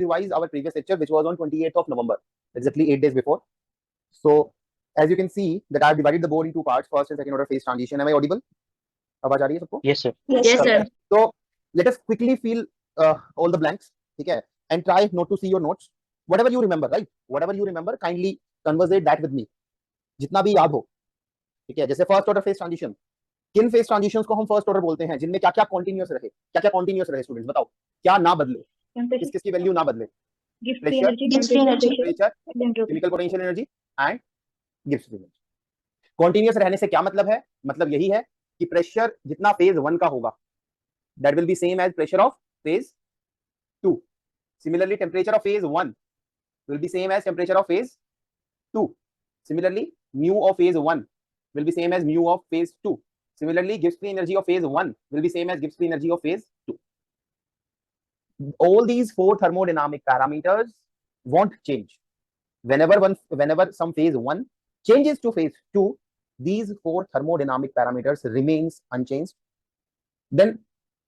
revise our previous lecture, which was on 28th of November, exactly 8 days before. So, as you can see, that I have divided the board in two parts, first and second order phase transition. Am I audible? आवाज आ रही है सबको? Yes, sir. Yes, sir. So, let us quickly fill all the blanks, ठीक है? And try not to see your notes. Whatever you remember, right? Whatever you remember, kindly conversate that with me. जितना भी याद हो, ठीक है? जैसे first order phase transition, किन फेज ट्रांजिशंस को हम फर्स्ट ऑर्डर बोलते हैं, जिनमें क्या क्या कॉन्टिन्यूअस रहे, क्या क्या कॉन्टिन्यूअस रहे स्टूडेंट्स बताओ, क्या ना बदले, किस किस की वैल्यू ना बदले? Pressure, temperature, chemical potential energy and Gibbs free energy. Continuous रहने से क्या मतलब है? मतलब यही है कि प्रेशर जितना फेज 1 का होगा, that will be same as pressure of phase 2. Similarly, temperature of phase 1 will be same as temperature of phase 2. Similarly, mu of phase 1 will be same as mu of phase 2. Similarly, Gibbs free energy of phase 1 will be same as Gibbs free energy of phase 2. All these four thermodynamic parameters won't change. Whenever some phase 1 changes to phase 2, these four thermodynamic parameters remains unchanged. Then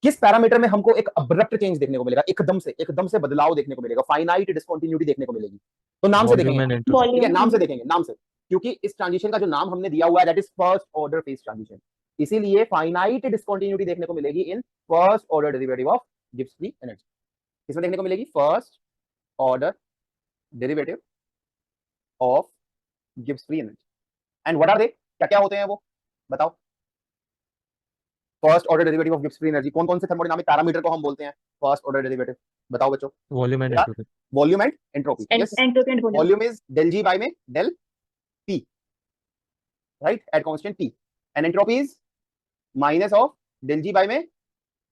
किस parameter में हमको एक abrupt change देखने को मिलेगा, एकदम से बदलाव देखने को मिलेगा, फाइनाइट डिसकंटिन्यूटी देखने को मिलेगी? तो नाम से देखेंगे, ठीक है? नाम से देखेंगे, नाम से, क्योंकि इस ट्रांजिशन का जो नाम हमने दिया हुआ है that is first order phase transition, इसीलिए फाइनाइट डिसकंटिन्यूटी देखने को मिलेगी in first order derivative of Gibbs free energy. किसमें देखने को मिलेगी? First order derivative of Gibbs free energy. And what are they? क्या क्या होते हैं वो बताओ? First order derivative of Gibbs free energy, कौन कौन से थर्मोडायनामिक पैरामीटर को हम बोलते हैं फर्स्ट ऑर्डर डेरिवेटिव? बताओ बच्चों। Volume and entropy. Volume and entropy. Yes, volume is del G by में del P, right, at constant P, and entropy is minus of del G by में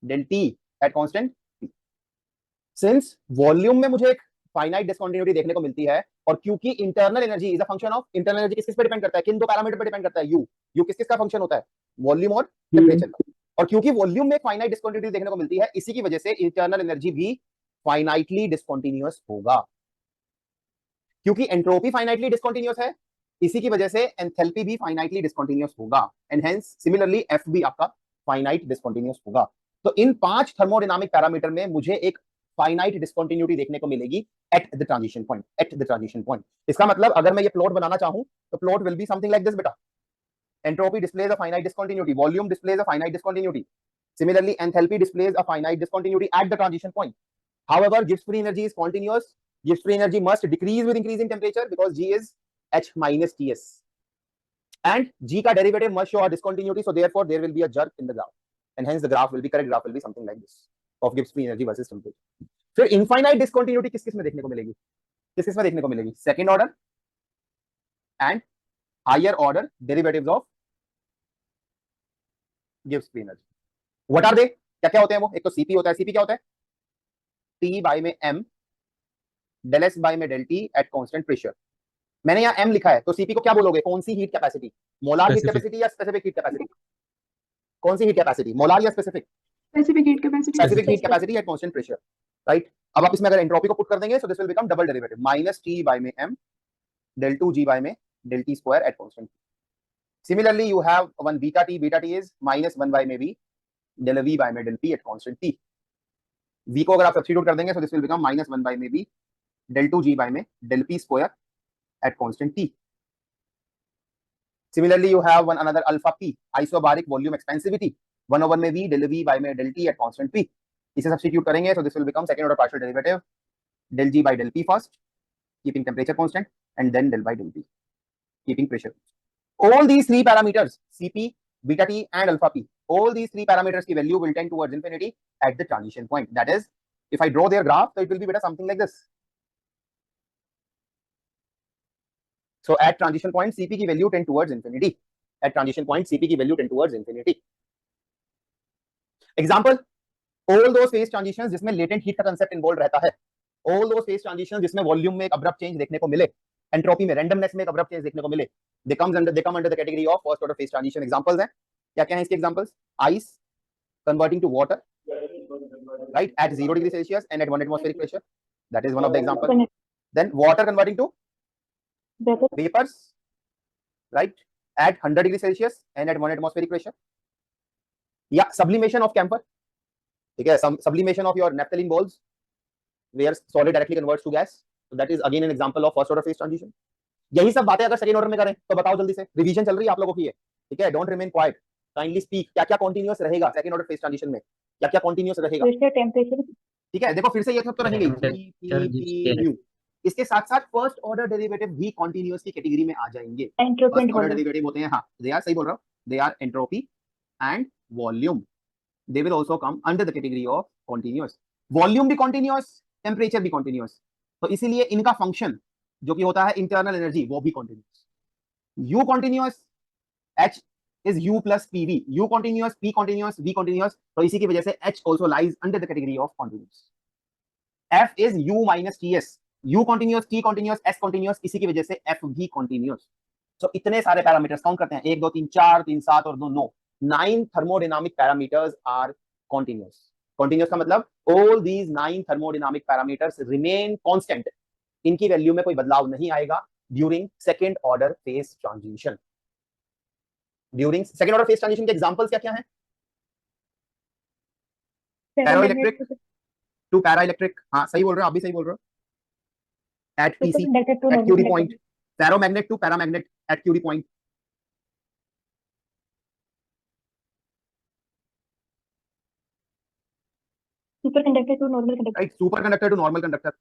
del T at constant P। Since volume में मुझे एक finite discontinuity देखने को मिलती है, और क्योंकि internal energy is a function of, internal energy किस पे डिपेंड करता है? किन दो पैरामीटर पे डिपेंड करता है? यू किस का फंक्शन होता है? वॉल्यूम और टेम्परेचर का। और क्योंकि वॉल्यूम में फाइनाइट डिसकंटिन्यूटी देखने को मिलती है, इसी की वजह से इंटरनल एनर्जी भी फाइनाइटली डिसकंटिन्यूअस होगा। क्योंकि एंट्रोपी फाइनाइटली डिसकंटिन्यूअस है, इसी की वजह से एंथैल्पी भी फाइनाइटली डिसकंटिन्यूअस होगा, एंड हेंस सिमिलरली एफ भी आपका फाइनाइट डिसकंटिन्यूअस होगा। तो इन 5 थर्मोडायनामिक पैरामीटर में मुझे एक फाइनाइट डिसकंटिन्यूटी देखने को मिलेगी eight the transition point, eight the transition point. इसका मतलब अगर मैं ये प्लॉट बनाना चाहूं तो plot will be something like this बेटा। Entropy displays a finite discontinuity. Volume displays a finite discontinuity. Similarly, enthalpy displays a finite discontinuity at the transition point. However, Gibbs free energy is continuous. Gibbs free energy must decrease with increase in temperature because G is H minus Ts. And G ka derivative must show a discontinuity. So therefore, there will be a jerk in the graph. And hence the graph will be, correct graph will be something like this of Gibbs free energy versus temperature. फिर infinite discontinuity किस किस में देखने को मिलेगी? किस किस में देखने को मिलेगी? Second order and higher order derivatives of Gibbs free energy. What are they? क्या क्या होते हैं वो? एक तो Cp होता है। Cp क्या होता है? T by में m del S by में del T at constant pressure। मैंने यहाँ m लिखा है, तो Cp को क्या बोलोगे? कौन सी heat capacity? Molar heat capacity या स्पेसिफिक हीट कैपेसिटी? कौन सी हीट कैपेसिटी? मोलार या specific? Specific heat capacity. Specific heat capacity at constant pressure, right. अब आप इसमें अगर एंट्रोपी को पुट कर देंगे, so this will become double derivative minus T by में m del 2 G by में del T square at constant। Similarly, you have one beta T. Beta T is minus 1 by में V del V by में del P at constant T। V को अगर आप substitute कर देंगे, so this will become minus 1 by में V del 2 G by में del P square at constant T। Similarly, you have one another alpha P, isobaric volume expansivity, 1/1 में V del V by में del T at constant P। इसे substitute करेंगे, so this will become second order partial derivative del G by del P first, keeping temperature constant, and then del by del P, keeping pressure। All these three parameters, Cp, beta T, and alpha P, all these three parameters की value will tend towards infinity at the transition point. That is, if I draw their graph, so it will be better something like this. So at transition point, Cp की value tend towards infinity. At transition point, Cp की value tend towards infinity. Example, all those phase transitions जिसमें latent heat का concept involved रहता है, all those phase transitions जिसमें volume में एक abrupt change देखने को मिले, एंट्रोपी में randomness में एक abrupt change देखने को मिले, they come under the category of first order phase transition। Examples हैं, क्या क्या हैं इसके examples? Ice converting to water, right, at 0 degree Celsius and at 1 atmospheric pressure, that is one of the examples। Then water converting to vapors, right, at 100 degree Celsius and at 1 atmospheric pressure। या sublimation of camphor, ठीक है, sublimation of your naphthalene balls where solid directly converts to gas. So that is again an example of first order phase transition. यही सब बातें अगर second order में करें तो बताओ जल्दी से, रिवीजन चल रही है आप लोगों की है, ठीक है, don't remain quite, kindly speak, क्या क्या कॉन्टिन्यूअस रहेगा सेकंड ऑर्डर फेज ट्रांजिशन में, क्या क्या कॉन्टिन्यूअस रहेगा, फिर से टेम्परेचर, ठीक है, देखो फिर से ये सब तो रह गई T P म्यू, इसके साथ साथ फर्स्ट ऑर्डर डेरिवेटिव भी कॉन्टिन्यूअस की कैटेगरी में आ जाएंगे। फर्स्ट ऑर्डर डेरिवेटिव होते हैं, हाँ दे आर, सही बोल रहा हूँ, they are entropy and volume, they will also come under the category of continuous. Volume भी कॉन्टिन्यूअस, टेम्परेचर भी कॉन्टिन्यूअस, तो इसीलिए इनका फंक्शन जो कि होता है इंटरनल एनर्जी वो भी continuous. U continuous, H is U plus PV, U continuous, P continuous, V continuous, तो इसी की वजह से H also lies under the category of continuous. F is U minus TS, U continuous, T continuous, S continuous, इसी की वजह से F भी continuous. तो इतने सारे पैरामीटर्स काउंट करते हैं, 1 2 3 4 3 7 और 2 9, 9 thermodynamic parameters are continuous. Continuous का मतलब all these 9 thermodynamic parameters remain constant, इनकी वैल्यू में कोई बदलाव नहीं आएगा during second order phase transition. During second order phase transition के एग्जांपल्स क्या क्या हैं? फेरोइलेक्ट्रिक टू पैराइलेक्ट्रिक, हाँ सही बोल रहे हो, आप भी सही बोल रहे हो, at PC at Curie point, ferromagnet to paramagnet at Curie point, super conductor to normal conductor, right, super conductor to normal conductor,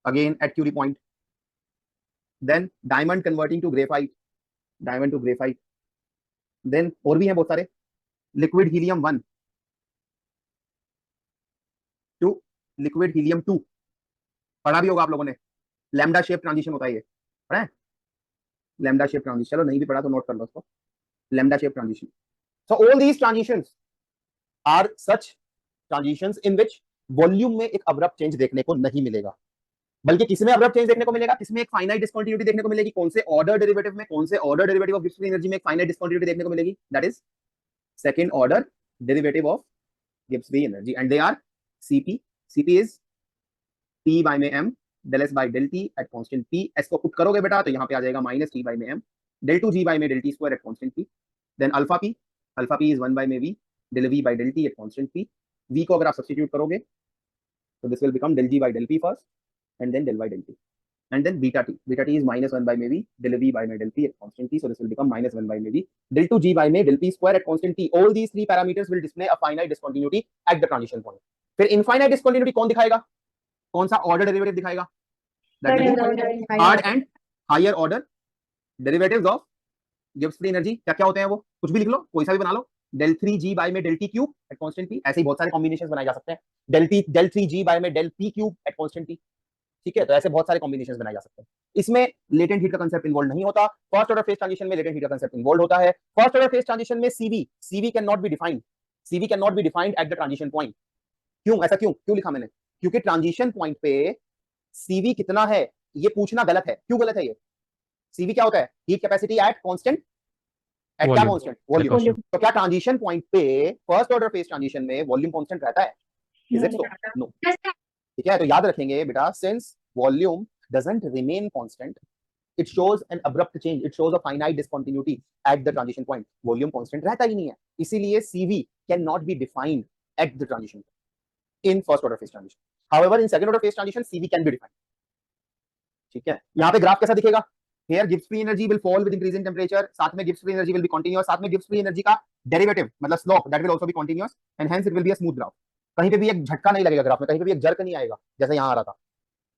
again at Curie point, then diamond converting to graphite, diamond to graphite, then और भी हैं बहुत सारे, liquid helium 1 to liquid helium 2, पढ़ा भी होगा आप लोगों ने, लैम्डा शेप ट्रांजिशन होता है ये, पढ़ा है लैम्डा शेप ट्रांजिशन, चलो नहीं भी पढ़ा तो नोट कर लो उसको, lambda shape transition. So all these transitions are such transitions in which volume में एक अब्रप्ट चेंज देखने को नहीं मिलेगा, बल्कि किसमें अब्रप्ट चेंज देखने को मिलेगा, किसमें एक फाइनाइट डिस्कंटिन्यूटी देखने को मिलेगी, कौन से ऑर्डर डेरिवेटिव में, कौन से order derivative of Gibbs free energy में एक फाइनाइट डिस्कंटिन्यूटी देखने को मिलेगी, that is second order derivative of Gibbs free energy, and they are Cp, Cp इज T by में m del s by del t at constant p, s को put करोगे बेटा तो यहाँ पे आ जाएगा माइनस T by में m del 2 g by में del t square at constant p, then alpha p is 1 by में v del v by del t at constant p, v को अगर आप सब्स्टिट्यूट करोगे तो this will become del g by del p first and then del y del t, and then beta t is minus 1 by में v del v by में del p at constant t, so this will become minus 1 by में v del 2 g by में del p square at constant t, all these three parameters will display a finite discontinuity at the transition point. फिर infinite discontinuity कौन दिखाएगा, कौन सा order derivative दिखाएगा, third and higher order derivatives of Gibbs free energy, क्या क्या होते हैं वो, कुछ भी लिख लो, कोई सा भी बना लो, del 3 g by में del t cube at constant p, ऐसे ही बहुत सारे कॉम्बिनेशंस बनाए जा सकते हैं, del 3 g by में del p cube at constant p, ठीक है, तो ऐसे बहुत सारे कॉम्बिनेशंस बनाए जा सकते हैं। इसमें लेटेंट हीट का कंसेप्ट इन्वॉल्व नहीं होता, फर्स्ट ऑर्डर फेज ट्रांजिशन में लेटेंट हीट का कंसेप्ट इन्वॉल्व होता है। फर्स्ट ऑर्डर फेज ट्रांजिशन में CV can not be defined, CV can not be defined at the transition point. क्यों ऐसा, क्यों लिखा मैंने, क्योंकि ट्रांजिशन पॉइंट पे सीवी कितना है ये पूछना गलत है। क्यों गलत है ये, सीवी क्या होता है, heat capacity at constant, at क्या कांस्टेंट, वॉल्यूम। तो क्या ट्रांजिशन पॉइंट पे फर्स्ट ऑर्डर फेज ट्रांजिशन में वॉल्यूम कांस्टेंट रहता है, इज इट सो, नो, ठीक है, तो याद रखेंगे बेटा, since volume doesn't remain constant, it shows an abrupt change, it shows a finite discontinuity at the transition point, volume constant रहता ही नहीं है, इसीलिए CV cannot be defined at the transition in first order phase transition, however in second order phase transition CV can be defined, ठीक है। यहाँ पे graph कैसा दिखेगा, here Gibbs free energy will fall with increasing temperature, साथ में Gibbs free energy will be continuous, साथ में Gibbs free energy का डेरिवेटिव मतलब slope that will also be continuous and hence it will be a smooth graph, कहीं पे भी एक झटका नहीं लगेगा ग्राफ में, कहीं पे भी एक जर्क नहीं आएगा जैसे यहाँ आ रहा था।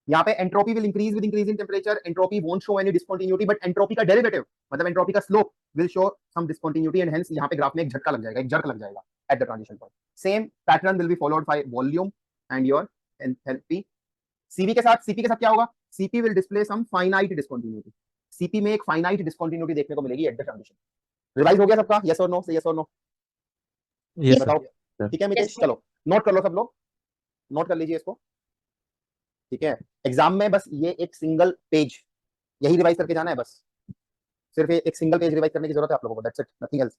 यहाँ पे entropy will increase with increasing temperature, entropy won't show any discontinuity, but entropy का डेरिवेटिव मतलब एंट्रोपी का slope will show some discontinuity and hence यहाँ पे ग्राफ में एक झटका लग जाएगा, एक जर्क लग जाएगा at the transition point. Same pattern will be followed by volume and your enthalpy. CP के साथ क्या होगा, CP will display some finite discontinuity, CP में एक फाइनाइट डिस्कंटिन्यूटी देखने को मिलेगी एट द ट्रांजिशन। रिवाइज हो गया सबका, यस और नो से, यस और नो बताओ, ठीक है मितेश, चलो नोट कर लो सब लोग, नोट कर लीजिए इसको, ठीक है। एग्जाम में बस ये एक सिंगल पेज यही रिवाइज करके जाना है, बस सिर्फ एक सिंगल पेज रिवाइज करने की जरूरत है आप लोगों को, that's it, nothing else.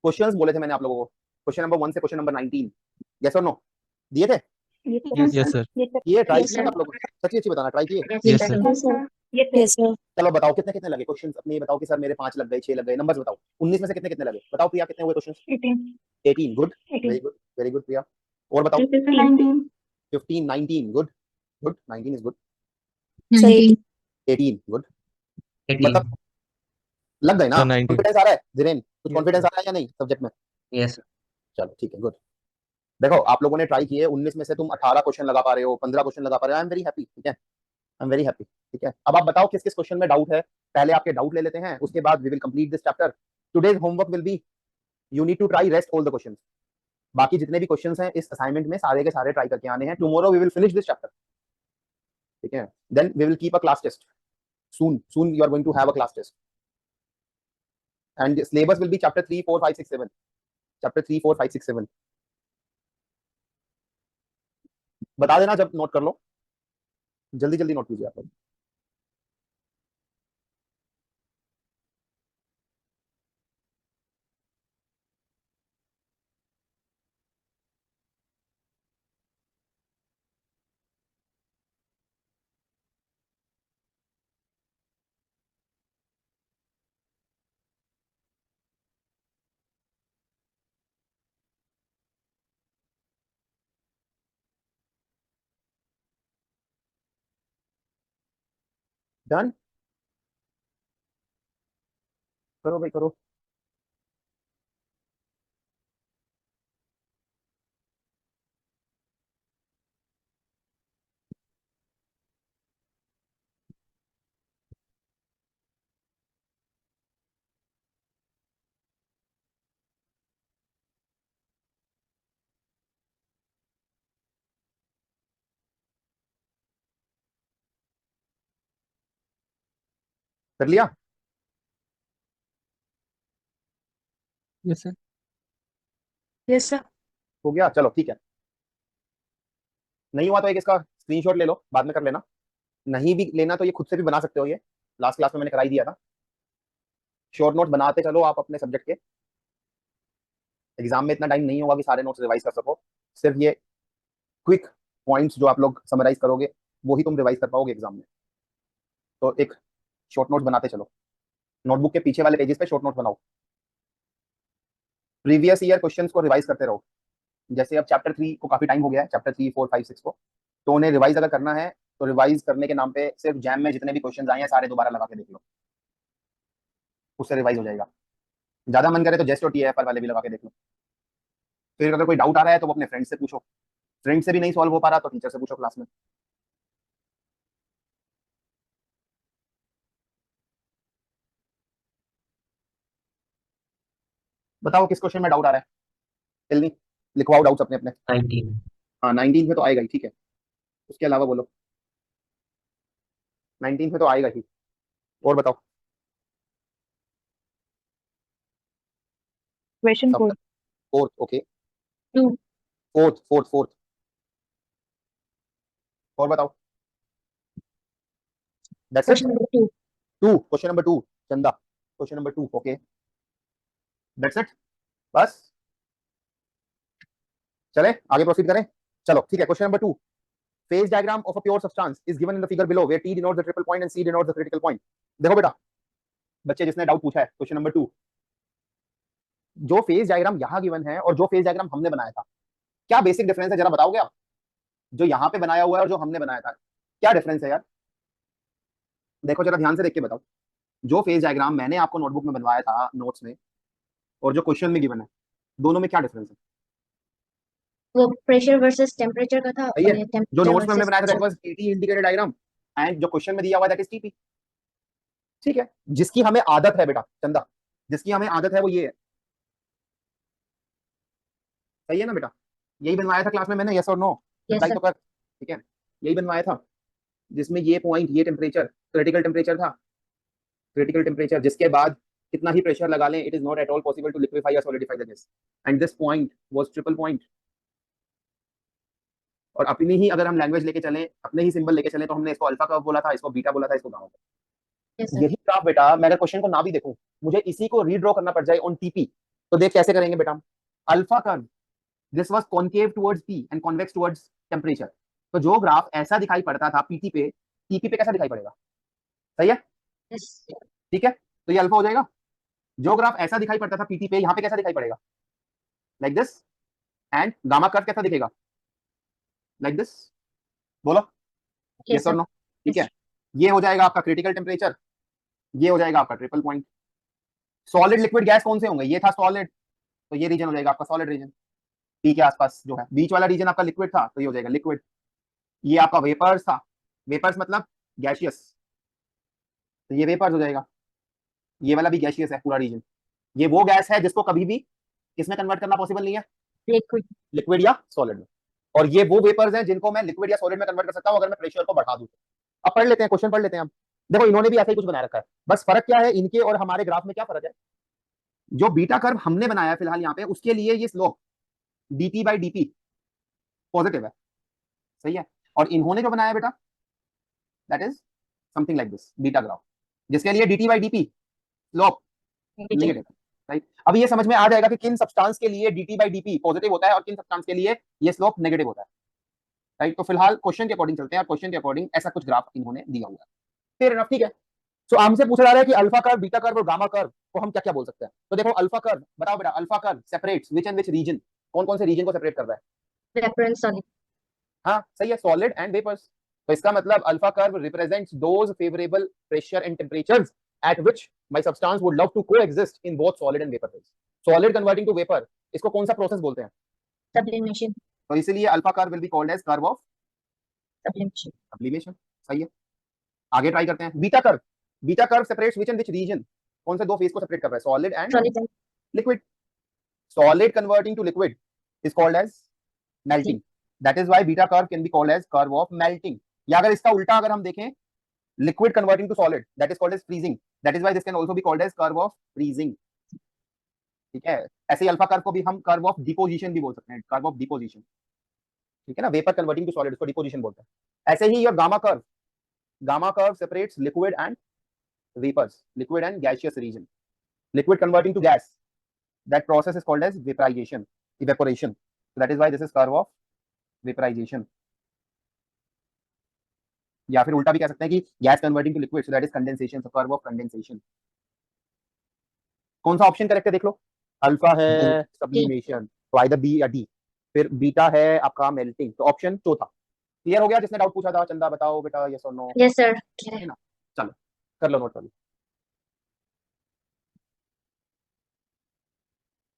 Questions बोले थे मैंने आप लोगों को, क्वेश्चन नंबर 1 से क्वेश्चन नंबर 19, यस और नो दिए थे? Yes sir. ये ट्राई Yes, किया ना sir. आप लोगों ने? सच्ची अच्छी बताना, ट्राई किए? Yes sir. Yes, sir. Yes, sir. Yes, sir. चलो बताओ कितने कितने लगे क्वेश्चंस, अपने ये बताओ कि सर मेरे 5 लग गए, 6 लग गए, नंबर्स बताओ। 19 में से कितने कितने लगे बताओ प्रिया, कितने हुए questions? 18. 18, good, 18. Very good, very good Priya. और बताओ? 19. 15, 19, good good, 19 is good, Sir, 18 good, 18। मतलब लग गए ना? सर 19। कॉन्फिडेंस आ रहा है धीरेन, कुछ Yes, कॉन्फिडेंस sir. आ रहा है या नहीं सब्जेक्ट में? यस। चलो ठीक है, गुड। देखो आप लोगों ने ट्राई किए, 19 में से तुम 18 क्वेश्चन लगा पा रहे हो, 15 क्वेश्चन लगा पा रहे हो, आई एम वेरी हैप्पी, ठीक है, आई एम वेरी हैप्पी, ठीक है। अब आप बताओ किस किस क्वेश्चन में डाउट है, पहले आपके डाउट ले लेते हैं, उसके बाद we will complete this chapter. Today's homework will be, you need to try rest all the questions. बाकी जितने भी क्वेश्चंस हैं इस असाइनमेंट में सारे के सारे ट्राई करके आने हैं। Tomorrow we will finish this chapter, ठीक है, then we will keep a class test soon you are going to have a class test and syllabus will be chapter 3 4 5 6 7, chapter 3 4 5 6 7 बता देना जब नोट कर लो, जल्दी जल्दी नोट कीजिए आप लोग। डन, करो भाई करो। कर लिया? Yes sir. yes, sir. हो गया, चलो ठीक है। नहीं हुआ तो एक इसका स्क्रीनशॉट ले लो, बाद में कर लेना। नहीं भी लेना तो ये खुद से भी बना सकते हो, ये लास्ट क्लास में मैंने कराई दिया था। शॉर्ट नोट बनाते चलो आप अपने सब्जेक्ट के, एग्जाम में इतना टाइम नहीं होगा कि सारे नोट्स रिवाइज कर सको, सिर्फ ये क्विक पॉइंट्स जो आप लोग समराइज करोगे वो ही तुम रिवाइज कर पाओगे एग्जाम में। तो एक शॉर्ट नोट बनाते चलो, नोटबुक के पीछे वाले पेजेस पे शॉर्ट नोट बनाओ, प्रीवियस ईयर क्वेश्चंस को रिवाइज करते रहो। जैसे अब चैप्टर 3 को काफी टाइम हो गया है, चैप्टर 3 4 5 6 को, तो उन्हें रिवाइज अगर करना है तो रिवाइज करने के नाम पे सिर्फ जैम में जितने भी क्वेश्चन आए हैं सारे दोबारा लगा के देख लो, उससे रिवाइज हो जाएगा। ज्यादा मन करे तो जेस्ट और टीएफआर वाले भी लगा के देख लो। फिर अगर कोई डाउट आ रहा है तो वो अपने फ्रेंड से पूछो, फ्रेंड से भी नहीं सॉल्व हो पा रहा तो टीचर से पूछो क्लास में। बताओ किस क्वेश्चन में डाउट आ रहा है, जल्दी लिखवाओ डाउट्स अपने अपने। 19। हाँ 19 में तो आएगा ही, ठीक है, उसके अलावा बोलो। 19 में तो आएगा ही, और बताओ। Question 4. Fourth, okay, 2. Fourth fourth fourth, और बताओ। That's it? Question number 2. 2, question number 2, चंदा, question number 2, okay, that's it, बस। चले आगे प्रोसीड करें, चलो ठीक है। Question number 2, phase diagram of a pure substance is given in the figure below where T denotes the triple point and C denotes the critical point। देखो बेटा बच्चे जिसने डाउट पूछा है, क्वेश्चन नंबर 2, जो फेज डायग्राम यहाँ given है और जो फेज डायग्राम हमने बनाया था, क्या बेसिक डिफरेंस है जरा बताओगे आप? जो यहाँ पे बनाया हुआ है और जो हमने बनाया था, क्या डिफरेंस है यार? देखो जरा ध्यान से देख के बताओ, जो फेज डायग्राम मैंने आपको नोटबुक में बनवाया था नोट्स में और जो क्वेश्चन में गिवन है, दोनों में क्या डिफरेंस है? वो प्रेशर वर्सेस टेम्परेचर का था, सही और है, ये जो टेम्परेचर नोट्स में हमने वर्सेस बनाया था that was TT indicated diagram, and जो क्वेश्चन में दिया हुआ है दैट इज टीपी। ठीक है, जिसकी हमें आदत है बेटा चंदा, जिसकी हमें आदत है वो ये है, सही है ना बेटा? यही बनवाया था क्लास में मैंने, यस और नो यस रिप्लाई सर। तो कर, ठीक है, यही बनवाया था जिसमें ये पॉइंट, ये टेम्परेचर क्रिटिकल टेम्परेचर था, क्रिटिकल टेम्परेचर जिसके बाद कितना ही प्रेशर लगा लें it is not at all possible to liquefy या solidify the gas, and this point was triple point. और अपनी ही अगर हम लैंग्वेज लेके चलें, अपने ही सिंबल लेके चलें, तो हमने इसको अल्फा कर्व बोला था, इसको बीटा बोला था, इसको गामा। Yes sir. यही ग्राफ बेटा मैं अगर क्वेश्चन को ना भी देखूं, मुझे इसी को रीड्रॉ करना पड़ जाए ऑन टीपी, तो देख कैसे करेंगे बेटा, alpha curve this was concave towards P and convex towards temperature. तो जो ग्राफ ऐसा दिखाई पड़ता था पीटी पे, टीपी पे कैसा दिखाई पड़ेगा? सही है, Yes. ठीक है, तो ये अल्फा हो जाएगा। जो ग्राफ ऐसा दिखाई पड़ता था पीटी पे, यहाँ पे कैसा दिखाई पड़ेगा? Like this. And gamma curve कैसा दिखेगा? Like this. बोलो Yes, यस और sir. नो, ठीक है। Yes. ये हो जाएगा आपका क्रिटिकल टेम्परेचर, ये हो जाएगा आपका triple point. Solid liquid gas कौन से होंगे? ये था सॉलिड, तो ये रीजन हो जाएगा आपका सॉलिड रीजन। पी के आसपास जो है बीच वाला रीजन आपका लिक्विड था, तो ये हो जाएगा लिक्विड। ये आपका वेपर्स था, वेपर्स मतलब गैशियस, तो ये वेपर्स हो जाएगा। ये वाला भी गैशियस है पूरा रीजन। ये वो गैस है जिसको कभी भी किसमें कन्वर्ट करना पॉसिबल नहीं है? Liquid. लिक्विड या सॉलिड में। और ये वो वेपर्स हैं जिनको मैं लिक्विड या सॉलिड में कन्वर्ट कर सकता हूं अगर मैं प्रेशर को बढ़ा दूं। अब पढ़ लेते हैं, क्वेश्चन पढ़ लेते हैं। अब देखो इन्होंने भी ऐसा ही कुछ बना रखा है, बस फर्क क्या है इनके और हमारे ग्राफ में? क्या फर्क है? जो बीटा कर्व हमने बनाया है फिलहाल यहाँ पे, उसके लिए ये slope dt by dt positive है, सही है। और इन्होंने जो बनाया बेटा that is something like this beta graph, जिसके लिए dt by dp slope negative, right. अब ये समझ में आ जाएगा कि किन सब्सटेंस के लिए dt बाई dp पॉजिटिव होता है और किन सब्सटेंस के लिए ये स्लोप नेगेटिव होता है, राइट। तो फिलहाल क्वेश्चन के अकॉर्डिंग चलते हैं, और क्वेश्चन के अकॉर्डिंग ऐसा कुछ ग्राफ इन्होंने दिया हुआ है, फेयर इनफ, ठीक है। सो हमसे पूछा जा रहा है कि अल्फा कर्व, बीटा कर्व और गामा कर्व को हम क्या क्या बोल सकते हैं। तो देखो अल्फा कर्व बताओ बेटा, alpha curve separates which and which region, कौन कौन से रीजन को सेपरेट कर रहा है? Reference solid. हाँ सही है, सॉलिड एंड वेपर्स। तो इसका मतलब alpha curve represents those favourable pressure and temperatures at which my substance would love to coexist in both solid and vapour phase. Solid converting to vapour, इसको कौन सा process बोलते हैं? Sublimation. तो इसीलिए alpha curve will be called as curve of Sublimation. Sublimation, सही है। आगे ट्राई करते हैं beta curve. Beta curve separates which and which region, कौन से दो फेज को सेपरेट कर रहा है? Solid and Solid and liquid. Solid converting to liquid is called as melting. That is why beta curve can be called as curve of melting. या अगर इसका उल्टा अगर हम देखें, liquid converting to solid, that is called as freezing. That is why this can also be called as curve of freezing. ठीक है, ऐसे ही अल्फा कर्व को भी हम कर्व ऑफ डिपोजिशन भी बोल सकते हैं, कर्व ऑफ डिपोजिशन, ठीक है ना। वेपर कन्वर्टिंग टू सॉलिड उसको डिपोजिशन बोलते हैं। ऐसे ही your gamma curve separates liquid and vapours, liquid and gaseous region. Liquid converting to gas, that process is called as vaporization, evaporation. So that is why this is curve of vaporization. या फिर उल्टा भी कह सकते हैं कि gas converting to liquid, so that is condensation, so curve of condensation. कौन सा ऑप्शन करेक्ट है देख लो, अल्फा है सब्लिमेशन, तो आइदर बी या डी, फिर बीटा है आपका मेल्टिंग, तो ऑप्शन चौथा। क्लियर हो गया? जिसने डाउट पूछा था, चंदा बताओ बेटा यस और नो। yes, sir. है ना, चलो कर लो, नोट कर लो।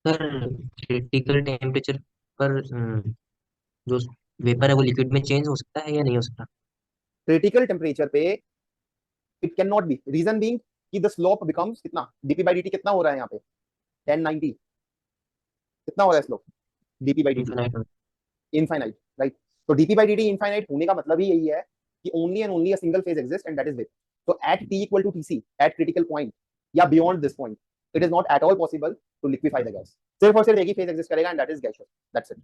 सर क्रिटिकल टेम्परेचर पर जो वेपर है वो लिक्विड में चेंज हो सकता है या नहीं हो सकता? क्रिटिकल टेम्परेचर पे it can not be, reason being कि द स्लोप बिकम्स कितना, डीपी बाई डीटी कितना हो रहा है यहाँ पे 1090, कितना हो रहा है slope dp by dt? Infinite. Infinite, right. तो डीपी बाई डीटी इनफाइनाइट होने का मतलब ही यही है कि only and only a single phase exist and that is vapour. तो at T equal to TC, at critical point या beyond this point, it is not at all possible to liquefy the gas. सिर्फ और सिर्फ एक ही phase exist करेगा and that is gaseous, that's it.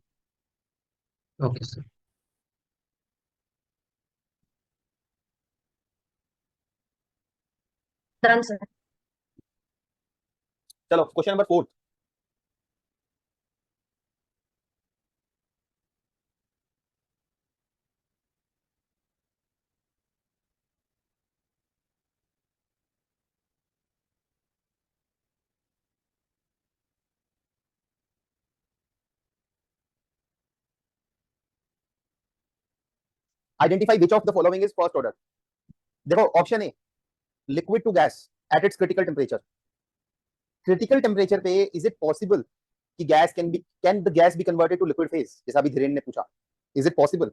Okay sir. Done, sir. चलो question number 4। Identify which of the following is first order. देखो option A, liquid to gas at its critical temperature. Critical temperature पे is it possible कि gas can the gas be converted to liquid phase, जैसा अभी धीरेन ने पूछा, is it possible?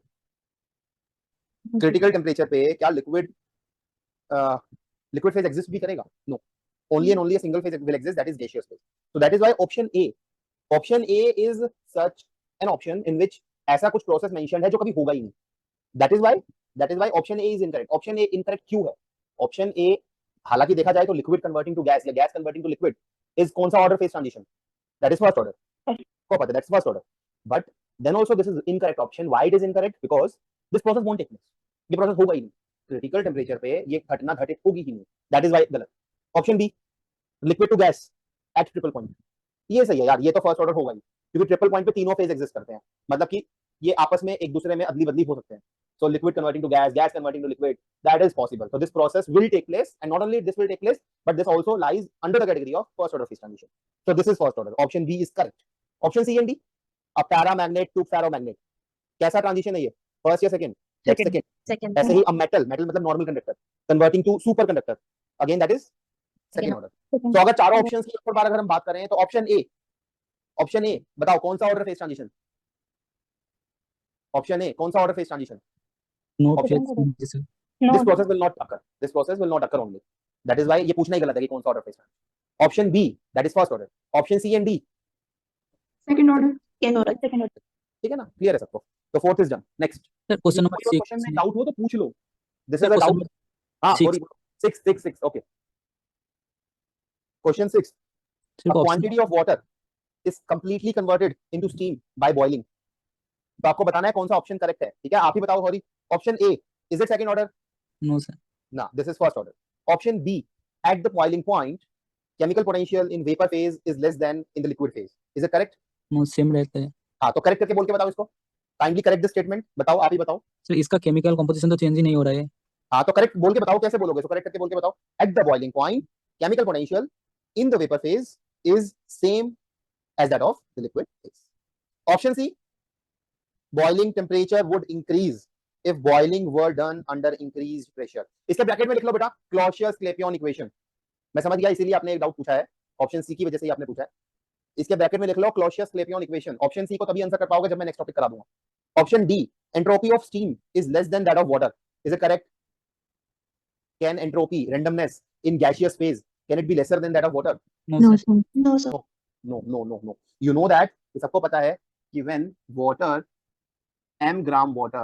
Critical temperature पे क्या liquid phase exist भी करेगा? No, only and only a single phase will exist, that is gaseous phase. So that is why option A is such an option in which ऐसा कुछ process mentioned है जो कभी होगा ही नहीं। that is why option A is incorrect. option A incorrect क्यों है? option A हालांकि देखा जाए तो liquid converting to gas या gas converting to liquid is कौन सा order phase transition? that is first order, को पता है, that's first order. but then also this is incorrect option. why it is incorrect? because this process won't take place, ये process होगा ही नहीं। Critical temperature पे ये घटना घटित होगी ही नहीं, that is why गलत। Option B, liquid to gas at triple point, ये सही है यार, ये तो फर्स्ट ऑर्डर होगा ही, क्योंकि ट्रिपल पॉइंट पे तीनों फेज एग्जिस्ट करते हैं, मतलब कि ये आपस में एक दूसरे में अदली बदली हो सकते हैं. So liquid converting to gas, gas converting to liquid, that is possible. So this process will take place, and not only this will take place, but this also lies under the category of first order phase transition. So this is first order. Option B is correct. Option C and D. A paramagnet to ferromagnet. कैसा transition है ये? First या second? Second. Second. ऐसे ही metal मतलब normal conductor converting to super conductor, again that is second order. Second. तो अगर चारों ऑप्शंस की एक बार अगर हम बात करें तो ऑप्शन ए बताओ कौन सा order phase transition? Option A कौन सा order phase transition? No Second phase order. transition. No. This process will not occur. This process will not occur only. That is why ये पूछना ही गलत है कि कौन सा order phase transition. Option B that is first order. Option C and D Second order. Second order. ठीक है ना, क्लियर है सबको? तो fourth is done. Next Sir, question number कोई क्वेश्चन 6. में डाउट हो तो पूछ लो. This Sir, is a question doubt. हां six. Sorry, 6 okay. क्वेश्चन 6. सिर्फ A option quantity of water is completely converted into steam by boiling. तो आपको बताना है कौन सा ऑप्शन करेक्ट है, ठीक है? आप ही बताओ. Sorry, option A is it second order? no sir. ना, this is first order. Option B at the boiling point chemical potential in vapour phase is less than in the liquid phase. Is it correct? No same रहता है. हाँ, तो correct करके बोल के बताओ इसको. Kindly correct the statement. बताओ, आप ही बताओ. सर इसका केमिकल कंपोजिशन तो चेंज ही नहीं हो रहा है. हाँ, तो करेक्ट बोल के बताओ. कैसे बोलोगे? तो करेक्ट करके बोल के बताओ. Eight the boiling point chemical potential in the vapor phase is same as that of the liquid phase. Option C, boiling temperature would increase if boiling were done under increased pressure. इसके bracket में लिख लो बेटा Clausius-Clapeyron equation. मैं समझ गया, इसीलिए आपने एक डाउट पूछा है. ऑप्शन सी की वजह से ही आपने पूछा है. इसके ब्रैकेट में लिख लो Clausius-Clapeyron equation. ऑप्शन सी को तभी आंसर कर पाओगे जब मैं नेक्स्ट टॉपिक करा दूंगा. Option D, entropy of steam is less than that of water. Is it correct? Can entropy, randomness in gaseous phase, can it be lesser than that of water? No No, sir. sir. No, sir. No. You know that, सबको पता है कि when water, m gram water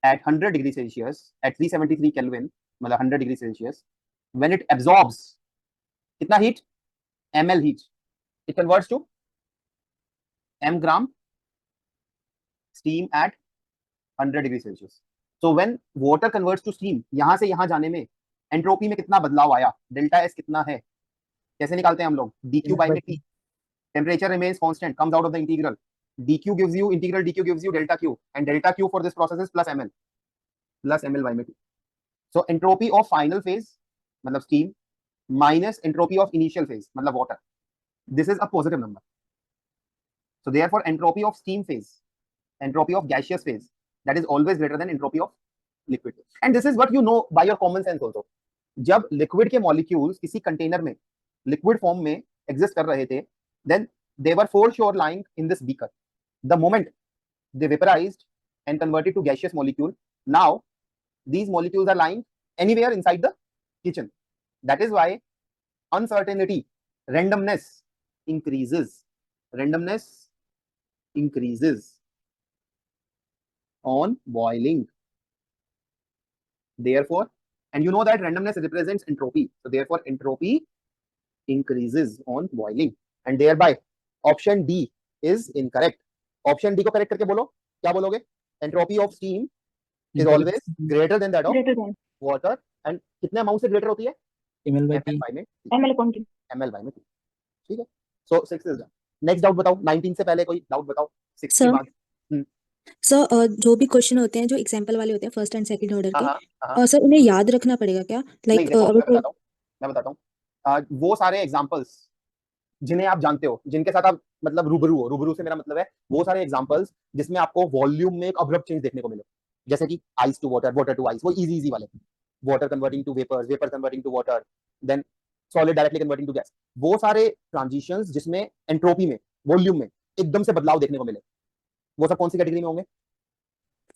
at 100 degree Celsius at 373 Kelvin, मतलब 100 degree Celsius, when it absorbs कितना heat? ml heat, it converts to m gram steam at 100 degree Celsius. So when water converts to steam, यहां से यहां जाने में entropy में कितना बदलाव आया? डेल्टा एस कितना है? कैसे निकालते हैं हम लोग? dq by t. Temperature remains constant, comes out of the integral. dq gives you integral, dq gives you delta q, and delta q for this process is plus ml by t. So entropy of final phase मतलब steam minus entropy of initial phase मतलब water, this is a positive number. So therefore entropy of steam phase, entropy of gaseous phase, that is always greater than entropy of liquid. And this is what you know by your common sense also. जब liquid के molecules किसी container में liquid form में exist कर रहे थे, then they were for sure lying in this beaker. The moment they vaporized and converted to gaseous molecule, now these molecules are lying anywhere inside the kitchen. That is why uncertainty, randomness increases. Randomness increases on boiling. Therefore, and you know that randomness represents entropy. So therefore entropy increases on boiling. And thereby option D is incorrect. Option D को correct करके बोलो. क्या बोलोगे? Entropy of steam is always greater than that of Greater than. water. And कितने amount से greater होती है? ml by t. ml by में ml upon t. ml by में t. ठीक है. So 6 is done. Next doubt बताओ. 19 से पहले कोई डाउट बताओ. 6 के Sir. बाद. सर जो भी क्वेश्चन होते हैं जो एग्जाम्पल वाले होते हैं फर्स्ट एंड सेकंड ऑर्डर के, हाँ. सर उन्हें याद रखना पड़ेगा क्या? नहीं, लाइक देखो मैं बताता हूँ. वो सारे एग्जांपल्स जिन्हें आप जानते हो, जिनके साथ आप मतलब रूबरू से मेरा मतलब है वो सारे एग्जांपल्स जिसमें आपको वॉल्यूम में एक अब्रप्ट चेंज देखने को मिले, जैसे कि ice to water, water to ice, वो इजी वाले, water converting to vapours, vapour converting to water, then solid directly converting to gas. वो सारे ट्रांजिशंस जिसमें एंट्रोपी में, वॉल्यूम में एकदम से बदलाव देखने को मिले, वो सब कौन सी कैटेगरी में होंगे?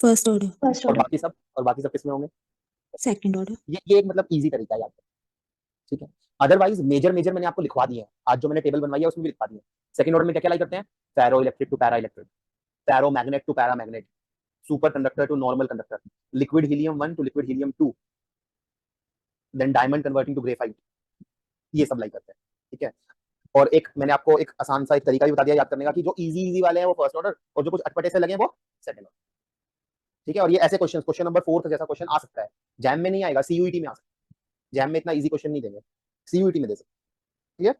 First order. और बाकी सब किस में होंगे? Second order. ये एक मतलब इजी तरीका है याद करने. ठीक है. अदरवाइज मेजर मैंने आपको लिखवा दिए हैं. आज जो मैंने टेबल बनवाई है उसमें भी लिखवा दिए. सेकंड ऑर्डर में क्या क्या लाई करते हैं? Ferro electric to para electric, ferro magnet to para magnet, super conductor to normal conductor, liquid helium 1 to liquid helium 2, then diamond converting to graphite. ये सब लाई करते हैं. ठीक है. और एक मैंने आपको एक आसान सा एक तरीका भी बता दिया याद करने का कि जो इजी वाले हैं वो फर्स्ट ऑर्डर और जो कुछ अटपटे से लगे हैं वो सेकंड ऑर्डर. ठीक है. और ये ऐसे क्वेश्चन नंबर 4 जैसा क्वेश्चन आ सकता है. जैम में नहीं आएगा, सीयूईटी में आ सकता है. जैम में इतना इजी क्वेश्चन नहीं देंगे, सीयूईटी में दे सकते. ठीक है.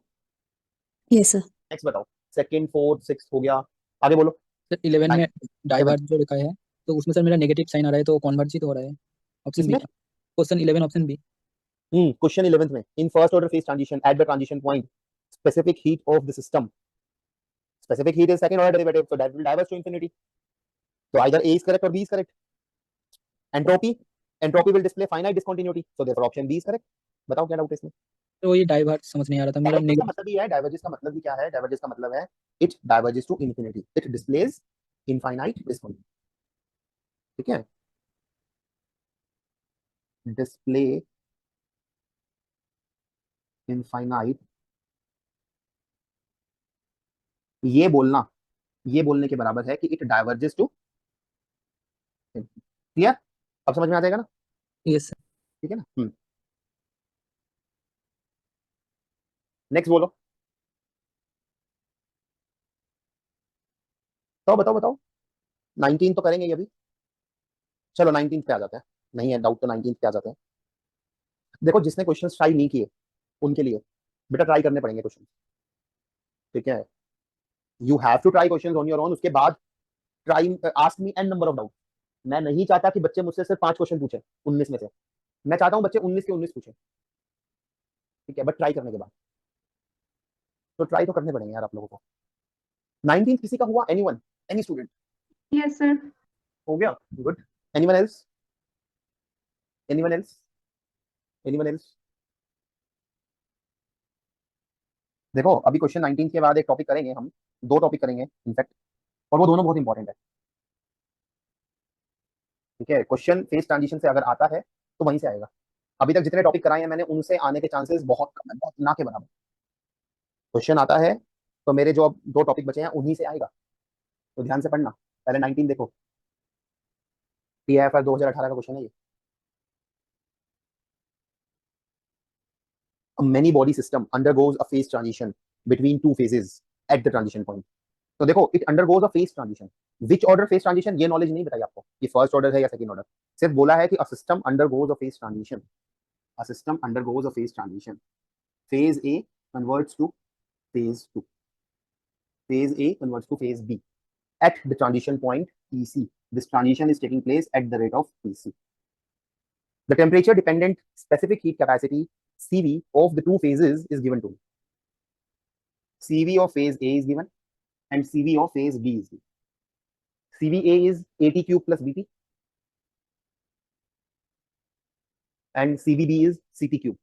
Yes, sir. नेक्स्ट बताओ, सेकंड, फोर्थ, सिक्स्थ हो गया, आगे बोलो। सर 11 में Nine, डाइवर्ज जो लिखा है तो उसमें सर मेरा नेगेटिव साइन आ रहा है तो कन्वर्ज ही तो हो रहा है। ऑप्शन बी, किसमें? Question 11 option B. Question 11th में, in first order phase transition at the transition point specific heat of the system, specific heat is second order derivative, so that will diverge to infinity. So either A is correct or B is correct. Entropy will display finite discontinuity, so therefore option B is correct. बताओ क्या doubt है इसमें? तो ये diverge समझ नहीं आ रहा था मेरा। डाइवर्जेस का मतलब ही है, डाइवर्जेस का मतलब भी क्या है? डाइवर्जेस का मतलब है it diverges to infinity, it displays infinite discontinuity. ठीक है, डिस्प्ले इनफाइनाइट, ये बोलने के बराबर है कि इट डाइवर्जेस टू। क्लियर? अब समझ में आ जाएगा ना? Yes sir. ठीक है ना? नेक्स्ट बोलो, तो बताओ 19 तो करेंगे ये अभी। चलो 19 पे आ जाते हैं, नहीं है डाउट तो 19 पे आ जाते हैं। देखो, जिसने क्वेश्चंस ट्राई नहीं किए उनके लिए बेटा ट्राई करने पड़ेंगे क्वेश्चन। ठीक है, you have to try questions on your own. उसके बाद try, ask me an number of doubt. मैं नहीं चाहता कि बच्चे मुझसे सिर्फ 5 क्वेश्चन पूछे 19 में से, मैं चाहता हूं बच्चे 19 के 19 पूछे। ठीक है, बट ट्राई करने के बाद तो ट्राई तो करने पड़ेंगे यार आप लोगों को। 19 किसी का हुआ? Anyone, any student? Yes, sir. हो गया, good. Anyone else? Anyone else? Anyone else? देखो, अभी क्वेश्चन 19 के बाद एक टॉपिक करेंगे हम, 2 टॉपिक करेंगे इनफैक्ट, और वो दोनों बहुत इंपॉर्टेंट है। ठीक है, क्वेश्चन फेस ट्रांजिशन से अगर आता है तो वहीं से आएगा। अभी तक जितने टॉपिक कराए हैं मैंने, उनसे आने के चांसेस बहुत कम है, बहुत ना के बराबर। क्वेश्चन आता है तो मेरे जो अब 2 टॉपिक बचे हैं उन्हीं से आएगा, तो ध्यान से पढ़ना। पहले 19 देखो, PIFR 2018 का क्वेश्चन है ये। A many body system undergoes a phase transition between two phases at the transition point. तो देखो, it undergoes a phase transition. Which order phase transition, ये नॉलेज नहीं बताई आपको कि फर्स्ट ऑर्डर है या सेकंड ऑर्डर, सिर्फ बोला है कि a system undergoes a phase transition. A system undergoes a phase transition. Phase A converts to phase 2. Phase A converts to phase B at the transition point PC. This transition is taking place at the rate of PC. The temperature dependent specific heat capacity CV of the two phases is given to me. CV of phase A is given and CV of phase B is given. CVA is AT cube plus BP and CVB is CT cube.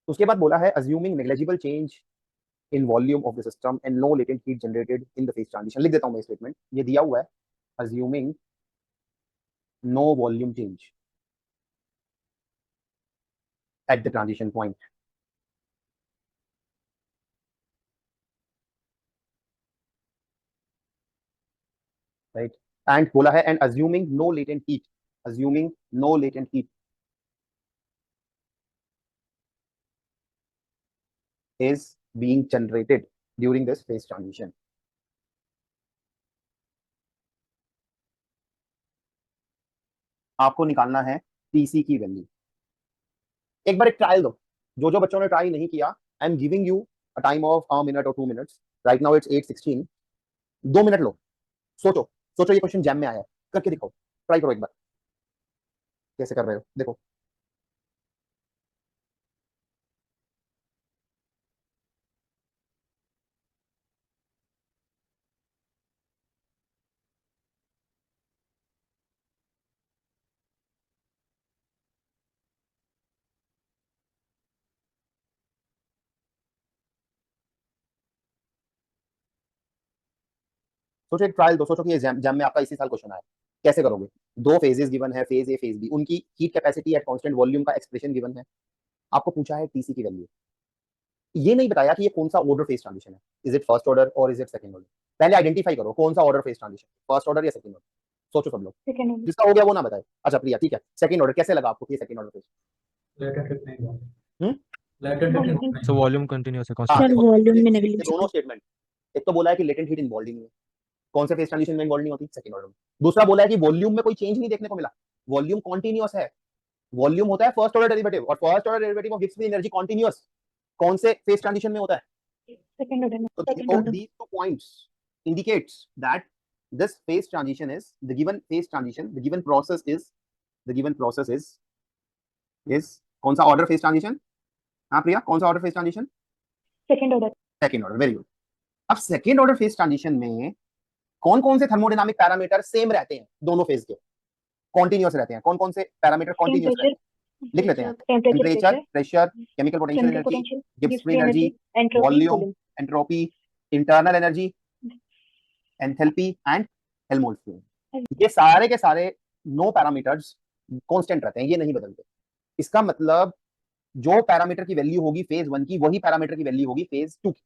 उसके बाद बोला है assuming negligible change in volume of the system and no latent heat generated in the phase transition. लिख देता हूं मैं statement, ये दिया हुआ है, assuming no volume change at the transition point. Right? And बोला है and assuming no latent heat, assuming no latent heat is being generated during this phase transition. आपको निकालना है पीसी की वैल्यू। एक बार एक ट्रायल दो, जो बच्चों ने ट्राई नहीं किया, I am giving you a time of a minute और 2 minutes. Right now it's 8:16। 2 minute low, सोचो ये क्वेश्चन जैम में आया है, करके दिखाओ, ट्राई करो एक बार, कैसे कर रहे हो देखो। सोचो एक ट्रायल दो, सोचो कि ये जैम में आपका इसी साल क्वेश्चन आया, कैसे करोगे? 2 फेजेस गिवन है, फेज ए फेज बी, उनकी heat capacity at constant volume का एक्सप्रेशन गिवन है, आपको पूछा है टीसी की वैल्यू। ये नहीं बताया कि ये कौन सा ऑर्डर फेज ट्रांजिशन है, इज इट फर्स्ट ऑर्डर और इज इट सेकंड ऑर्डर। पहले आइडेंटिफाई करो कौन सा order phase transition, first order या सेकंड ऑर्डर। सोचो सब लोग, Second order. जिसका हो गया वो ना बताए। अच्छा प्रिया, ठीक है, सेकंड ऑर्डर कैसे लगा आपको कि second order phase? So volume continuous है हाँ, constant. Sir, देखो, volume में ये negligible. दोनों स्टेटमेंट, एक तो बोला है कि लेटेंट हीट इन्वॉल्व नहीं है, कौन से फेज ट्रांजिशन में इन्वॉल्व नहीं होती? सेकंड ऑर्डर में। दूसरा बोला है कि वॉल्यूम में कोई चेंज नहीं देखने को मिला, वॉल्यूम कॉन्टिन्यूअस है। वॉल्यूम होता है फर्स्ट ऑर्डर डेरिवेटिव, और first order derivative of gives me energy continuous. कौन से फेज ट्रांजिशन में होता है? Second order. So Second both order. these 2 points indicates that this phase transition is the given phase transition. The given process is कौन सा order phase transition? हाँ प्रिया, कौन सा order phase transition? Second order. Second order. Very good. अब second order phase transition में कौन कौन से थर्मोडायनामिक पैरामीटर सेम रहते हैं दोनों फेज के, कॉन्टिन्यूअस रहते हैं? कौन कौन से पैरामीटर कॉन्टिन्यूअस रहते हैं? लिख लेते हैं। Temperature, pressure, chemical potential Chemical energy, potential, Gibbs Gibbs free free energy, energy, entropy, volume, volume. Entropy, internal energy, enthalpy and Helmholtz fluid. ये सारे के सारे 9 पैरामीटर्स कांस्टेंट रहते हैं, ये नहीं बदलते। इसका मतलब जो पैरामीटर की वैल्यू होगी फेज 1 की, वही पैरामीटर की वैल्यू होगी फेज 2 की।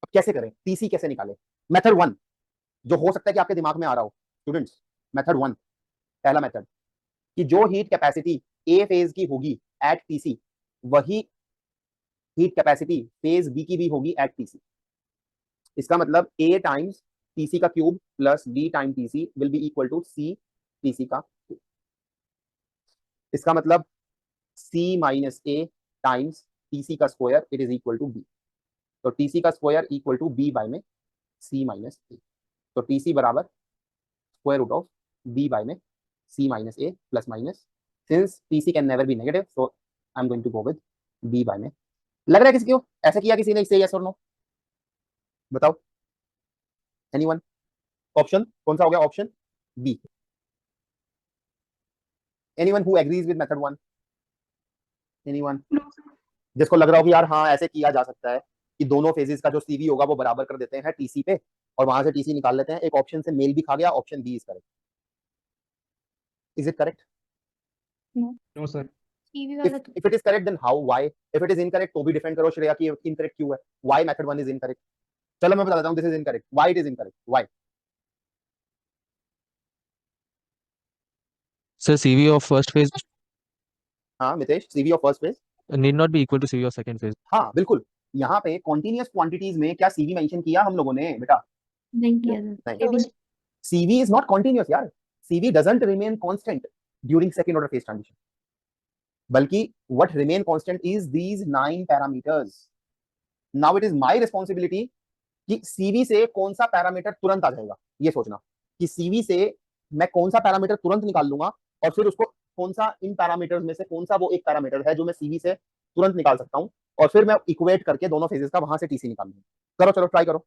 अब कैसे करें? टीसी कैसे निकालें? मेथड 1 जो हो सकता है कि आपके दिमाग में आ रहा हो स्टूडेंट्स, मेथड 1 पहला मेथड कि जो हीट कैपेसिटी ए फेज की होगी एट टीसी, वही हीट कैपेसिटी फेज बी की भी होगी एट टीसी। इसका मतलब ए टाइम्स टीसी का cube plus B time TC will be equal to C TC का क्यूब। इसका मतलब C minus A times TC का square it is equal to B. तो टीसी का square equal to B by में C minus A. तो TC बराबर square root of B by में C minus A plus minus, since TC can never be negative so I am going to go with B by में। लग रहा है किसी को ऐसा किया किसी ने? इससे यस और नो बताओ। एनीवन? ऑप्शन कौन सा हो गया? Option B. Anyone who agrees with method 1? Anyone जिसको लग रहा हो कि यार हाँ ऐसे किया जा सकता है कि दोनों फेजेस का जो सीवी होगा वो बराबर कर देते हैं टीसी पे और वहां से टीसी निकाल लेते हैं। एक ऑप्शन से मेल भी खा गया, option B is correct. Is it correct? No, sir. If it is correct then how? Why? If it is incorrect तो भी डिफेंड करो श्रेया कि इनकरेक्ट क्यों है। Why method 1 is incorrect? चलो मैं बता देता हूँ this is incorrect. Why it is incorrect? Why? Sir, CV of first phase हाँ Mitesh, CV of first phase need not be equal to CV of second phase. हाँ बिल्कुल। यहाँ पे कॉन्टिन्यूअस क्वांटिटीज में क्या CV मेंशन किया हम लोगों ने बेटा? नहीं किया नहीं। CV is not continuous यार। CV doesn't remain constant during second order phase transition. बल्कि what remain constant is these 9 parameters. Now it is my responsibility कि CV से कौन सा पैरामीटर तुरंत आ जाएगा, ये सोचना कि CV से मैं कौन सा पैरामीटर तुरंत निकाल लूंगा और फिर उसको कौन सा इन पैरामीटर्स में से कौन सा वो एक पैरामीटर है जो मैं CV से तुरंत निकाल सकता हूं और फिर मैं इक्वेट करके दोनों फेजेस का वहां से टीसी निकाल लूंगा। करो चलो ट्राई करो।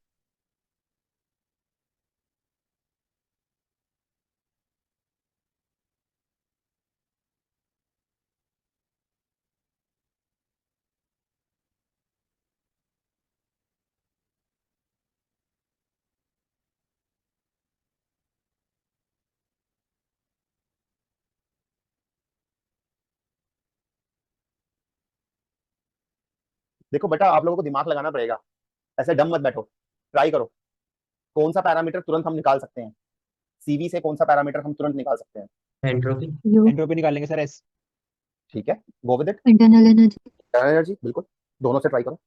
देखो बेटा आप लोगों को दिमाग लगाना पड़ेगा, ऐसे डम मत बैठो, ट्राई करो। कौन सा पैरामीटर तुरंत हम निकाल सकते हैं? CV से कौन सा पैरामीटर हम तुरंत निकाल सकते हैं? एंट्रोपी। एंट्रोपी निकालेंगे सर एस। ठीक है, go with it. Internal energy. Internal energy बिल्कुल, दोनों से ट्राई करो।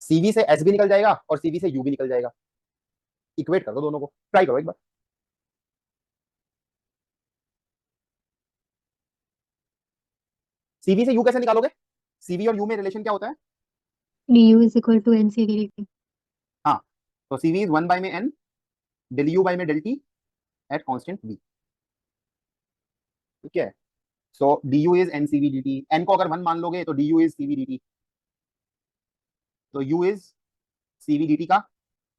CV से S भी निकल जाएगा और CV से U भी निकल जाएगा। इक्वेट कर दो दोनों को, ट्राई करो एक बार। CV से U कैसे निकालोगे? CV और U में रिलेशन क्या होता है? du is equal to NC dt। हाँ, तो CV is 1 by में N del U by में del T at constant V। ठीक है, सो du is NCV dt। N को अगर 1 मान लोगे तो du is CV dt, तो U is CV dt का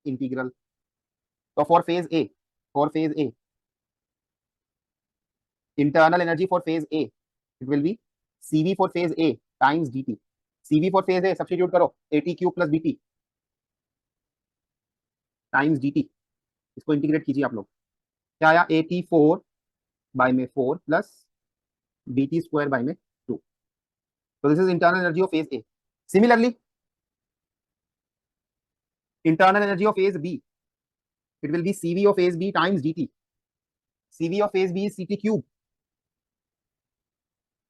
इंटीग्रल। तो for phase A, internal energy for phase A it will be CV for phase A times dt। CV for phase A substitute करो, AT cube plus BT times DT। इसको integrate कीजिए आप लोग, क्या आया? 84 bye में 4 plus BT square by में 2। तो this is internal energy of phase A। Similarly internal energy of phase B it will be CV of phase B times DT। CV of phase B is CT cube,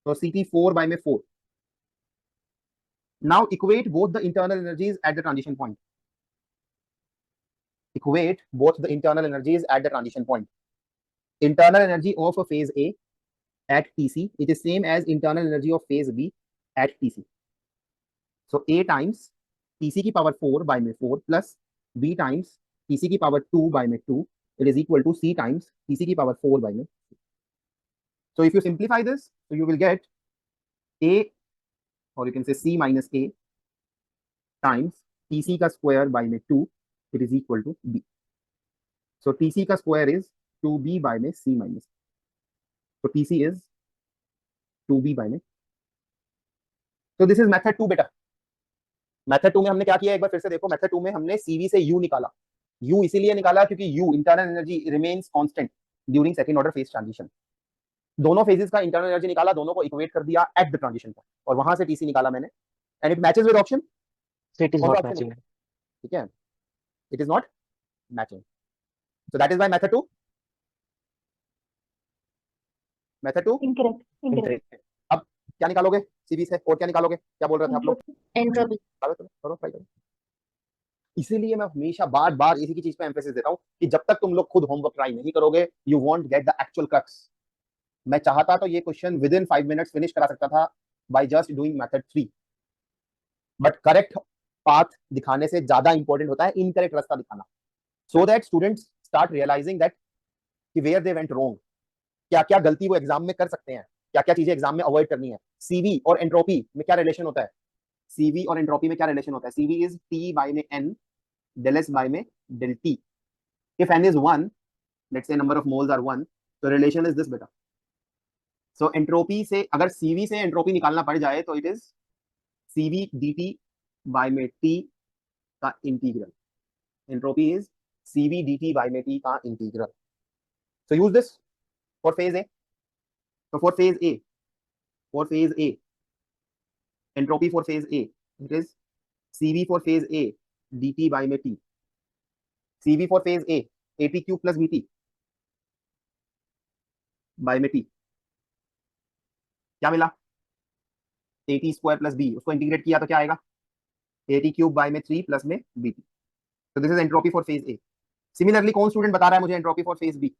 so CT 4 by में 4। Now equate both the internal energies at the transition point। Equate both the internal energies at the transition point। Internal energy of a phase A at TC it is same as internal energy of phase B at TC। So a times TC की power 4 by में 4 plus B times TC की power 2 by में 2, it is equal to C times TC की power 4 by में 2. So if you simplify this, so you will get A, or you can say C minus A times TC का square by में 2, it is equal to B. So TC का square is 2B by में C minus. So TC is 2B by में. So this is method 2 बेटा. Method 2 में हमने क्या किया, एक बार फिर से देखो. मेथड 2 में हमने CV से U निकाला. U इसीलिए निकाला क्योंकि U internal energy remains constant during second order phase transition. दोनों फेजेस का इंटरनल एनर्जी निकाला, दोनों को इक्वेट कर दिया एट द ट्रांजिशन पॉइंट, और वहां से टीसी निकाला मैंने. And it matches with option. It is not matching. ठीक है, it is not matching. So that is why method 2. Method 2 Incorrect. Incorrect. अब क्या निकालोगे सीवी से, और क्या निकालोगे, क्या बोल रहे थे आप लोग? Entropy. करो ट्राई करो. इसीलिए मैं हमेशा बार बार इसी की चीज पे एम्फेसिस देता हूं कि जब तक तुम लोग खुद होमवर्क ट्राई नहीं करोगे, you won't get the actual crux. मैं चाहता तो ये question within 5 minutes finish करा सकता था by just doing method 3, but correct path दिखाने से ज्यादा इंपॉर्टेंट होता है इनकरेक्ट रास्ता दिखाना, so that students start realizing that कि वेयर दे वेंट रॉन्ग, क्या क्या गलती वो एग्जाम में कर सकते हैं, क्या क्या चीजें एग्जाम में अवॉइड करनी है. सीवी और एंट्रोपी में क्या रिलेशन होता है? सीवी और एंट्रोपी में क्या रिलेशन होता है? सीवी इज टी बाय में एन del s by में del t. If n is 1, let's say number of moles are 1, so relation is this beta. So entropy से अगर CV से entropy निकालना पड़ जाए तो it is CV dt by में t का integral. Entropy is CV dt by में t का integral. So use this for phase A. So for phase A, entropy for phase A, it is CV for phase A dt by में t. CV for phase A, AT cube plus BT by में t. क्या मिला? AT square plus B, उसको integrate किया तो क्या आएगा? AT cube by में 3 प्लस में BT. तो this is entropy for phase A. Similarly कौन स्टूडेंट बता रहा है मुझे entropy for phase B?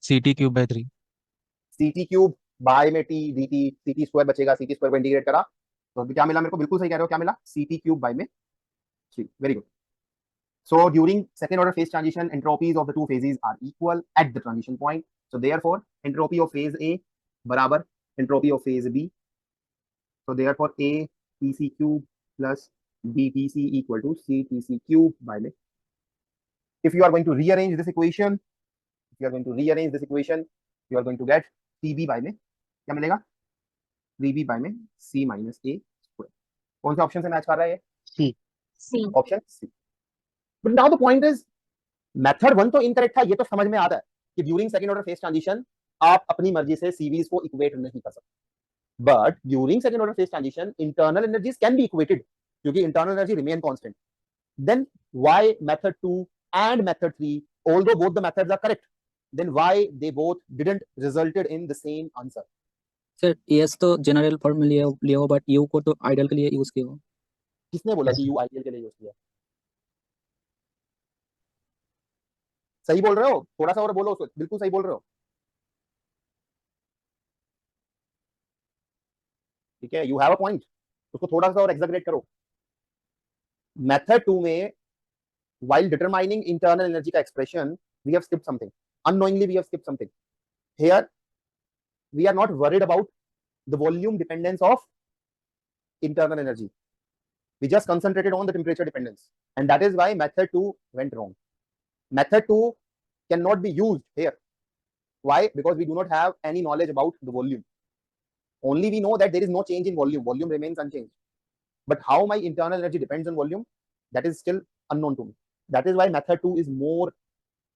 CT cube by 3. CT cube by में T dt, CT स्क्वायर बचेगा, CT स्क्वायर को इंटीग्रेट करा तो क्या मिला मेरे को? बिल्कुल सही कह रहे हो, क्या मिला? CT क्यूब बाय में 3. Very good. So during second order phase transition, entropies of the two phases are equal at the transition point. So therefore, entropy of phase A बराबर entropy of phase B. So therefore, A TC cube plus B TC equal to C TC cube by में. If you are going to rearrange this equation, you are going to get CB by में क्या मिलेगा? 3B by में C minus A square. कौन से option से match कर रहा है ये? C. Option C. But now the point is, method 1 तो इनकरेक्ट था, ये तो समझ में आता है कि during second order phase transition आप अपनी मर्जी से सीवीज को इक्वेट नहीं कर सकते. But during second order phase transition internal energies can be equated क्योंकि internal energy remain constant. Then why method 2 and method 3, although both the methods are correct, then why they both didn't resulted in the same answer? Sir एस तो general form में लिया हो, but you को तो ideal के लिए use किया हो. किसने बोला कि यू आइडियल के लिए यूज किया? सही बोल रहे हो, थोड़ा सा और बोलो उसको. बिल्कुल सही बोल रहे हो, ठीक है. यू हैव अ पॉइंट, उसको थोड़ा सा और एग्जैगरेट करो. मेथड 2 में while determining internal energy का expression, we have skipped something. Unknowingly we have skipped something. Here we are not worried about the volume dependence of internal energy. We just concentrated on the temperature dependence, and that is why method 2 went wrong. Method 2 cannot be used here. Why? Because we do not have any knowledge about the volume. Only we know that there is no change in volume. Volume remains unchanged. But how my internal energy depends on volume, that is still unknown to me. That is why method 2 is more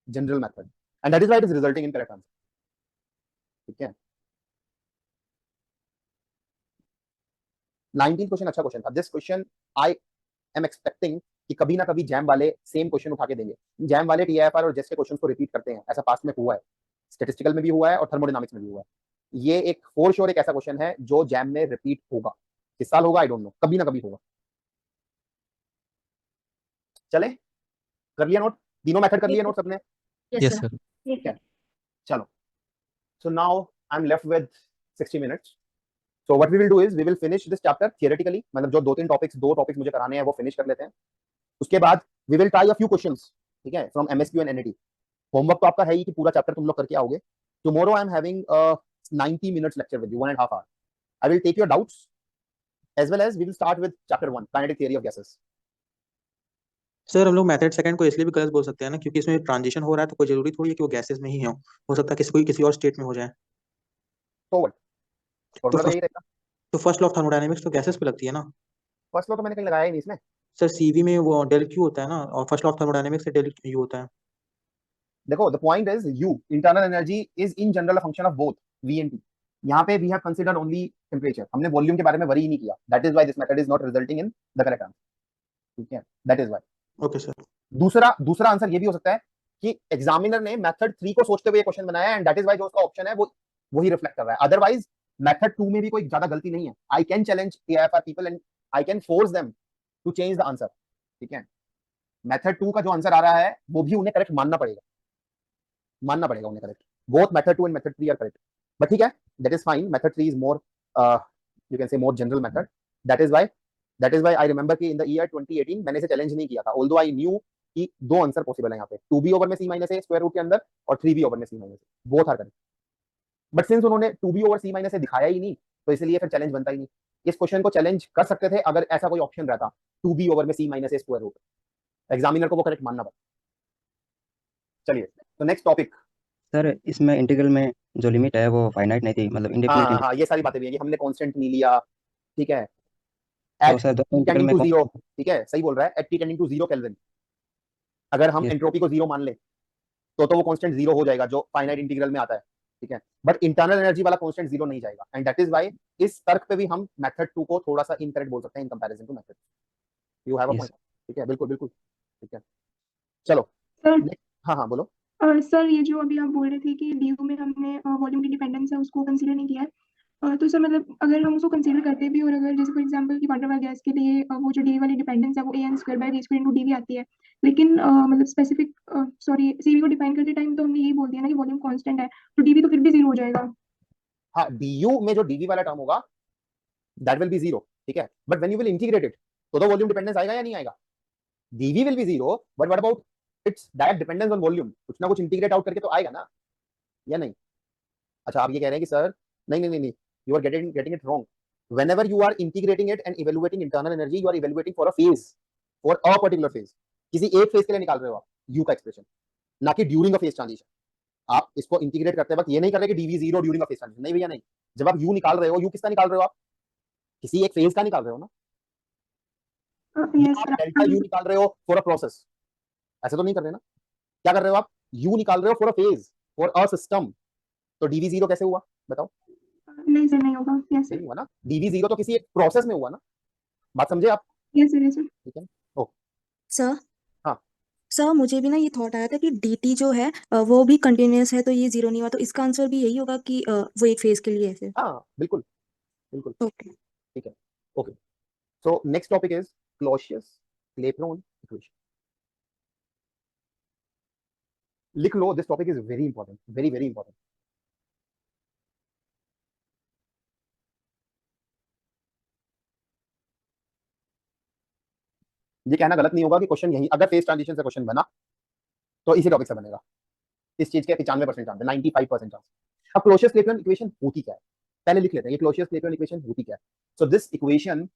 general method, and that is why it is resulting in correct answer. ठीक है. 19th question अच्छा question था. This question I am expecting कि कभी ना कभी jam वाले same question उठा के देंगे. जैम वाले टीआईएफआर और जेस के क्वेश्चन को रिपीट करते हैं, ऐसा पास्ट में हुआ है, स्टैटिस्टिकल में भी हुआ है और थर्मोडायनामिक्स में भी हुआ है. ये एक फॉर श्योर एक ऐसा क्वेश्चन है जो जैम में रिपीट होगा. किस साल होगा आई डोंट नो, कभी ना कभी होगा. चले, कर लिया नोट? तीनों मेथड कर लिए नोट सबने? Yes, sir. ठीक है, चलो. So now I'm left with 60 minutes. So what we will do is we will finish this chapter theoretically, मतलब जो दो टॉपिक्स मुझे कराने हैं वो फिनिश कर लेते हैं. उसके बाद we will try a few questions, ठीक है, from MSQ and NET. Homework तो आपका है ही कि पूरा चैप्टर तुम लोग करके आओगे. Tomorrow I am having a 90 minutes lecture with you, 1.5 hours. I will take your doubts as well as we will start with chapter 1, kinetic theory of gases. Sir हम लोग मेथड सेकंड को इसलिए भी गलत बोल सकते हैं ना, क्योंकि इसमें ट्रांजिशन हो रहा है तो कोई जरूरी थोड़ी है कि वो गैसेस में ही हो सकता है किसी और स्टेट में हो जाए. So what? फॉर्मूला तो यही रहेगा. तो फर्स्ट लॉ ऑफ थर्मोडायनेमिक्स तो गैसेस पे लगती है ना. फर्स्ट लॉ तो मैंने कहीं लगाया ही नहीं इसमें. सर सीवी में वो डेल क्यू होता है ना, और फर्स्ट लॉ ऑफ थर्मोडायनेमिक्स से डेल यू होता है. देखो the point is U internal energy is in general a function of both V and T. यहाँ पे we have considered only temperature, हमने वॉल्यूम के बारे में वरी ही नहीं किया. That is why this method is not resulting in the correct answer. ठीक है, that is why. Okay sir. दूसरा आंसर ये भी हो सकता है कि एग्जामिनर ने मेथड 3 को सोचते हुए क्वेश्चन बनाया एंड दैट इज व्हाई जो उसका ऑप्शन है वो वही रिफ्लेक्ट कर रहा है. अदरवाइज मेथड 2 में भी कोई ज्यादा गलती नहीं है. I can challenge AIFR people and I can force them to change the answer. ठीक है, मेथड 2 का जो आंसर आ रहा है वो भी उन्हें करेक्ट मानना पड़ेगा उन्हें correct. Both method 2 and method 3 are correct. But ठीक है, that is fine. Method 3 is more you can say more general method. That is why I remember कि इन द ईयर 2018 मैंने इसे चैलेंज नहीं किया था, ऑल्दो आई न्यू कि दो आंसर पॉसिबल है यहाँ पे, 2b ओवर में c minus a square root के अंदर और 3b ओवर में c minus a, both are correct. But since उन्होंने 2b over c minus a दिखाया ही नहीं तो इसलिए फिर चैलेंज बनता ही नहीं. इस क्वेश्चन को चैलेंज कर सकते थे अगर ऐसा कोई ऑप्शन रहता 2b ओवर में c minus a square root. Examiner को वो करेक्ट मानना पड़ता. चलिए तो नेक्स्ट टॉपिक. सर इसमें इंटीग्रल में जो लिमिट है वो फाइनाइट नहीं थी, मतलब इंडेफिनिट. हाँ, ये सारी बातें भी है कि हमने कांस्टेंट नहीं लिया. ठीक है, तो एट सर दोनों इंटीग्रल टेंडिंग में टू जीरो. ठीक है, सही बोल रहा है, at T tending to zero kelvin. अगर हम Yes. एंट्रोपी को जीरो मान ले तो वो कांस्टेंट जीरो हो जाएगा जो फाइनाइट इंटीग्रल में आता है. ठीक है, बट इंटरनल एनर्जी वाला कांस्टेंट जीरो नहीं जाएगा एंड दैट इज व्हाई इस तर्क पे भी हम मेथड 2 को थोड़ा सा इनकरेक्ट बोल सकते हैं in comparison to method. You have a Yes. Point. ठीक है, बिल्कुल. ठीक है, चलो. सर हाँ बोलो. सर ये जो अभी आप बोल रहे थे कि डीयू में हमने वॉल्यूम की डिपेंडेंस है उसको कंसीडर नहीं किया है. तो सर मतलब अगर हम उसको कंसीडर करते भी और अगर जैसे फॉर एग्जांपल कि वाटर गैस के लिए वो जो डी वाली डिपेंडेंस है वो an square by v square into D आती है, लेकिन मतलब स्पेसिफिक सीवी को डिफाइन करते टाइम तो हमने यही बोल दिया ना कि वॉल्यूम कांस्टेंट है तो डीवी तो फिर भी जीरो हो जाएगा. हाँ, du में जो dv वाला टर्म होगा दैट विल बी जीरो. ठीक है, but when you will integrate it तो वॉल्यूम डिपेंडेंस आएगा या नहीं आएगा. dv will be zero but what about its direct dependence on volume. कुछ ना कुछ इंटीग्रेट आउट करके तो आएगा ना, या नहीं. अच्छा, आप ये कह रहे हैं कि सर नहीं, you are getting it wrong. Whenever you are integrating it and evaluating internal energy, you are evaluating for a phase, for a particular phase. किसी एक फेज के लिए निकाल रहे हो आप u का एक्सप्रेशन, ना कि ड्यूरिंग अ फेज ट्रांजिशन. आप इसको इंटीग्रेट करते वक्त ये नहीं कर रहे कि dv zero during a phase transition. नहीं भैया नहीं. जब आप u निकाल रहे हो, u किसका निकाल रहे हो आप? किसी एक फेज का निकाल रहे हो ना. यस आप डेल्टा u निकाल रहे हो फॉर अ प्रोसेस, ऐसे तो नहीं कर रहे ना. क्या कर रहे हो आप? u निकाल रहे हो for a phase, for a system. तो dv जीरो कैसे हुआ बताओ? नहीं सर नहीं होगा. Yes sir. नहीं हुआ ना. dv जीरो तो किसी एक प्रोसेस में हुआ ना. बात समझे आप? Yes sir. ठीक है. ओ सर हाँ. सर मुझे भी ना ये थॉट आया था कि dt जो है वो भी कंटिन्यूअस है तो ये जीरो नहीं हुआ, तो इसका आंसर भी यही होगा कि वो एक फेज के लिए है फिर. हाँ बिल्कुल. ओके. ठीक है. Okay, so next topic is Clausius Clapeyron equation. लिख लो, this topic is very important, very important. ये कहना गलत नहीं होगा कि क्वेश्चन यही, अगर फेज ट्रांजिशन से क्वेश्चन बना तो इसी टॉपिक से बनेगा. इस चीज के 95% चांस है, 95% चांस. अब क्लॉसियस-क्लैपेरॉन इक्वेशन होती क्या है पहले लिख लेते हैं. ये क्लॉसियस-क्लैपेरॉन इक्वेशन होती क्या है. So this equation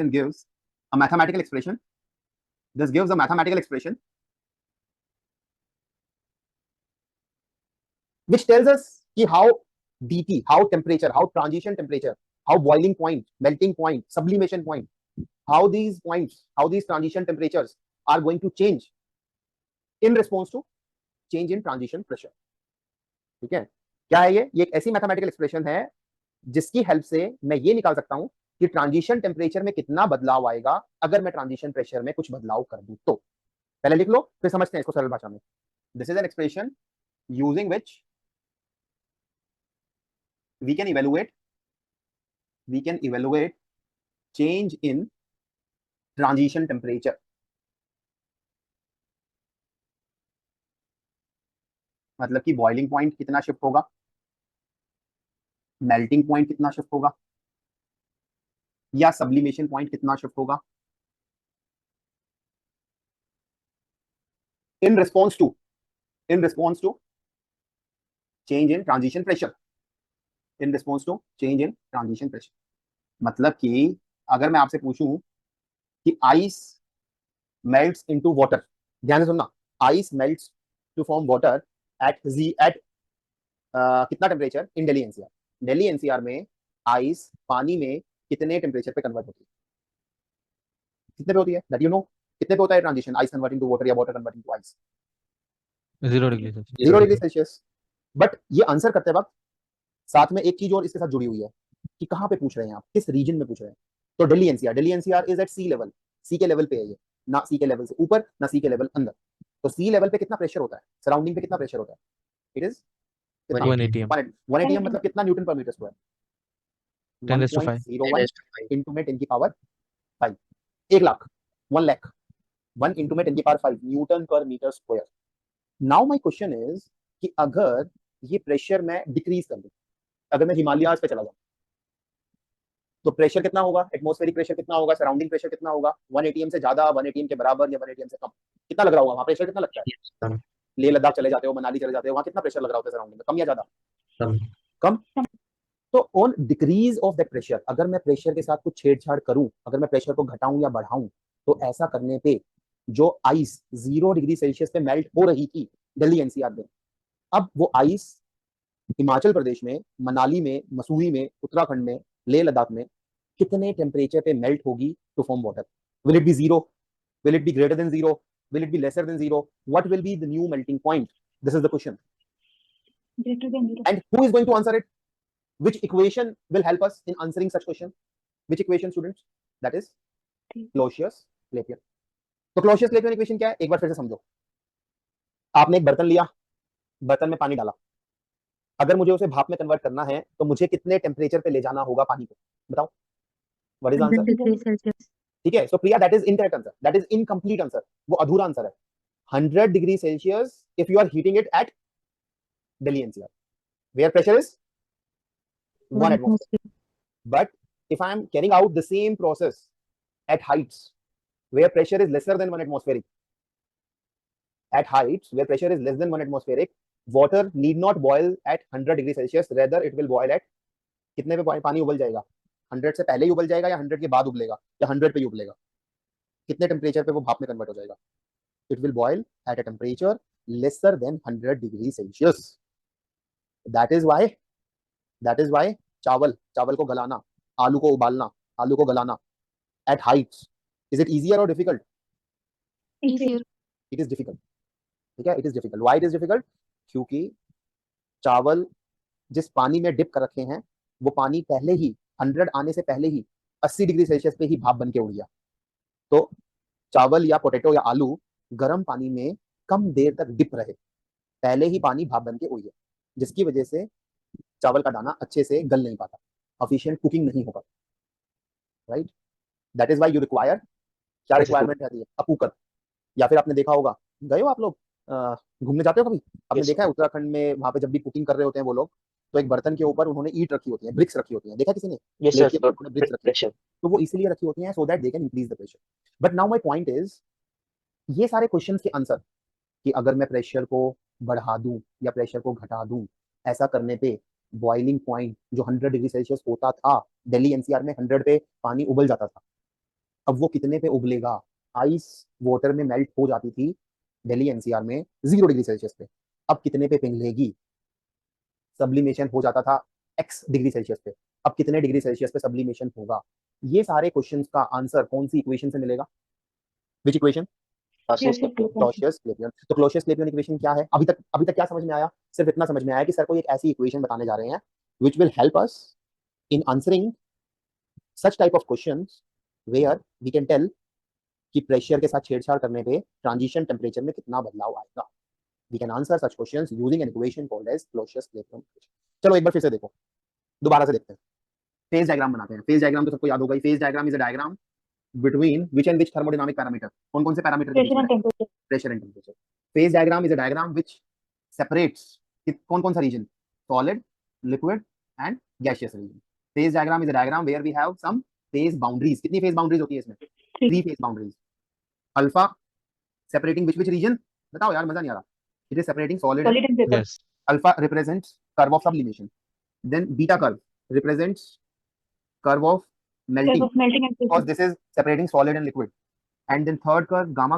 gives a mathematical expression. This gives a mathematical expression which tells us ki how dt, how temperature, how transition temperature, how boiling point, melting point, sublimation point, how these points, how these transition temperatures are going to change in response to change in transition pressure. ठीक है, क्या है ये एक ऐसी mathematical expression है जिसकी help से मैं ये निकाल सकता हूं कि ट्रांजिशन टेम्परेचर में कितना बदलाव आएगा अगर मैं ट्रांजिशन प्रेशर में कुछ बदलाव कर दूं तो. पहले लिख लो फिर समझते हैं इसको सरल भाषा में. This is an expression using which we can evaluate change in transition temperature. मतलब कि बॉइलिंग पॉइंट कितना शिफ्ट होगा, मेल्टिंग पॉइंट कितना शिफ्ट होगा, या सब्लिमेशन पॉइंट कितना शिफ्ट होगा in response to change in transition pressure, in response to change in transition pressure. मतलब कि अगर मैं आपसे पूछूं कि आइस मेल्ट्स इनटू वाटर, ध्यान से सुनना, ice melts to form water at कितना temperature in Delhi NCR, Delhi NCR में आइस पानी में कितने टेम्परेचर पे कन्वर्ट होती है, कितने पे होती है, दैट यू नो, कितने पे होता है transition ice converting to water या water converting to ice? 0 degree Celsius. 0 degree Celsius. But ये आंसर करते वक्त साथ में एक चीज और इसके साथ जुड़ी हुई है कि कहां पे पूछ रहे हैं आप, किस रीजन में पूछ रहे हैं। तो Delhi NCR is at sea level, sea के लेवल पे है ये, ना सी के लेवल से ऊपर ना सी के लेवल अंदर। तो सी लेवल पे कितना प्रेशर होता है, सराउंडिंग पे कितना प्रेशर होता है? इट इज 1 ATM, 1 मतलब कितना Newton per metre square? 10⁵. 1.01 into में 10 की पावर 5, 1 लाख, 1 लाख, 1 into में 10 की power 5 newton per metre square. Now my question is कि अगर ये प्रेशर मैं डिक्रीज कर दूं, अगर मैं हिमालयाज पे चला जाऊं तो प्रेशर कितना होगा, एटमॉस्फेरिक प्रेशर कितना होगा, सराउंडिंग प्रेशर कितना होगा? 1 ATM से ज्यादा, 1 ATM के बराबर या 1 ATM से कम? कितना लग रहा होगा वहां प्रेशर, कितना लगता है? लेह लद्दाख चले जाते हो, मनाली चले जाते हो, वहां कितना प्रेशर लग रहा होता है सराउंडिंग में, कम या ज्यादा? कम। तो on decrease of that pressure, अगर मैं प्रेशर के साथ कुछ छेड़छाड़ करूं, अगर मैं प्रेशर को घटाऊं या बढ़ाऊं, तो ऐसा करने पे जो आइस 0 डिग्री सेल्सियस पे मेल्ट हो रही थी दिल्ली एनसीआर में, अब वो आइस हिमाचल प्रदेश में, मनाली में, मसूरी में, उत्तराखंड में, लेह लद्दाख में कितने टेम्परेचर पे मेल्ट होगी to form water? Will it be 0? Will it be greater than 0? Will it be lesser than 0? What will be the new melting point? This is the question, Greater than 0. and who is going to answer it? Which equation will help us in answering such question? Which equation, students? That is Clausius-Clapeyron. तो Clausius-Clapeyron equation क्या है, एक बार फिर से समझो। आपने एक बर्तन लिया, बर्तन में पानी डाला, अगर मुझे उसे भाप में कन्वर्ट करना है तो मुझे कितने टेम्परेचर पे ले जाना होगा पानी को, बताओ? What is answer? 100 degree Celsius. ठीक है, so Priya that is incorrect answer, that is incomplete answer, वो अधूरा आंसर है। 100 degree Celsius if you are heating it at Delhi NCR where pressure is 1 atmosphere. But if I am carrying out the same process at heights where pressure is lesser than 1 atmospheric, at heights where pressure is less than 1 atmospheric, water need not boil at 100 degree Celsius, rather it will boil at कितने पे पानी उबल जाएगा? 100 से पहले ही उबल जाएगा या 100 के बाद उबलेगा या 100 पे ही उबलेगा? कितने टेम्परेचर पे वो भाप में कन्वर्ट हो जाएगा? It will boil at a temperature lesser than 100 degree Celsius. That is why चावल को गलाना, आलू को उबालना, आलू को गलाना at heights, is it easier or difficult? Easier. It is difficult. ठीक है, it is difficult. Why it is difficult? क्योंकि चावल जिस पानी में डिप कर रखे हैं वो पानी पहले ही 100 आने से पहले ही 80 डिग्री सेल्सियस पे ही भाप बन के उड़ गया। तो चावल या पोटैटो या आलू गर्म पानी में कम देर तक डिप रहे, पहले ही पानी भाप बन के उड़ गया, जिसकी वजह से चावल का दाना अच्छे से गल नहीं पाता, एफिशिएंट कुकिंग नहीं होगा, right? That is why you require, क्या रिक्वायरमेंट रहती है? अ कुकर। या फिर आपने देखा होगा, गए हो आप लोग घूमने जाते हो कभी, आपने देखा है उत्तराखंड में वहां पे जब भी कुकिंग कर रहे होते हैं वो लोग, तो एक बर्तन के ऊपर उन्होंने ईंट रखी होती है, ब्रिक्स रखी होती है, देखा किसी ने? प्लेट के ऊपर उन्होंने ब्रिक्स रखी होती है, तो वो इसलिए रखी होती हैं so that they can increase the pressure. But now my point is, ये सारे क्वेश्चंस के आंसर कि अगर मैं प्रेशर को बढ़ा दूं या प्रेशर को घटा दूं, ऐसा करने पे बॉइलिंग पॉइंट जो 100 डिग्री सेल्सियस होता था दिल्ली एनसीआर में, 100 पे पानी उबल जाता था, अब वो कितने पे उबलेगा? आइस वाटर में मेल्ट हो जाती थी दिल्ली एनसीआर में 0 डिग्री सेल्सियस पे, अब कितने पे पिघलेगी? सब्लिमेशन हो जाता था x डिग्री सेल्सियस पे, अब कितने डिग्री सेल्सियस पे सब्लिमेशन होगा? ये सारे क्वेश्चंस का आंसर कौन सी इक्वेशन से मिलेगा? विच इक्वेशन? Clausius-Clapeyron। तो Clausius-Clapeyron इक्वेशन क्या है? अभी तक क्या समझ में आया? सिर्फ इतना समझ में आया कि सर कोई एक ऐसी इक्वेशन बताने जा रहे हैं which will help us in answering such type of questions where we can tell कि प्रेशर के साथ छेड़छाड़ करने पे ट्रांजिशन टेम्परेचर में कितना बदलाव आएगा। We can answer such questions using an equation called as Clausius-Clapeyron equation। चलो एक बार फिर से देखो, दोबारा से देखते हैं, फेज डायग्राम बनाते हैं। फेज डायग्राम तो सबको याद होगा, phase diagram is a diagram between which and which thermodynamic parameter? कौन-कौन से parameter? Pressure and temperature. Phase diagram is a diagram which separates कौन-कौन सा region? Solid, liquid and gaseous region. Phase diagram is a diagram where we have some phase boundaries, कितनी phase boundaries होती है इसमें? 3 phase boundaries. Alpha separating which region, बताओ यार, मजा नहीं आ रहा। It is separating solid and vapour. Yes. Alpha represents curve of sublimation, then beta curve represents curve of melting because this is separating solid and liquid, and then third curve gamma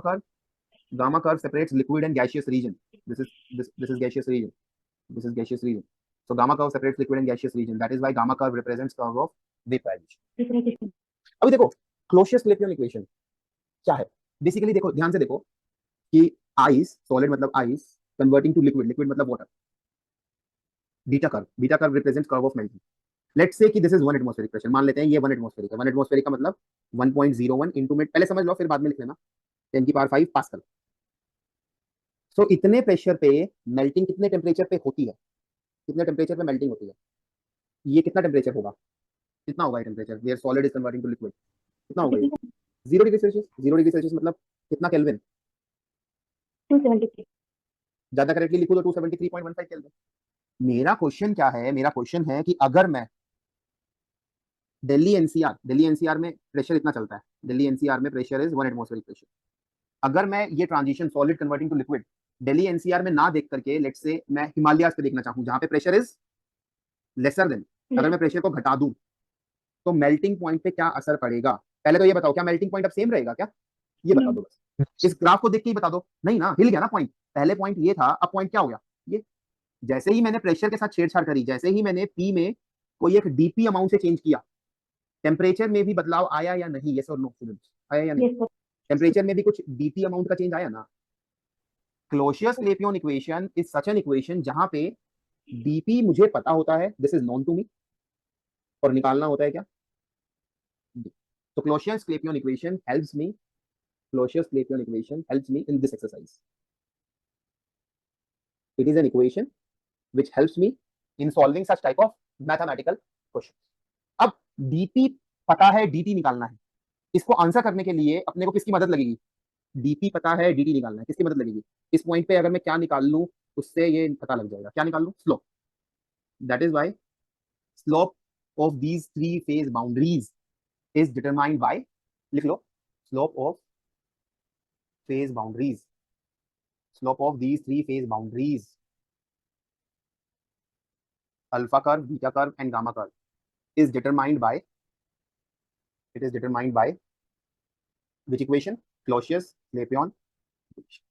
curve separates liquid and gaseous region. This is gaseous region, this is gaseous region, so gamma curve separates liquid and gaseous region, that is why gamma curve represents curve of vaporization. अभी देखो क्लोसियस-क्लैपियन equation क्या है basically, देखो ध्यान से देखो कि ice, solid मतलब ice converting to liquid, liquid मतलब water, beta curve represents curve of melting. Let's say कि दिस इज 1 एटमॉस्फेरिक प्रेशर, मान लेते हैं ये 1 एटमॉस्फेरिक है। 1 एटमॉस्फेरिक का मतलब 1.01 इनटू मिनट, पहले समझ लो फिर बाद में लिख लेना, 10 की पावर 5 पास्कल। सो इतने प्रेशर पे मेल्टिंग कितने टेम्परेचर पे होती है, कितने टेम्परेचर पे मेल्टिंग होती है, ये कितना टेम्परेचर होगा, कितना होगा ये temperature where solid is converting to liquid, कितना होगा ये? 0 डिग्री सेल्सियस। 0 डिग्री सेल्सियस मतलब कितना केल्विन? 273 ज्यादा करेक्टली लिखो तो 273.15 केल्विन। मेरा क्वेश्चन क्या है, मेरा क्वेश्चन है कि अगर मैं दिल्ली एनसीआर में प्रेशर इतना चलता है, दिल्ली एनसीआर में प्रेशर इज 1 एटमॉस्फेरिक प्रेशर, अगर मैं ये transition solid converting to liquid Delhi NCR में ना देख करके लेट्स से मैं हिमालयाज पे देखना चाहूं जहां पे प्रेशर इज लेसर देन, अगर मैं प्रेशर को घटा दूं तो मेल्टिंग पॉइंट पे क्या असर पड़ेगा? पहले तो ये बताओ क्या मेल्टिंग पॉइंट अब सेम रहेगा क्या, ये बता दो बस, इस ग्राफ को देख के ही बता दो। नहीं ना, हिल गया ना पॉइंट, पहले पॉइंट ये था, अब पॉइंट क्या हो गया ये। जैसे ही मैंने प्रेशर के साथ छेड़छाड़ करी, जैसे ही मैंने पी में कोई एक डीपी अमाउंट से चेंज किया, टेम्परेचर में भी बदलाव आया या नहीं? यस और नो स्टूडेंट्स, आया या नहीं? टेम्परेचर में भी कुछ डीपी अमाउंट का चेंज आया ना। Clausius Clapeyron equation is such an equation जहां पे डीपी मुझे पता होता है, this is known to me, और निकालना होता है क्या? तो Clausius Clapeyron equation helps me, Clausius Clapeyron equation helps me in this exercise. It is an equation which helps me in solving such type of mathematical questions. अब dp पता है, dt निकालना है, इसको आंसर करने के लिए अपने को किसकी मदद लगेगी? dp पता है, dt निकालना है, किसकी मदद लगेगी? इस पॉइंट पे अगर मैं क्या निकाल लूं उससे ये पता लग जाएगा, क्या निकाल लूं? Slope. That is why slope of these 3 phase boundaries is determined by, लिख लो, slope of phase boundaries, slope of these 3 phase boundaries, alpha curve, beta curve and gamma curve is determined by, it is determined by which equation? Clausius-Clapeyron equation.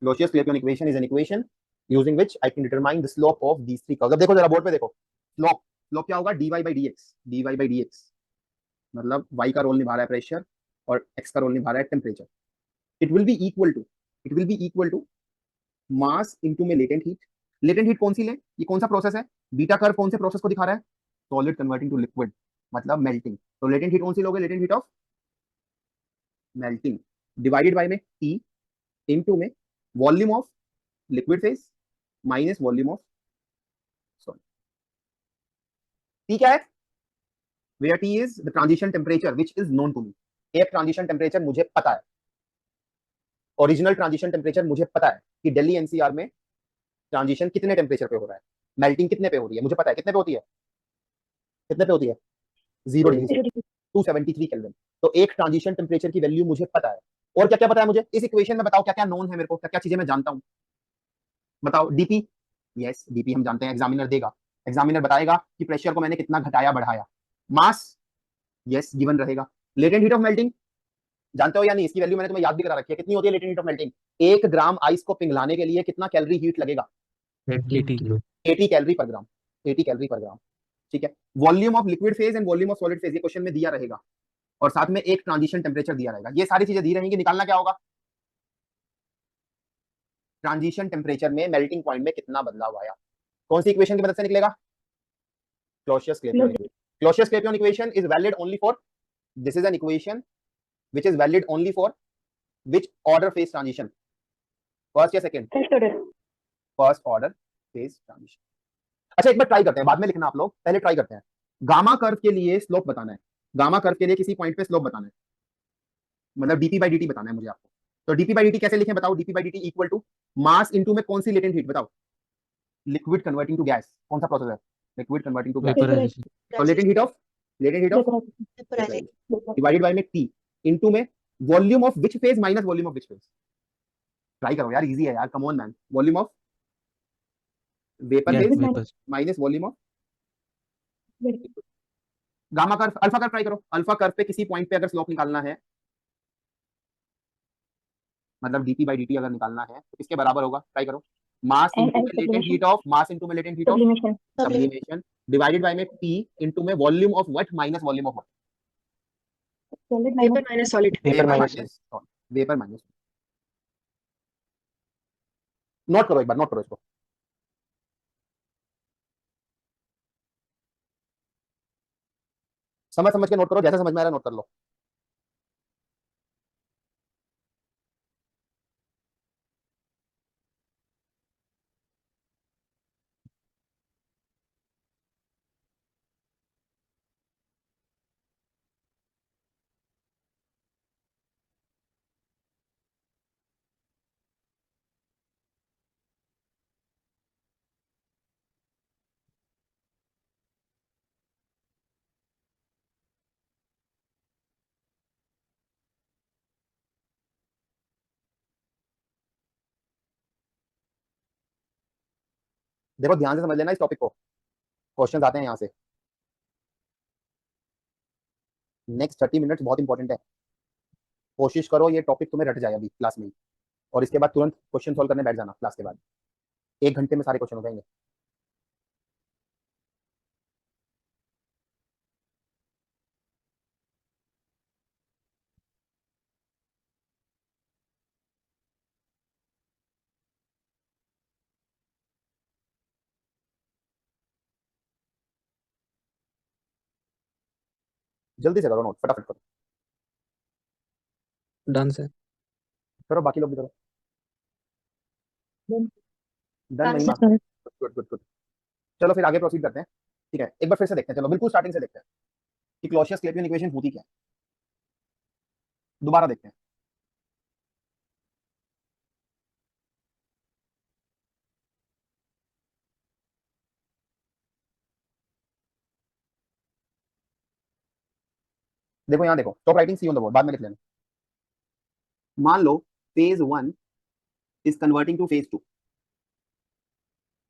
Clausius-Clapeyron equation is an equation using which I can determine the slope of these 3 curves. अब देखो जरा board पे देखो, slope क्या होगा? dy by dx, मतलब y का role निभा रहा है प्रेशर और x का रोल निभा रहा है temperature. it will be equal to mass into में latent heat। लेटेंट हीट कौन सी ले, ये कौन सा प्रोसेस है? बीटा कर्व कौन से प्रोसेस को दिखा रहा है? सॉलिड कन्वर्टिंग टू लिक्विड, मतलब मेल्टिंग। तो लेटेंट हीट कौन सी लोगे? Latent heat of melting divided by में T इनटू में volume of liquid phase minus volume of solid. T क्या है? Where T is the transition temperature which is known to me. एक transition temperature मुझे पता है, ओरिजिनल ट्रांजिशन टेम्परेचर मुझे पता है कि दिल्ली एनसीआर में ट्रांजिशन कितने टेम्परेचर पे हो रहा है, मेल्टिंग कितने पे हो रही है, मुझे पता है कितने पे होती है, कितने पे होती है? 0 डिग्री, 273 केल्विन। तो एक ट्रांजिशन टेम्परेचर की वैल्यू मुझे पता है, और क्या क्या पता है मुझे? इस इक्वेशन में बताओ क्या क्या नोन है मेरे को, क्या क्या चीजें मैं जानता हूं, बताओ। डीपी, यस डीपी हम जानते हैं, एग्जामिनर देगा, एग्जामिनर बताएगा कि प्रेशर को मैंने कितना घटाया बढ़ाया। मास, यस गिवन रहेगा। लेटेंट हीट ऑफ मेल्टिंग जानते हो या नहीं? इसकी वैल्यू मैंने तुम्हें याद भी करा रखी है, कितनी होती है latent heat of melting? 1 gram ice को पिघलाने के लिए कितना कैलोरी हीट लगेगा? 80 किलो 80 कैलोरी पर ग्राम, 80 कैलोरी पर ग्राम, ठीक है। Volume of liquid phase and volume of solid phase ये क्वेश्चन में दिया रहेगा, और साथ में एक ट्रांजिशन टेम्परेचर दिया रहेगा। ये सारी चीजें दी रहेंगी, निकालना क्या होगा? ट्रांजिशन टेम्परेचर में मेल्टिंग पॉइंट में कितना बदलाव आया। कौन सी इक्वेशन की मदद से निकलेगा? Clausius Clapeyron equation. Clausius Clapeyron equation is valid only for, this is an equation which is valid only for which order phase transition? First या second? First order phase transition. अच्छा एक बार ट्राई करते हैं, बाद में लिखना आप लोग, पहले ट्राई करते हैं। गामा कर्व के लिए स्लोप बताना है, गामा कर्व के लिए किसी पॉइंट पे स्लोप बताना है, मतलब डीपी बाई डी बताना है मुझे आपको। तो डीपी बाई डी कैसे लिखें बताओ? Dp by D equal to mass into में कौन सी लेटेंट हीट बताओ? लिक्विड कन्वर्टिंग टू गैस, कौन सा प्रोसेस है? Liquid converting to gas, Vaporization. तो latent heat of latent heat of divided by में T इनटू में volume of which phase minus volume of which phase. Try करो यार, easy है यार, come on man. Volume of vapour Gas phase vapors. Minus volume of gamma curve, alpha curve try करो। Alpha curve पे किसी point पे अगर slope निकालना है, मतलब dp by dt अगर निकालना है तो किसके बराबर होगा? ट्राई करो। मास इनटू में latent heat of, mass into में latent heat of sublimation divided by में P इनटू में volume of what minus volume of what. Vapour minus solid. Vapour minus. Note करो एक बार, नोट करो इसको। समझ समझ के नोट करो, जैसा समझ में आ रहा है नोट कर लो। देखो ध्यान से समझ लेना इस टॉपिक को, क्वेश्चंस आते हैं यहाँ से। नेक्स्ट 30 मिनट्स बहुत इंपॉर्टेंट है। कोशिश करो ये टॉपिक तुम्हें रट जाए अभी क्लास में ही, और इसके बाद तुरंत क्वेश्चन सॉल्व करने बैठ जाना क्लास के बाद। 1 घंटे में सारे क्वेश्चन हो जाएंगे। जल्दी से करो नोट, फटाफट करो। Done sir. करो, बाकी लोग भी करो। डन नहीं? Good good good. चलो फिर आगे प्रोसीड करते हैं। ठीक है, एक बार फिर से देखते हैं, चलो बिल्कुल स्टार्टिंग से देखते हैं कि क्लॉसियस-क्लैपियन इक्वेशन होती क्या है। दोबारा देखते हैं। देखो यहाँ देखो, stop writing C on the board, बाद में लिख लेना। मान लो phase 1 is converting to phase 2,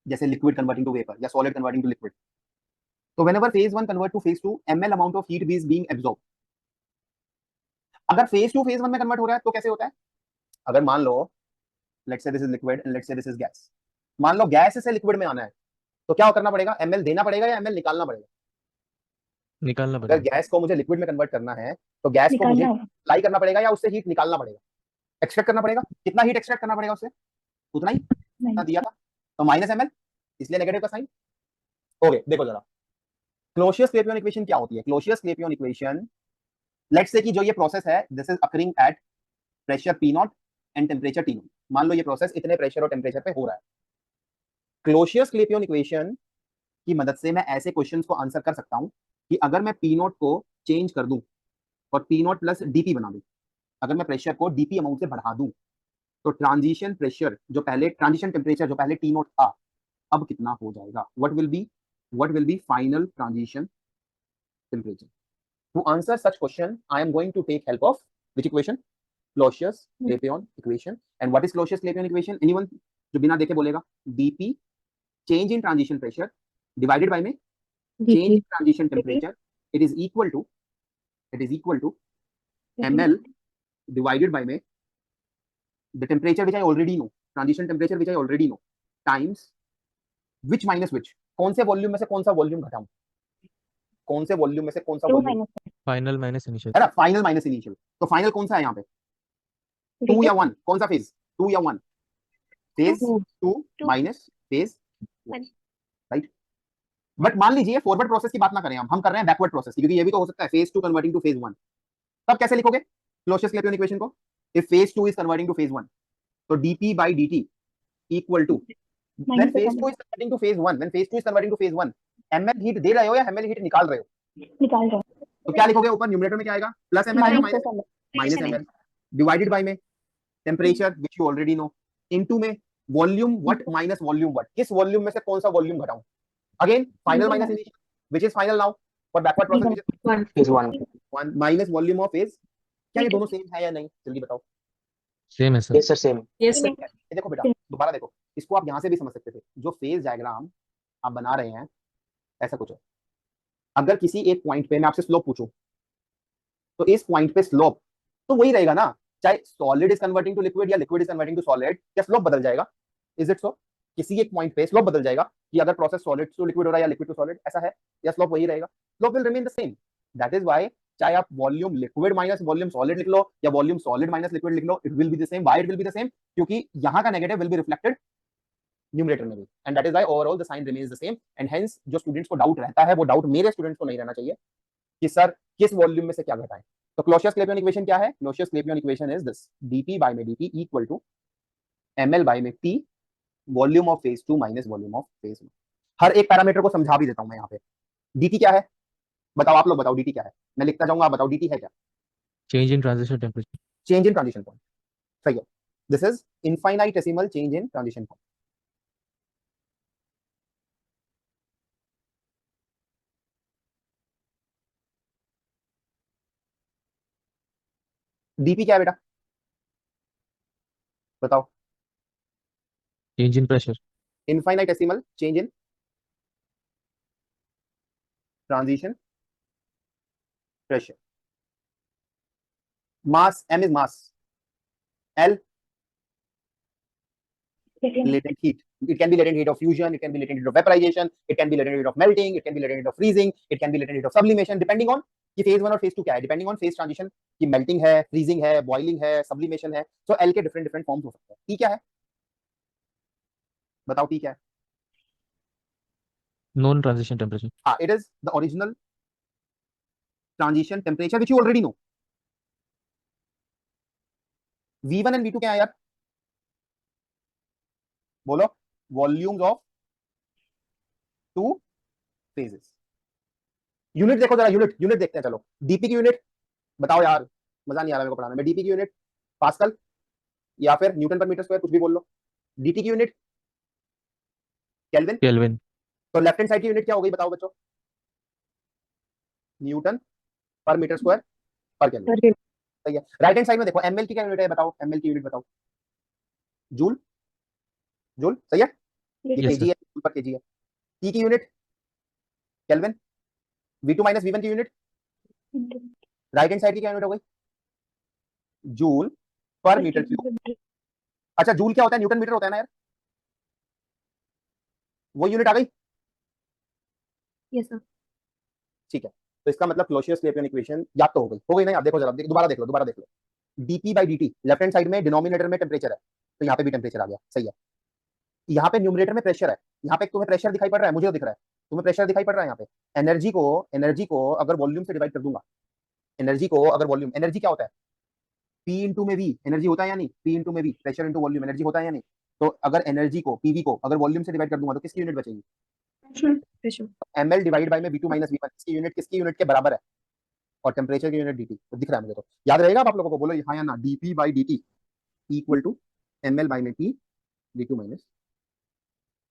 जैसे लिक्विड कन्वर्टिंग टू वेपर या सॉलिड कन्वर्टिंग टू लिक्विड। तो whenever phase 1 convert to phase 2, ml amount of heat is being absorb. अगर फेज 2 फेज 1 में कन्वर्ट हो रहा है तो कैसे होता है? अगर मान लो let's say this is liquid and let's say this is gas. मान लो गैस से लिक्विड में आना है तो क्या करना पड़ेगा? ml देना पड़ेगा या ml निकालना पड़ेगा? निकालना अगर पड़ेगा। गैस को मुझे लिक्विड में कन्वर्ट करना है तो गैस को मुझे अप्लाई करना पड़ेगा या उससे हीट निकालना पड़ेगा? एक्सट्रैक्ट करना पड़ेगा। कितना हीट एक्सट्रैक्ट करना पड़ेगा उससे? उतना ही जितना दिया था, तो माइनस ml, इसलिए नेगेटिव का साइन। ओके, देखो जरा क्लॉसियस-क्लैपियन इक्वेशन क्या होती है। क्लॉसियस-क्लैपियन इक्वेशन, लेट्स से कि जो ये प्रोसेस है this is occurring at pressure P0 and temperature T0। मान लो ये प्रोसेस इतने प्रेशर और टेम्परेचर पे हो रहा है। क्लॉसियस-क्लैपियन इक्वेशन की मदद से मैं ऐसे क्वेश्चंस को आंसर कर सकता हूं कि अगर मैं P0 को चेंज कर दूं और P0 प्लस dP बना दूं, अगर मैं प्रेशर को dP अमाउंट से बढ़ा दूं, तो ट्रांजिशन प्रेशर जो पहले, ट्रांजिशन टेम्परेचर जो पहले T0 था, अब कितना हो जाएगा? What will be final transition temperature? To answer such question I am going to take help of which equation? Clausius Clapeyron equation. And what is Clausius Clapeyron equation? Anyone जो बिना देखे बोलेगा? dP change in transition pressure divided by में change in transition temperature, it is equal to ml divided by में the temperature which I already know, transition temperature which I already know, times which minus which, कौन से volume में से कौन सा volume घटाऊं, कौन से वॉल्यूम में से कौन सा वॉल्यूम, फाइनल माइनस इनिशियल। है ना? Final minus initial. तो फाइनल कौन सा है यहाँ पे? 2 या 1? कौन सा फेज? 2 या 1? Phase 2 minus phase 1, right? But मान लीजिए फॉरवर्ड प्रोसेस की बात ना करें, हम कर रहे हैं बैकवर्ड प्रोसेस की, क्योंकि ये भी तो हो सकता है फेज 2 कन्वर्टिंग टू फेज 1। तब कैसे लिखोगे क्लॉसियस-क्लैपियन इक्वेशन को? If phase 2 is converting to phase 1, तो dP by dt equal to, when phase 2 is converting to phase 1, when phase 2 is converting to phase 1, ml heat दे रहे हो या ml heat निकाल रहे हो? निकाल रहे हो। तो क्या लिखोगे ऊपर? न्यूमरेटर में क्या आएगा? प्लस ml या माइनस ml, डिवाइडेड बाय में temperature which you already know, into में volume what minus volume what, किस वॉल्यूम में से कौन सा वॉल्यूम घटाऊं? Again final minus initial, which is final now? For backward process phase 1 1 minus volume of phase. क्या ये दोनों सेम है या नहीं, जल्दी बताओ। सेम है सर। Yes sir same. ये देखो बेटा, दोबारा देखो, इसको आप यहाँ से भी समझ सकते थे। जो फेज डायग्राम आप बना रहे हैं ऐसा कुछ है। अगर किसी एक पॉइंट पे मैं आपसे स्लोप पूछूं, तो इस पॉइंट पे स्लोप तो वही रहेगा ना, चाहे solid is converting to liquid या liquid is converting to solid, क्या स्लोप बदल जाएगा? Is it so? किसी एक पॉइंट पे स्लोप बदल जाएगा कि अगर प्रोसेस सॉलिड टू लिक्विड हो रहा है या लिक्विड टू सॉलिड, ऐसा है? या स्लोप वही रहेगा? Slope will remain the same. That is why चाहे आप volume liquid minus volume solid लिख लो या वॉल्यूम सॉलिड माइनस लिक्विड लिख लो, it will be the same. Why it will be the same? क्योंकि यहाँ का negative will be reflected numerator में भी, and that is why overall the sign remains the same. And hence जो students को doubt रहता है, वो डाउट मेरे स्टूडेंट्स को नहीं रहना चाहिए कि सर किस वॉल्यूम में से क्या घटाएं। तो क्लोसियस-क्लैपेयन इक्वेशन क्या है? Clausius Clapeyron equation is this, dp by में dt equal to ml by में t volume of phase 2 minus volume of phase 1। हर एक पैरामीटर को समझा भी देता हूं मैं यहाँ पे। dt क्या है बताओ, आप लोग बताओ dt क्या है। मैं लिखता जाऊंगा, आप बताओ dt है क्या? Change in transition temperature. Change in transition point, सही है। This is infinitesimal change in transition point. dp क्या है बेटा, बताओ? Change in pressure. Infinitesimal change in transition pressure. Mass, m is mass. L, latent heat. It can be latent heat of fusion, it can be latent heat of vaporization, it can be latent heat of melting, it can be latent heat of freezing, it can be latent heat of sublimation, depending on कि phase 1 और phase 2 क्या है, depending on phase transition कि melting है, freezing है, boiling है, sublimation है। So L के different forms हो सकते हैं। T क्या है बताओ? T क्या है? Non transition temperature. हाँ, it is the original transition temperature which you already know. V1 and V2 क्या है यार, बोलो? Volumes of two phases. Unit देखो जरा, यूनिट देखते हैं। चलो डीपी की यूनिट बताओ यार, मजा नहीं आ रहा मेरे को पढ़ाने में। डीपी की यूनिट पास्कल या फिर न्यूटन पर मीटर स्क्वायर, कुछ भी बोल लो। डीटी की यूनिट केल्विन। केल्विन। तो लेफ्ट हैंड साइड की यूनिट क्या हो गई बताओ बच्चों? न्यूटन पर मीटर स्क्वायर पर केल्विन, सही है। राइट हैंड साइड में देखो एमएल की क्या यूनिट है बताओ? एमएल की यूनिट बताओ? जूल, जूल, सही है। ये Yes, केजी है, जूल पर केजी है। टी की unit kelvin. V2 minus V1 की यूनिट राइट हैंड साइड की क्या यूनिट हो गई? जूल पर मीटर क्यूब। अच्छा, जूल क्या होता है? न्यूटन मीटर होता है ना यार, वो यूनिट आ गई? Yes sir. ठीक है, तो इसका मतलब क्लोसियस-क्लैपेयन इक्वेशन याद तो हो गई ना यार? देखो जरा, दोबारा देख लो। dp by dt, left hand side में डिनोमिनेटर में टेम्परेचर है, तो यहाँ पे भी टेम्परेचर आ गया, सही है। यहाँ पे न्यूमरेटर में प्रेशर है, यहाँ पे तुम्हें प्रेशर दिखाई पड़ रहा है, मुझे तो दिख रहा है, तुम्हें प्रेशर दिखाई पड़ रहा है यहाँ पे। एनर्जी को अगर वॉल्यूम से डिवाइड कर दूंगा, एनर्जी को अगर वॉल्यूम, एनर्जी क्या होता है? P इंटू में V एनर्जी होता है या नहीं? P इंटू में V pressure into volume energy होता है या नहीं? तो अगर एनर्जी को, पीवी को अगर वॉल्यूम से डिवाइड कर दूंगा तो किसकी यूनिट बचेगी? प्रेशर। ml डिवाइड बाय में V2 माइनस V1, किसकी यूनिट के बराबर है? और टेम्परेचर की यूनिट dt, तो दिख रहा है मुझे। तो याद रहेगा आप लोगों को? बोलो हाँ या ना। dp by dt equal to ml by में t v2 माइनस,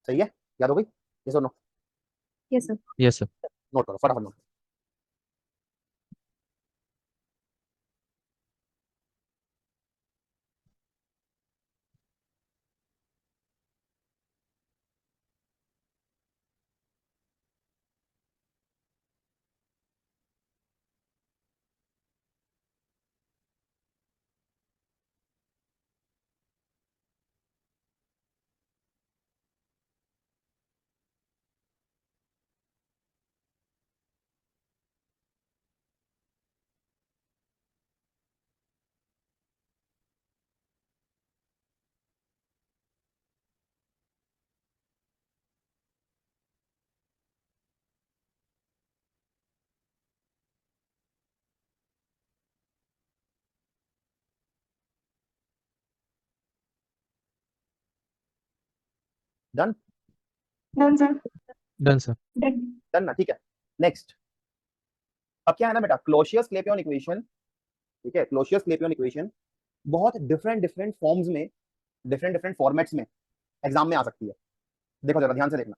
सही है? याद हो गई? यस और no? Yes sir. Yes sir. Note करो फटाफट, note. Done? Done sir. Done sir. Done ना, ठीक है। नेक्स्ट, अब क्या है ना बेटा, क्लोसियस-क्लैपेयन इक्वेशन, ठीक है? क्लोसियस-क्लैपेयन इक्वेशन बहुत डिफरेंट फॉर्म्स में, डिफरेंट फॉर्मेट्स में एग्जाम में आ सकती है। देखो जरा ध्यान से देखना,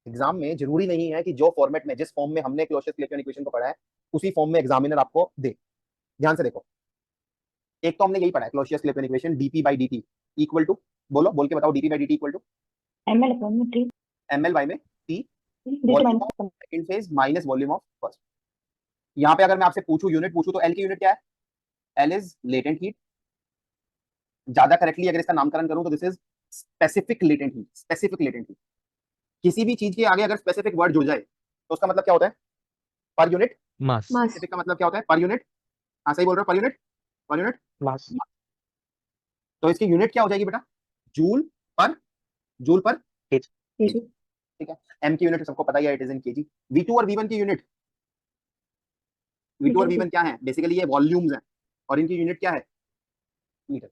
एग्जाम में जरूरी नहीं है कि जो फॉर्मेट में, जिस फॉर्म में हमने क्लोसियस-क्लैपेन इक्वेशन को पढ़ा है उसी फॉर्म में एग्जामिनर आपको दे। ध्यान से देखो, एक तो हमने यही पढ़ा है Clausius Clapeyron equation dp by dt equal to, बोल के बताओ, dp by dt equal to ml upon में t ml by में t dt volume minus of second phase minus volume of first. यहाँ पे अगर मैं आपसे पूछूं यूनिट पूछूं तो L की यूनिट क्या है? L is latent heat. ज्यादा करेक्टली अगर इसका नामकरण करूं तो this is specific latent heat. Specific latent heat, किसी भी चीज के आगे अगर स्पेसिफिक वर्ड जुड़ जाए तो उसका मतलब क्या होता है? Per unit mass mass specific का मतलब क्या होता है? Per unit. हाँ सही बोल रहे हो, per unit, per unit mass. तो इसकी यूनिट क्या हो जाएगी बेटा? जूल पर kg ठीक है। एम की यूनिट सबको पता ही है, it is in KG. V2 और V1 की यूनिट, V2 और मीटर V1 क्या है? बेसिकली ये वॉल्यूम्स हैं और इनकी यूनिट क्या है? Metre.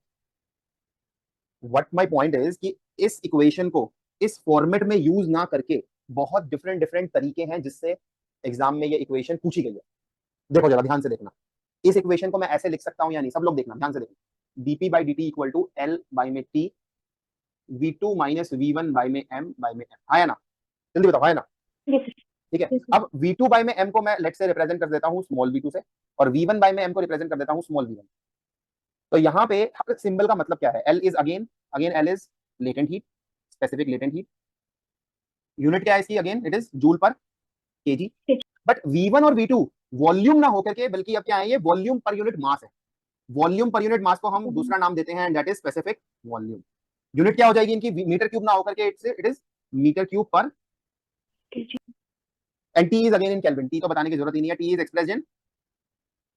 What my point is कि इस इक्वेशन को इस फॉर्मेट में यूज ना करके बहुत डिफरेंट डिफरेंट तरीके हैं जिससे एग्जाम में ये इक्वेशन पूछी गई है। देखो जरा ध्यान से देखना, इस इक्वेशन को मैं ऐसे लिख सकता हूं या नहीं, सब लोग देखना, ध्यान से देखना। dp by dt equal to L by में t V2 minus V1 by में m by में m। आया ना? जल्दी बताओ, आया ना? yes sir ठीक है। yes sir अब V2 by में m को मैं लेट से रिप्रेजेंट कर देता हूं स्मॉल v2 से, और V1 by में m को रिप्रेजेंट कर देता हूं स्मॉल v1। तो यहाँ पे हर सिंबल का मतलब क्या है? L is again L is latent heat, specific latent heat. Unit क्या है इसकी? Again it is joule per KG. But V1 और V2 वॉल्यूम ना होकर के बल्कि अब क्या है, ये वॉल्यूम पर यूनिट मास है। वॉल्यूम पर यूनिट मास को हम दूसरा नाम देते हैं, that is specific volume. Unit क्या हो जाएगी इनकी? मीटर क्यूब ना होकर के इट इज मीटर क्यूब पर kg and T is again in kelvin. T तो बताने की जरूरत ही नहीं है, टी इज एक्सप्रेस्ड इन,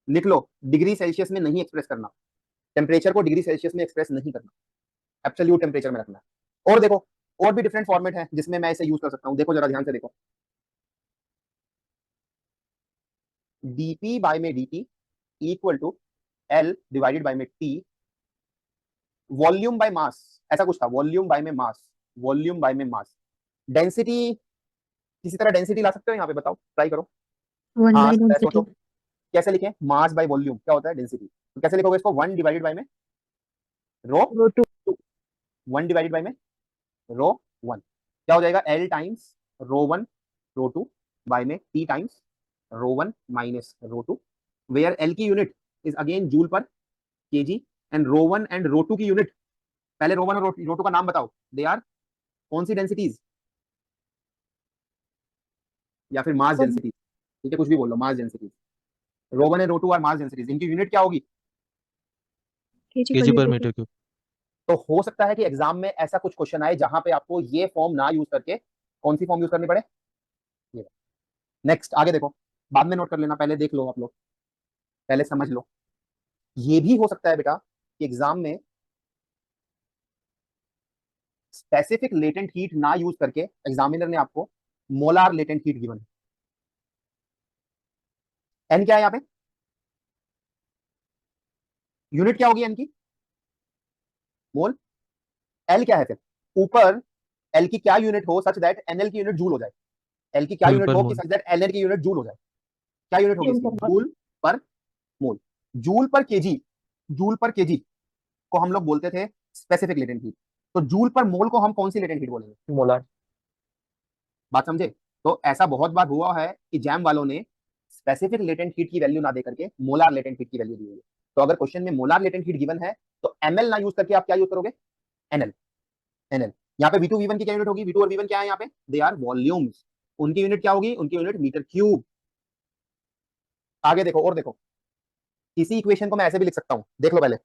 लिख लो, डिग्री सेल्सियस में नहीं एक्सप्रेस करना, टेम्परेचर को डिग्री सेल्सियस में एक्सप्रेस नहीं करना, एब्सोल्यूट टेम्परेचर में रखना है। और देखो और भी डिफरेंट फॉर्मेट है जिसमें मैं इसे यूज कर सकता हूं। देखो जरा ध्यान से देखो, dp बाय में dt equal to L divided by में t वॉल्यूम बाय मास, ऐसा कुछ था, वॉल्यूम बाय में मास, वॉल्यूम बाय में मास। डेंसिटी, किसी तरह डेंसिटी ला सकते हो यहाँ पे? बताओ, ट्राई करो। 1 हाँ by सोचो density कैसे लिखें? मास बाय वॉल्यूम क्या होता है? डेंसिटी। तो कैसे लिखोगे इसको? 1 डिवाइडेड बाय में रो rho 2 2, 1 डिवाइडेड बाय में रो 1 क्या हो जाएगा? L times rho 1 rho 2 by में T times rho 1 minus rho 2, where L की unit is again joule per kg and rho 1 and rho 2 की यूनिट, पहले रो 1 और रो 2 का नाम बताओ, दे आर कौन सी डेंसिटीज या फिर मास डेंसिटीज? ठीक है, कुछ भी बोल लो, mass densities. Rho 1 and rho 2 are mass densities, इनकी यूनिट क्या होगी? kg kg per per metre cube. तो हो सकता है कि एग्जाम में ऐसा कुछ क्वेश्चन आए जहां पे आपको ये फॉर्म ना यूज करके कौन सी फॉर्म यूज करनी पड़े? ये। नेक्स्ट आगे देखो, बाद में नोट कर लेना, पहले देख लो आप लोग, पहले समझ लो। ये भी हो सकता है बेटा कि एग्जाम में स्पेसिफिक लेटेंट हीट ना यूज करके एग्जामिनर ने आपको मोलार लेटेंट हीट गिवन है। एन क्या है यहाँ पे? यूनिट क्या होगी एन की? मोल। एल क्या है फिर? ऊपर एल की क्या यूनिट हो सच दैट एनएल की यूनिट जूल हो जाए? एल की क्या जूल यूनिट पर हो कि मोल। सच दैट एनएल की यूनिट जूल हो जाए? क्या यूनिट होगी इसकी? Joule per mole. Joule per kg, joule per kg को हम लोग बोलते थे स्पेसिफिक लेटेंट हीट। तो जूल पर मोल को हम कौन सी लेटेंट हीट बोलेंगे? मोलार। बात समझे? तो ऐसा बहुत बार हुआ है कि जैम वालों ने स्पेसिफिक लेटेंट हीट की वैल्यू ना दे करके मोलार लेटेंट हीट की वैल्यू दी है। तो अगर क्वेश्चन में मोलार लेटेंट हीट गिवन है तो एमएल ना यूज करके आप क्या यूज करोगे? एनएल। एनएल। यहाँ पे V2 V1 की क्या यूनिट होगी? V2 और V1 क्या है यहाँ पे? They are volumes. उनकी यूनिट क्या होगी? उनकी यूनिट मीटर क्यूब। आगे देखो और देखो, इसी इक्वेशन को मैं ऐसे भी लिख सकता हूं, देख लो पहले,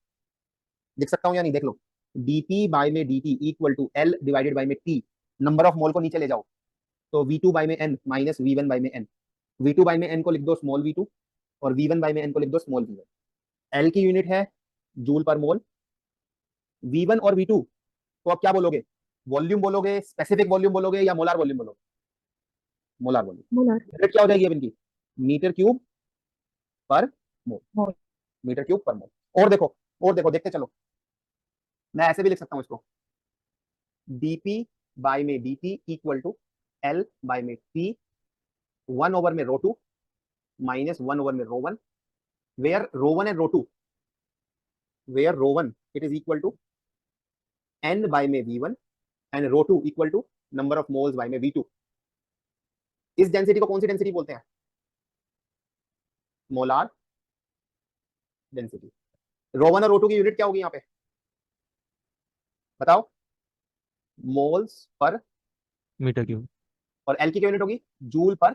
लिख सकता हूं या नहीं? देख लो, dp बाय में dt equal to L divided by में t, नंबर ऑफ मोल को नीचे ले जाओ तो V2 बाय में n माइनस V1 बाय में n। V2 बाय में n को लिख दो स्मॉल v2 और V1 बाय में n को लिख दो स्मॉल v1। L की यूनिट है जूल पर मोल। V1 और V2 तो आप क्या बोलोगे? वॉल्यूम बोलोगे, स्पेसिफिक वॉल्यूम बोलोगे या मोलार वॉल्यूम बोलोगे? Molar volume. molar यूनिट क्या हो जाएगी अब इनकी? मीटर क्यूब पर मोल। मोल मीटर क्यूब पर मोल। और देखो देखते चलो, मैं ऐसे भी लिख सकता हूं इसको, dp बाय में dt equal to L by में t 1 ओवर में रो 2 माइनस 1 ओवर में rho 1, where rho 1 and rho 2, where rho 1 it is equal to n by में v1 and rho 2 equal to number of moles by में v2। इस density को कौन सी density बोलते हैं? Molar density. ρ1 और ρ2 की यूनिट क्या होगी यहाँ पे? बताओ। Moles per, metre cube. और एल की क्या यूनिट होगी? जूल पर।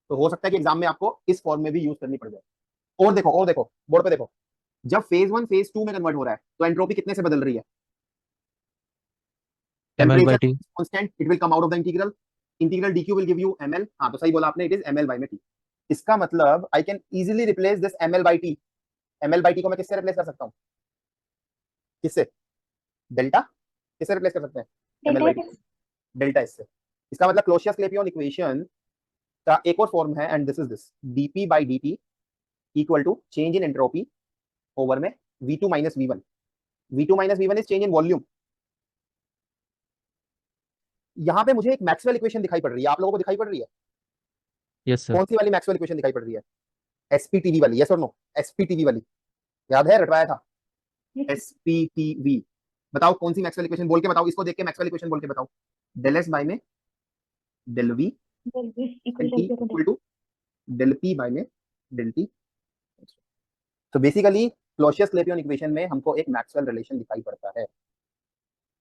तो हो सकता है कि एग्जाम में आपको इस फॉर्म में भी यूज करनी पड़ जाए। और देखो बोर्ड पे देखो, जब फेज 1 फेज 2 में कन्वर्ट हो रहा है तो एंट्रोपी कितने से बदल रही है? ml/t। Temperature constant, it will come out of the integral, integral dq will give you ml। हाँ तो सही बोला आपने, इट इज ml by में t। इसका मतलब I can easily replace this ml by t। ml by t को मैं किससे रिप्लेस कर सकता हूँ? किससे? डेल्टा। किससे रिप्लेस कर सकते हैं? ml by t, डेल्टा इससे। इसका मतलब क्लोसियस-क्लैपियन इक्वेशन का एक और फॉर्म है, and this is this, dp by dt equal to change in entropy over में v2 minus v1। v2 minus v1 is change in volume. यहाँ पे मुझे एक मैक्सवेल इक्वेशन दिखाई पड़ रही है, आप लोगों को दिखाई पड़ रही है? Yes sir. कौन सी वाली मैक्सवेल इक्वेशन दिखाई पड़ रही है? एसपीटीवी वाली, यस और नो? एसपीटीवी वाली याद है, रटवाया था। एसपीटीवी बताओ कौन सी मैक्सवेल इक्वेशन, बोल के बताओ, इसको देख के मैक्सवेल इक्वेशन बोल के बताओ। डेल एस बाय में del V equal to del P by में डेल टी। तो बेसिकली क्लोसियस-क्लैपियन इक्वेशन में हमको एक मैक्सवेल रिलेशन दिखाई पड़ता है,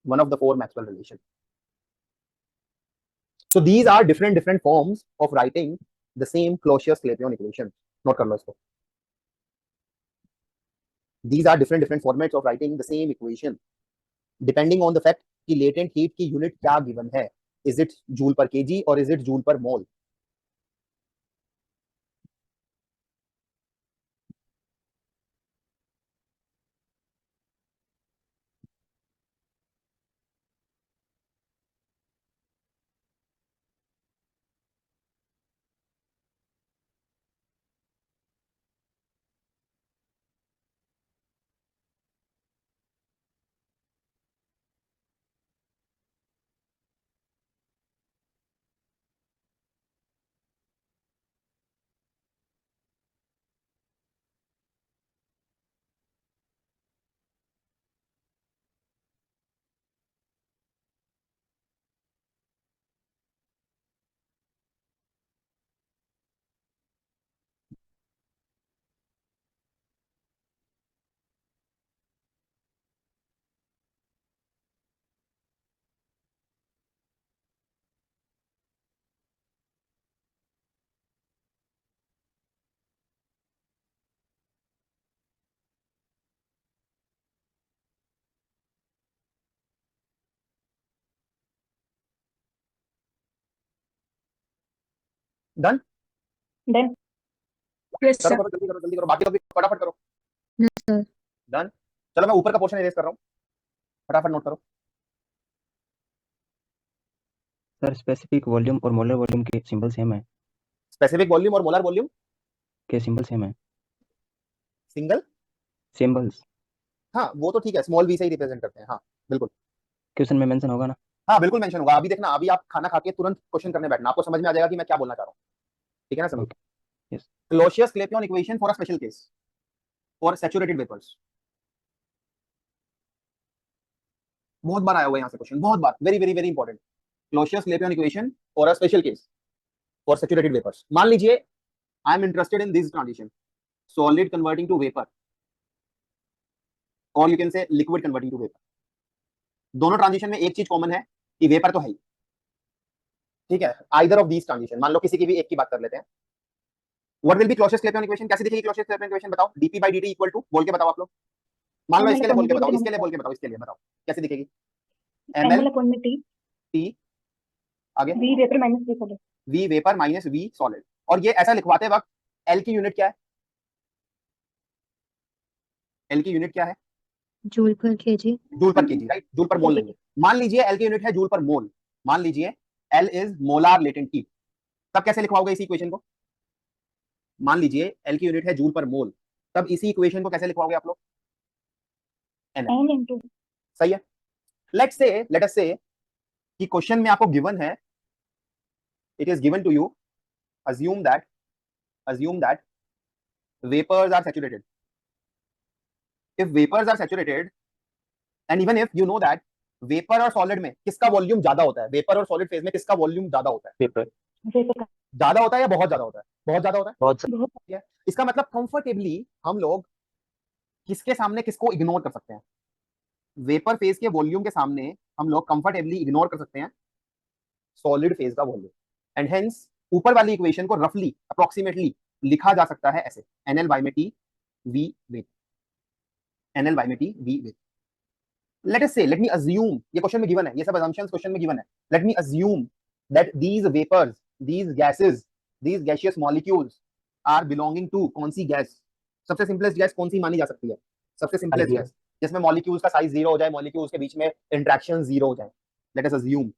one of the 4 Maxwell relation. So these are different forms of writing the same Clausius-Clapeyron equation. Note कर लो इसको। These are different formats of writing the same equation depending on the fact कि latent heat की unit क्या given है। Is it joule per kg or is it joule per mole? Done? Done. Yes, करो sir. करो जल्दी करो, बाकी तो भी फटाफट करो। Yes, sir. Done? चलो मैं ऊपर का पोर्शन इरेज कर रहा हूँ, फटाफट नोट करो। सर स्पेसिफिक वॉल्यूम और मोलर वॉल्यूम के सिंबल सेम है। स्पेसिफिक वॉल्यूम और मोलर वॉल्यूम के सिंबल सेम है। सिंगल सिंबल्स हाँ वो तो ठीक है, स्मॉल वी से ही रिप्रेजेंट करते हैं। हाँ बिल्कुल, क्वेश्चन में मेंशन होगा ना। हाँ बिल्कुल मेंशन होगा। अभी देखना, अभी आप खाना खा के तुरंत क्वेश्चन करने बैठना, आपको समझ में आ जाएगा कि मैं क्या बोलना चाह रहा हूँ। ठीक है ना समझ? Yes. Clausius-Clapeyron equation for a special case for saturated vapors। बहुत बार आया हुआ है यहाँ से क्वेश्चन, बहुत बार, very very very important. Clausius-Clapeyron equation for a special case for saturated vapors। मान लीजिए I am interested in this transition, solid converting to vapour, और you can say liquid converting to vapour. दोनों transition में एक चीज common है कि vapour तो है ही। ठीक है, आइदर ऑफ दीज ट्रांजिशन, मान लो किसी की भी एक की बात कर लेते हैं। What will be Clausius-Clapeyron equation? कैसे दिखेगी Clausius-Clapeyron इक्वेशन? बताओ। dp by dt equal to, बोल के बताओ आप लोग। मान लो इसके लिए बोल के बताओ, इसके लिए बोल के बताओ, इसके लिए बताओ कैसे दिखेगी? ml t आगे V vapor minus V solid. v vapour minus v solid. और ये ऐसा लिखवाते वक्त l की यूनिट क्या है? l की यूनिट क्या है? Joule per kg. Joule per kg, right? Joule per mole नहीं है। मान लीजिए l की यूनिट है जूल पर मोल, मान लीजिए l is molar latent heat, तब कैसे लिखवाओगे इसी इक्वेशन को? मान लीजिए l की यूनिट है जूल पर मोल, तब इसी इक्वेशन को कैसे लिखवाओगे आप लोग? N into सही है। लेट अस से कि क्वेश्चन में आपको गिवन है, it is given to you, assume that vapors are saturated. If vapors are saturated, and even if you know that vapour और सॉलिड में किसका वॉल्यूम ज्यादा होता है? वेपर और सॉलिड फेज में किसका वॉल्यूम ज्यादा होता है? पेपर ज्यादा होता है या बहुत ज्यादा होता है? बहुत ज्यादा होता है। बहुत ठीक है, इसका मतलब कंफर्टेबली हम लोग किसके सामने किसको इग्नोर कर सकते हैं? वेपर फेज के वॉल्यूम के सामने हम लोग कंफर्टेबली इग्नोर कर सकते हैं सॉलिड फेज का वॉल्यूम, एंड हेंस ऊपर वाली इक्वेशन को रफली अप्रोक्सीमेटली लिखा जा सकता है ऐसे, NL by में T V with NL by में T V with। let us say, let me assume, ये क्वेश्चन में गिवन है, ये सब assumptions क्वेश्चन में गिवन है, let me assume that these vapors, these gases, these gaseous molecules are belonging to कौन सी gas? सबसे सिंपलेस्ट गैस कौन सी मानी जा सकती है? सबसे सिंपलेस्ट Ideal. गैस जिसमें मॉलिक्यूल्स का साइज 0 हो जाए, मॉलिक्यूल्स के बीच में इंटरेक्शन 0 हो जाए। लेट अस अज्यूम,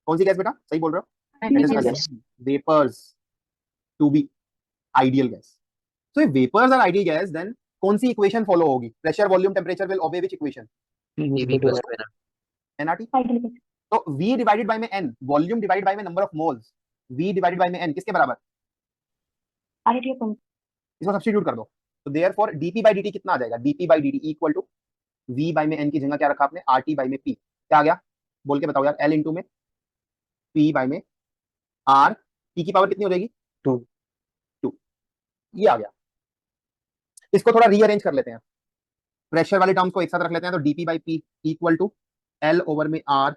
कौन सी गैस बेटा? सही बोल रहे हो? Let us Ideal assume vapors to be ideal gas. So if vapors are ideal gas, then कौन सी इक्वेशन फॉलो होगी? Pressure, volume, temperature will obey which equation? PV plus NR. NRT। तो V divided by में N, volume divided by में number of moles, V divided by में N किसके बराबर? इसको substitute कर दो, तो देयरफॉर dP by dt कितना आ जाएगा? dP by dt equal to V by में N की जगह क्या रखा आपने? RT by में P। क्या आ गया बोल के बताओ यार? L इंटू में P by में R, T की पावर कितनी हो जाएगी? 2। ये आ गया। इसको थोड़ा रीअरेंज कर लेते हैं, प्रेशर वाले टर्म्स को एक साथ रख लेते हैं, तो dP by P equal to L over में R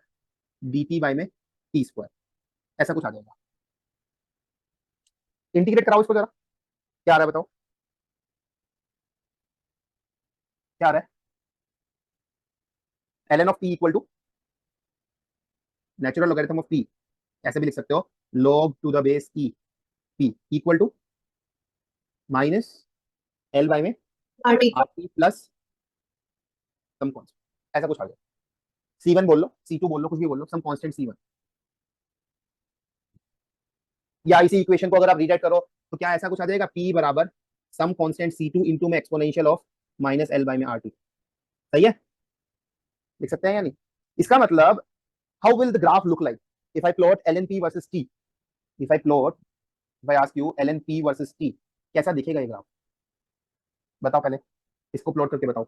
dP by में T स्क्वायर, ऐसा कुछ आ जाएगा। इंटीग्रेट कराओ इसको जरा, क्या आ रहा है बताओ? क्या आ रहा है? ln of P equal to natural logarithm of P, ऐसे भी लिख सकते हो, log to the base E P equal to minus L by में RT RT plus some constant, ऐसा कुछ आ गया। C1 बोल लो, C2 बोल लो, कुछ भी बोल लो, सम कांस्टेंट C1। या इसी इक्वेशन को अगर आप रीराइट करो तो क्या ऐसा कुछ आ जाएगा? P बराबर सम कांस्टेंट C2 इनटू में exponential of minus L by में RT। सही है, लिख सकते हैं या नहीं? इसका मतलब how will the graph look like if I plot ln P versus T? If I plot, if I ask you ln P versus T, कैसा दिखेगा ये ग्राफ? बताओ पहले, इसको प्लॉट करके बताओ,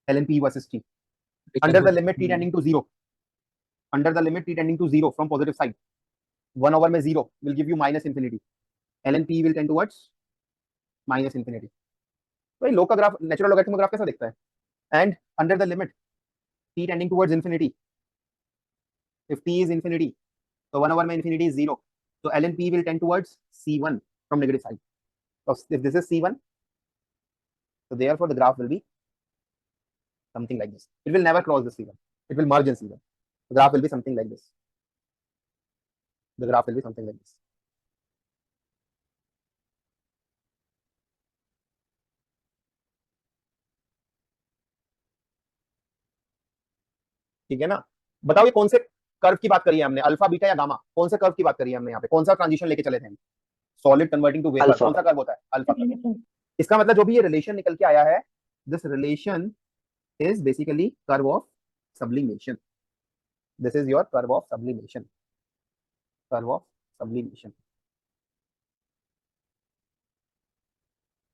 ln P versus T under the limit t tending to 0, under the limit t tending to 0 from positive side, 1 over में 0 will give you minus infinity, ln P will tend towards minus infinity। भाई log का graph, natural logarithm graph कैसा दिखता है? and under the limit t tending towards infinity, if t is infinity, so 1 over में infinity is 0, so ln P will tend towards C1 from negative side। So if this is C1, so therefore the graph will be something like this. It will never cross the C1. It will merge in C1. The graph will be something like this. The graph will be something like this. ठीक है ना? बताओ ये कौन से curve की बात करी है हमने? अल्फा, बीटा या गामा? कौन से कर्व की बात करी है हमने यहाँ पे? कौन सा ट्रांजिशन लेके चले थे हम? Solid converting to vapour, alpha. कौन सा कर्व होता है? Alpha curve. इसका मतलब जो भी ये रिलेशन निकल के आया है, this relation is basically curve of sublimation. This is your curve of sublimation. Curve of sublimation.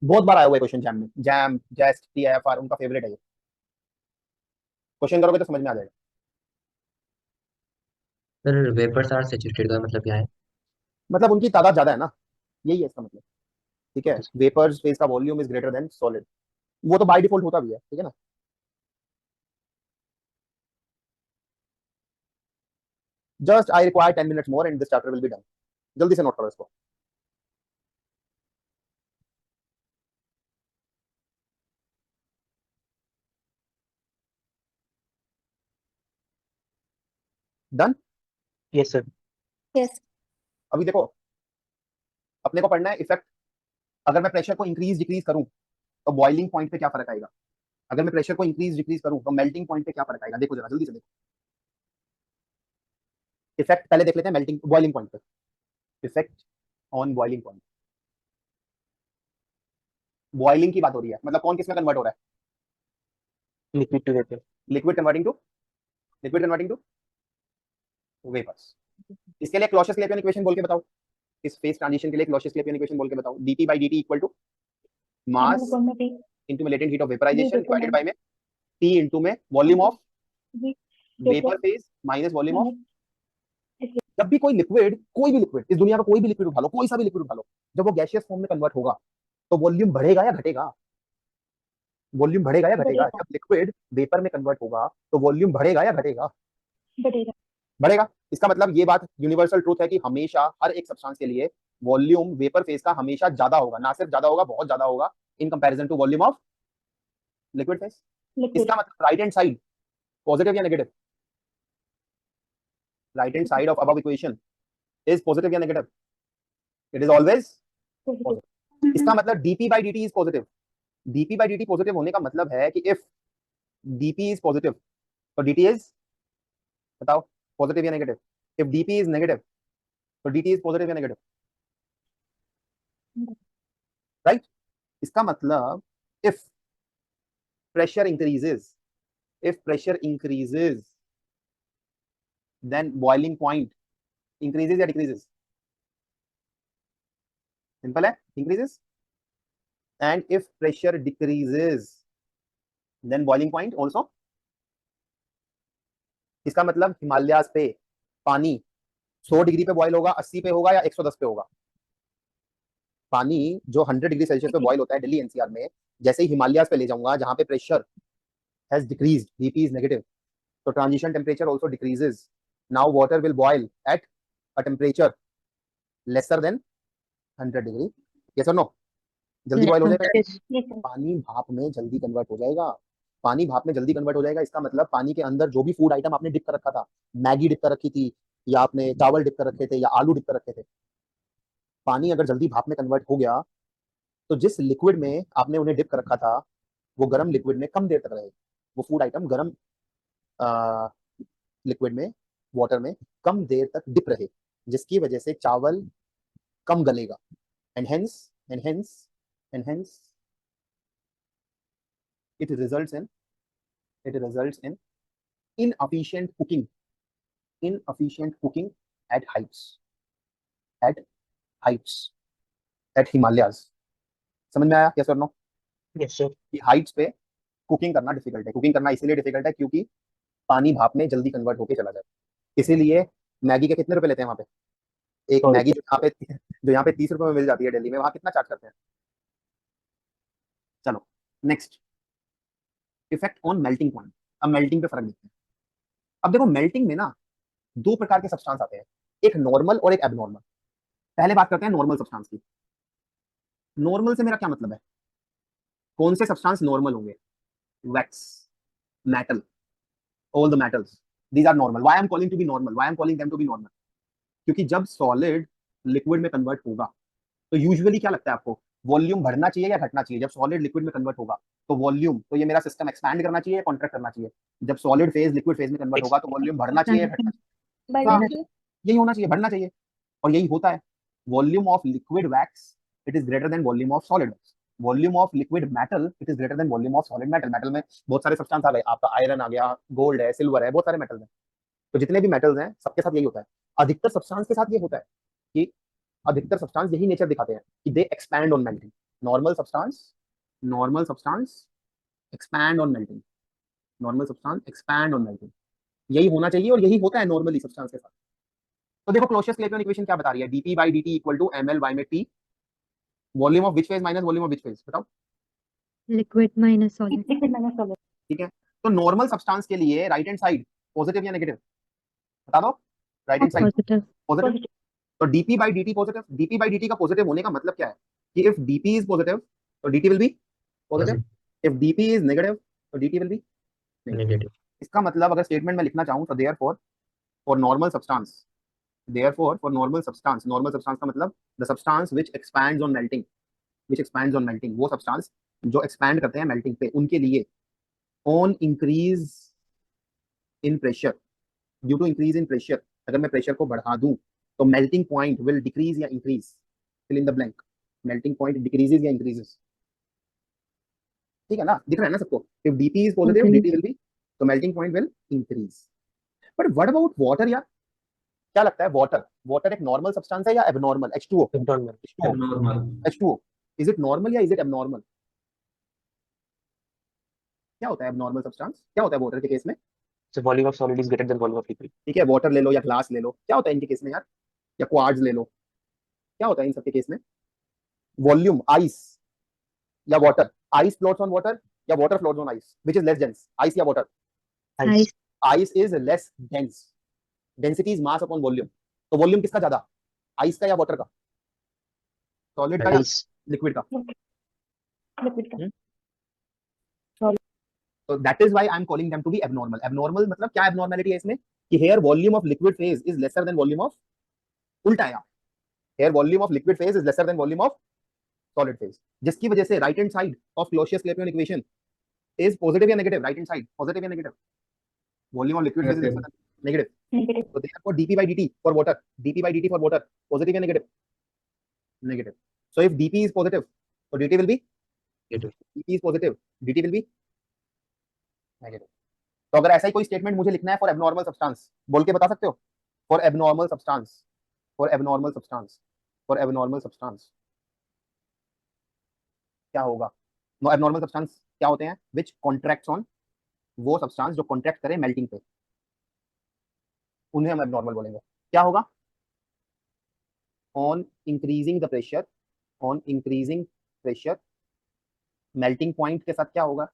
बहुत बार आया हुआ है क्वेश्चन जैम में, जैम, जेस्ट, TIFR उनका फेवरेट है ये। क्वेश्चन करोगे तो समझ में आ जाएगा। सर वेपर्स आर सैचुरेटेड का मतलब क्या है? मतलब उनकी तादाद ज्यादा है ना, यही है इसका मतलब। ठीक है, वेपर्स फेज का volume is greater than solid, वो तो बाय डिफॉल्ट होता भी है, ठीक है ना। Just I require 10 minutes more and this chapter will be done. जल्दी से नोट करो इसको। डन? Yes sir. Yes. अभी देखो, अपने को पढ़ना है इफेक्ट। अगर मैं प्रेशर को इंक्रीज डिक्रीज करूं तो बॉइलिंग पॉइंट पे क्या फर्क आएगा? अगर मैं प्रेशर को इंक्रीज डिक्रीज करूं तो मेल्टिंग पॉइंट पे क्या फर्क आएगा? देखो जरा जल्दी से देखो। इफेक्ट पहले देख लेते हैं मेल्टिंग, बॉइलिंग पॉइंट पे। Effect on boiling point. Boiling की बात हो रही है, मतलब कौन किस में कन्वर्ट हो रहा है? Liquid to vapour. Liquid converting to vapours. इसके लिए क्लॉसियस-क्लैपियन इक्वेशन बोल के बताओ। इस फेज ट्रांजिशन के लिए क्लॉसियस-क्लैपियन इक्वेशन बोल के बताओ। dP by dt equal to mass into में latent heat of vaporisation divided by में T इनटू में volume of vapour phase minus volume of, जब भी कोई लिक्विड, कोई भी लिक्विड, इस दुनिया का कोई भी लिक्विड उठा लो, कोई सा भी लिक्विड उठा लो, जब वो गैसियस फॉर्म में कन्वर्ट होगा तो वॉल्यूम बढ़ेगा या घटेगा? वॉल्यूम बढ़ेगा या घटेगा? जब लिक्विड वेपर में कन्वर्ट होगा तो वॉल्यूम बढ़ेगा या घटेगा? बढ़ेगा। इसका मतलब ये बात यूनिवर्सल ट्रूथ है कि हमेशा हर एक सब्सटेंस के लिए वॉल्यूम वेपर फेज का हमेशा ज्यादा होगा, ना सिर्फ ज्यादा होगा, बहुत ज्यादा होगा in comparison to volume of liquid phase. इसका मतलब राइट हैंड साइड पॉजिटिव या नेगेटिव? Right hand side of above equation is positive या नेगेटिव? It is always positive. इसका मतलब dp by dt is positive. dp by dt positive होने का मतलब है कि इफ dp इज पॉजिटिव तो dt इज, बताओ, पॉजिटिव या नेगेटिव? इफ dp इज नेगेटिव तो dt इज पॉजिटिव या नेगेटिव? राइट? इसका मतलब if pressure increases, then boiling point increases या decreases? सिंपल है, increases. And if pressure decreases, then boiling point also. इसका मतलब हिमालयास पे पानी 100 डिग्री पे बॉयल होगा, 80 पे होगा या 110 पे होगा? पानी जो 100 डिग्री सेल्सियस पे बॉयल होता है दिल्ली एनसीआर में, जैसे ही हिमालयास पे ले जाऊंगा जहां पे pressure has decreased, dp is negative, so transition temperature also decreases. Now water will boil at a temperature lesser than 100 degree. Yes or no? जल्दी बॉयल हो जाएगा। पानी भाप में जल्दी कन्वर्ट हो जाएगा। पानी भाप में जल्दी कन्वर्ट हो जाएगा। इसका मतलब पानी के अंदर जो भी फूड आइटम आपने डिप कर रखा था, मैगी डिप कर रखी थी या आपने चावल डिप कर रखे थे या आलू डिप कर रखे थे, पानी अगर जल्दी भाप में कन्वर्ट हो गया तो जिस लिक्विड में आपने उन्हें डिप कर रखा था वो गर्म लिक्विड में कम देर तक रहेगा। वो फूड आइटम गर्म लिक्विड में, वाटर में कम देर तक डिप रहे, जिसकी वजह से चावल कम गलेगा। And hence it results in inefficient cooking at Himalayas. समझ में आया? yes or no? Yes sir. कि हाइट्स पे कुकिंग करना डिफिकल्ट है। कुकिंग करना इसीलिए डिफिकल्ट है क्योंकि पानी भाप में जल्दी कन्वर्ट होके चला जाता है। इसीलिए मैगी के कितने रुपए लेते हैं वहां पे? एक मैगी जो यहाँ पे 30 रुपए में मिल जाती है दिल्ली में, वहां कितना चार्ज करते हैं? चलो next, effect on melting point. अब मेल्टिंग पे फर्क देखते हैं। अब देखो मेल्टिंग में ना दो प्रकार के सब्सटेंस आते हैं, एक नॉर्मल और एक एबनॉर्मल। पहले बात करते हैं नॉर्मल सब्सटेंस की। नॉर्मल से मेरा क्या मतलब है? कौन से सब्सटेंस नॉर्मल होंगे? wax, metal, all the metals, these are normal. Why I'm calling to be normal? Why I'm calling them to be normal? क्योंकि जब सॉलिड लिक्विड में कन्वर्ट होगा तो यूजुअली क्या लगता है आपको, वॉल्यूम बढ़ना चाहिए या घटना चाहिए? जब सॉलिड लिक्विड में कन्वर्ट होगा तो वॉल्यूम, तो ये मेरा सिस्टम एक्सपैंड करना चाहिए या कॉन्ट्रैक्ट करना चाहिए? जब सॉलिड फेज लिक्विड फेज में कन्वर्ट होगा तो वॉल्यूम बढ़ना चाहिए या घटना चाहिए? यही होना चाहिए, बढ़ना चाहिए, और यही होता है। Volume of liquid wax it is greater than volume of solid wax. Volume of liquid metal it is greater than volume of solid metal. Metal में बहुत सारे सब्सटेंस आ गए, आपका आयरन आ गया, गोल्ड है, सिल्वर है, बहुत सारे मेटल्स हैं। तो जितने भी मेटल्स हैं सबके साथ यही होता है। अधिकतर सब्सटेंस के साथ ये होता है कि अधिकतर सब्सटेंस यही नेचर दिखाते हैं कि they expand on melting. Normal substance expand on melting, normal substance expand on melting. यही होना चाहिए और यही होता है नॉर्मली सब्सटेंस के साथ। तो देखो क्लोसियस-क्लैपेरॉन इक्वेशन क्या बता रही है? dp by dt equal to ml y में t, volume of which phase minus volume of which phase? बताओ। Liquid minus solid. ठीक है, तो नॉर्मल सब्सटेंस के लिए राइट हैंड साइड पॉजिटिव या नेगेटिव? बता दो। Right hand side positive. तो dp by dt positive. dp by dt का पॉजिटिव होने का मतलब क्या है कि इफ dp इज पॉजिटिव तो dt will be positive, if dp is negative तो dt विल बी नेगेटिव। इसका मतलब अगर स्टेटमेंट में लिखना चाहूं तो therefore for normal substance, therefore for normal substance, normal substance का मतलब the substance which expands on melting, which expands on melting, वो सब्सटेंस जो एक्सपैंड करते हैं मेल्टिंग पे, उनके लिए on increase in pressure, due to increase in pressure, अगर मैं प्रेशर को बढ़ा दूं तो मेल्टिंग पॉइंट विल डिक्रीज या increase, fill in the blank, melting point decreases या इंक्रीजेस। ठीक है ना, दिख रहा है ना सबको? If dp is positive dt will be, तो melting point will increase. But what about water यार? क्या लगता है वाटर एक नॉर्मल सब्सटेंस है या abnormal? H2O, H2O is it normal या इज इट एबनॉर्मल? क्या होता है एबनॉर्मल सब्सटेंस? क्या होता है वाटर के केस में? So volume of solid is greater than volume of liquid. ठीक है, वाटर ले लो या ग्लास ले लो, क्या होता है इनके केस में यार, या क्वार्ट्ज ले लो, क्या होता है इन सबके केस में? वॉल्यूम आइस या water, ice floats on water या water floats on ice, which is less dense, ice या water? Ice. Ice is less dense, density is mass upon volume, तो वॉल्यूम किसका ज्यादा, आइस का या वाटर का, सॉलिड का या Ice. लिक्विड का? लिक्विड का। So that is why I'm calling them to be abnormal. Abnormal मतलब क्या abnormality है इसमें, कि here volume of liquid phase is lesser than volume of, उल्टा है, here volume of liquid phase is lesser than volume of solid phase, जिसकी वजह से right hand side of Clausius-Clapeyron equation is positive या negative, right hand side positive या negative, volume of liquid phase is lesser than negative. Negative. So therefore dp by dt for water, dp by dt for water, positive या negative? Negative. So if dp is positive, so dt will be Negative. dp is positive, dt will be negative. तो अगर ऐसा ही कोई statement मुझे लिखना है for abnormal substance, बोल के बता सकते हो, for abnormal substance, for abnormal substance, for abnormal substance क्या होगा? नो, एबनॉर्मल सब्सटेंस क्या होते हैं? विच कॉन्ट्रैक्ट्स ऑन, वो सब्सटेंस जो कॉन्ट्रैक्ट करे मेल्टिंग पे, उन्हें हम एबनॉर्मल बोलेंगे। क्या होगा? On increasing the pressure, on increasing pressure, melting point के साथ क्या होगा?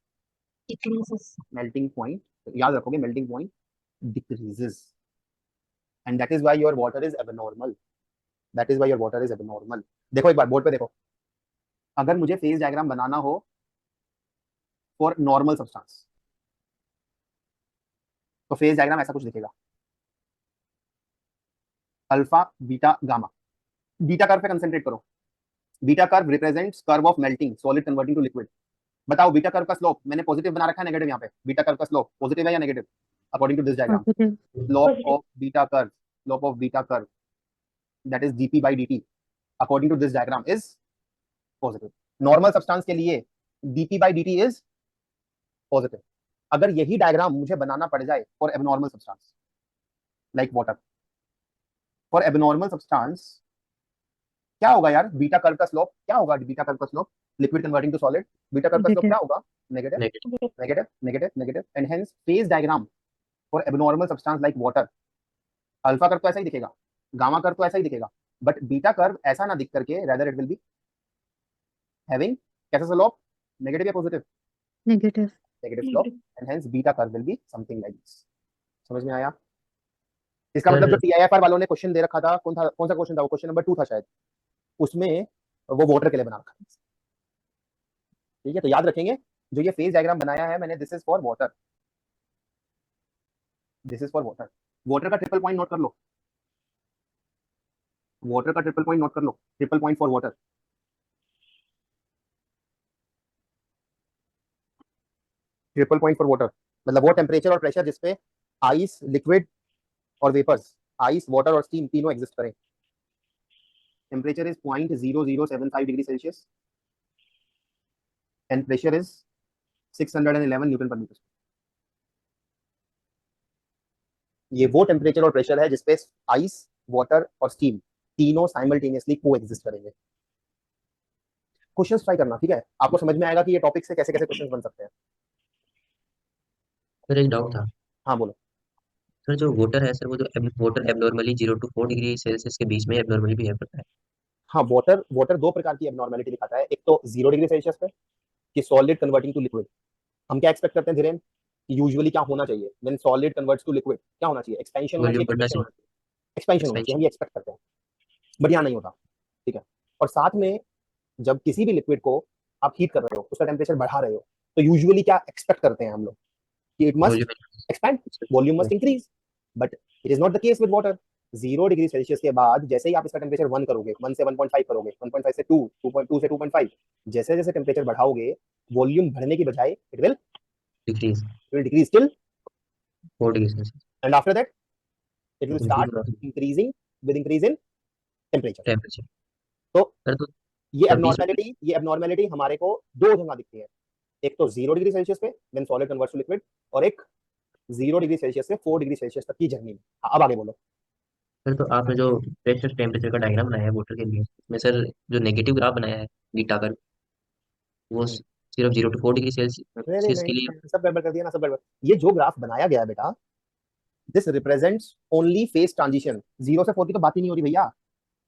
Decreases. मेल्टिंग पॉइंट, याद रखोगे, melting point decreases, and that is why your water is abnormal, that is why your water is abnormal. देखो एक बार बोर्ड पे देखो, अगर मुझे फेज डायग्राम बनाना हो फॉर नॉर्मल सब्सटेंस, तो फेज डायग्राम ऐसा कुछ दिखेगा, alpha beta gamma. Beta curve पे कंसंट्रेट करो, beta curve represents curve of melting solid converting to liquid. बताओ बीटा कर्व का स्लोप, मैंने पॉजिटिव बना रखा है, नेगेटिव यहाँ पे, बीटा कर्व का स्लोप पॉजिटिव है या negative according to this diagram? Positive. Slope of beta curve, slope of beta curve, that is dp by dt according to this diagram is positive. Normal substance के लिए dp by dt is positive. अगर यही diagram मुझे बनाना पड़ जाए for abnormal substance like water, for abnormal substance क्या होगा यार? बीटा कर्व का स्लोप क्या होगा? बीटा कर्व का slope liquid converting to solid, beta curve का स्लोप Negative. क्या होगा? Negative, Negative. Negative, negative, negative, and hence phase diagram for abnormal substance like water, alpha curve तो ऐसा ही दिखेगा, गामा कर्व तो ऐसा ही दिखेगा, बट बीटा कर्व ऐसा ना दिख करके rather it will be having कैसा स्लोप? नेगेटिव या positive? Negative. Negative slope, and hence beta curve will be something like this. समझ में आया? इसका मतलब जो सर टीआईएफआर वालों ने क्वेश्चन दे रखा था, कौन था, कौन सा क्वेश्चन था वो? क्वेश्चन नंबर 2 था शायद, उसमें वो वाटर के लिए बना रखा था। ठीक है, तो याद रखेंगे जो ये फेज डायग्राम बनाया है मैंने, this is for water, this is for water. Water का ट्रिपल पॉइंट नोट कर लो, वाटर का ट्रिपल पॉइंट नोट कर लो, triple point for water, triple point for water मतलब वो टेम्परेचर और प्रेशर जिसपे आइस, लिक्विड और वेपर्स, आइस, वाटर और स्टीम तीनों एग्जिस्ट करें। Temperature is 0.0075 degree Celsius and pressure is 611 newton per metre. ये वो टेम्परेचर और प्रेशर है जिसपे आइस, वाटर और स्टीम तीनों साइमल्टेनियसली को एग्जिस्ट करेंगे। क्वेश्चंस ट्राई करना, ठीक है? आपको समझ में आएगा कि ये टॉपिक से कैसे कैसे क्वेश्चंस बन सकते हैं। सर एक डाउट था। हाँ बोलो। सर जो वाटर है सर, वो जो water abnormally 0 to 4 degree Celsius के बीच में एबनॉर्मली बिहेव करता है। हाँ, वाटर वाटर दो प्रकार की एबनॉर्मेलिटी दिखाता है, एक तो 0 डिग्री सेल्सियस पे कि सॉलिड कन्वर्टिंग टू लिक्विड। हम क्या एक्सपेक्ट करते हैं धीरेन, यूजुअली क्या होना चाहिए when solid converts to liquid? क्या होना चाहिए? एक्सपेंशन होना चाहिए, वॉल्यूम बढ़ना कंट्रैक्शन चाहिए। होना चाहिए? एक्सपेंशन होना चाहिए, हम एक्सपेंशन। ये एक्सपेक्ट करते हैं, बट यहाँ नहीं होता। ठीक है, और साथ में जब किसी भी लिक्विड को आप हीट कर रहे हो, उसका टेम्परेचर बढ़ा रहे हो, तो यूजुअली क्या एक्सपेक्ट करते हैं हम लोग कि it must volume expand, volume must increase, but it is not the case with water. 0 degree Celsius के बाद जैसे ही आप इसका टेम्परेचर 1 करोगे, 1 से 1.5 करोगे, 1.5 से 2, 2.2 से 2.5, जैसे जैसे टेम्परेचर बढ़ाओगे, वॉल्यूम बढ़ने की बजाय it will decrease decrease till, 4 degree Celsius and after that it will start increasing with increase in temperature. Temperature. तो सर तो ये जब 20 एबनॉर्मेलिटी हमारे को दो जगह दिखती है, एक तो 0 डिग्री सेल्सियस पे when solid converts to liquid, और एक 0 डिग्री सेल्सियस से 4 डिग्री सेल्सियस तक की जर्नी में। हाँ, अब आगे बोलो। सर तो आपने जो प्रेशर टेम्परेचर का डायग्राम बनाया है वाटर के लिए, उसमें सर जो नेगेटिव ग्राफ बनाया है बीटा कर्व, वो सिर्फ 0 to 4 डिग्री नहीं सेल्सियस के लिए। सब गड़बड़ कर दिया ना, सब गड़बड़। ये जो ग्राफ बनाया गया है बेटा, this represents only phase transition. 0 से 4 की तो बात ही नहीं हो रही भैया।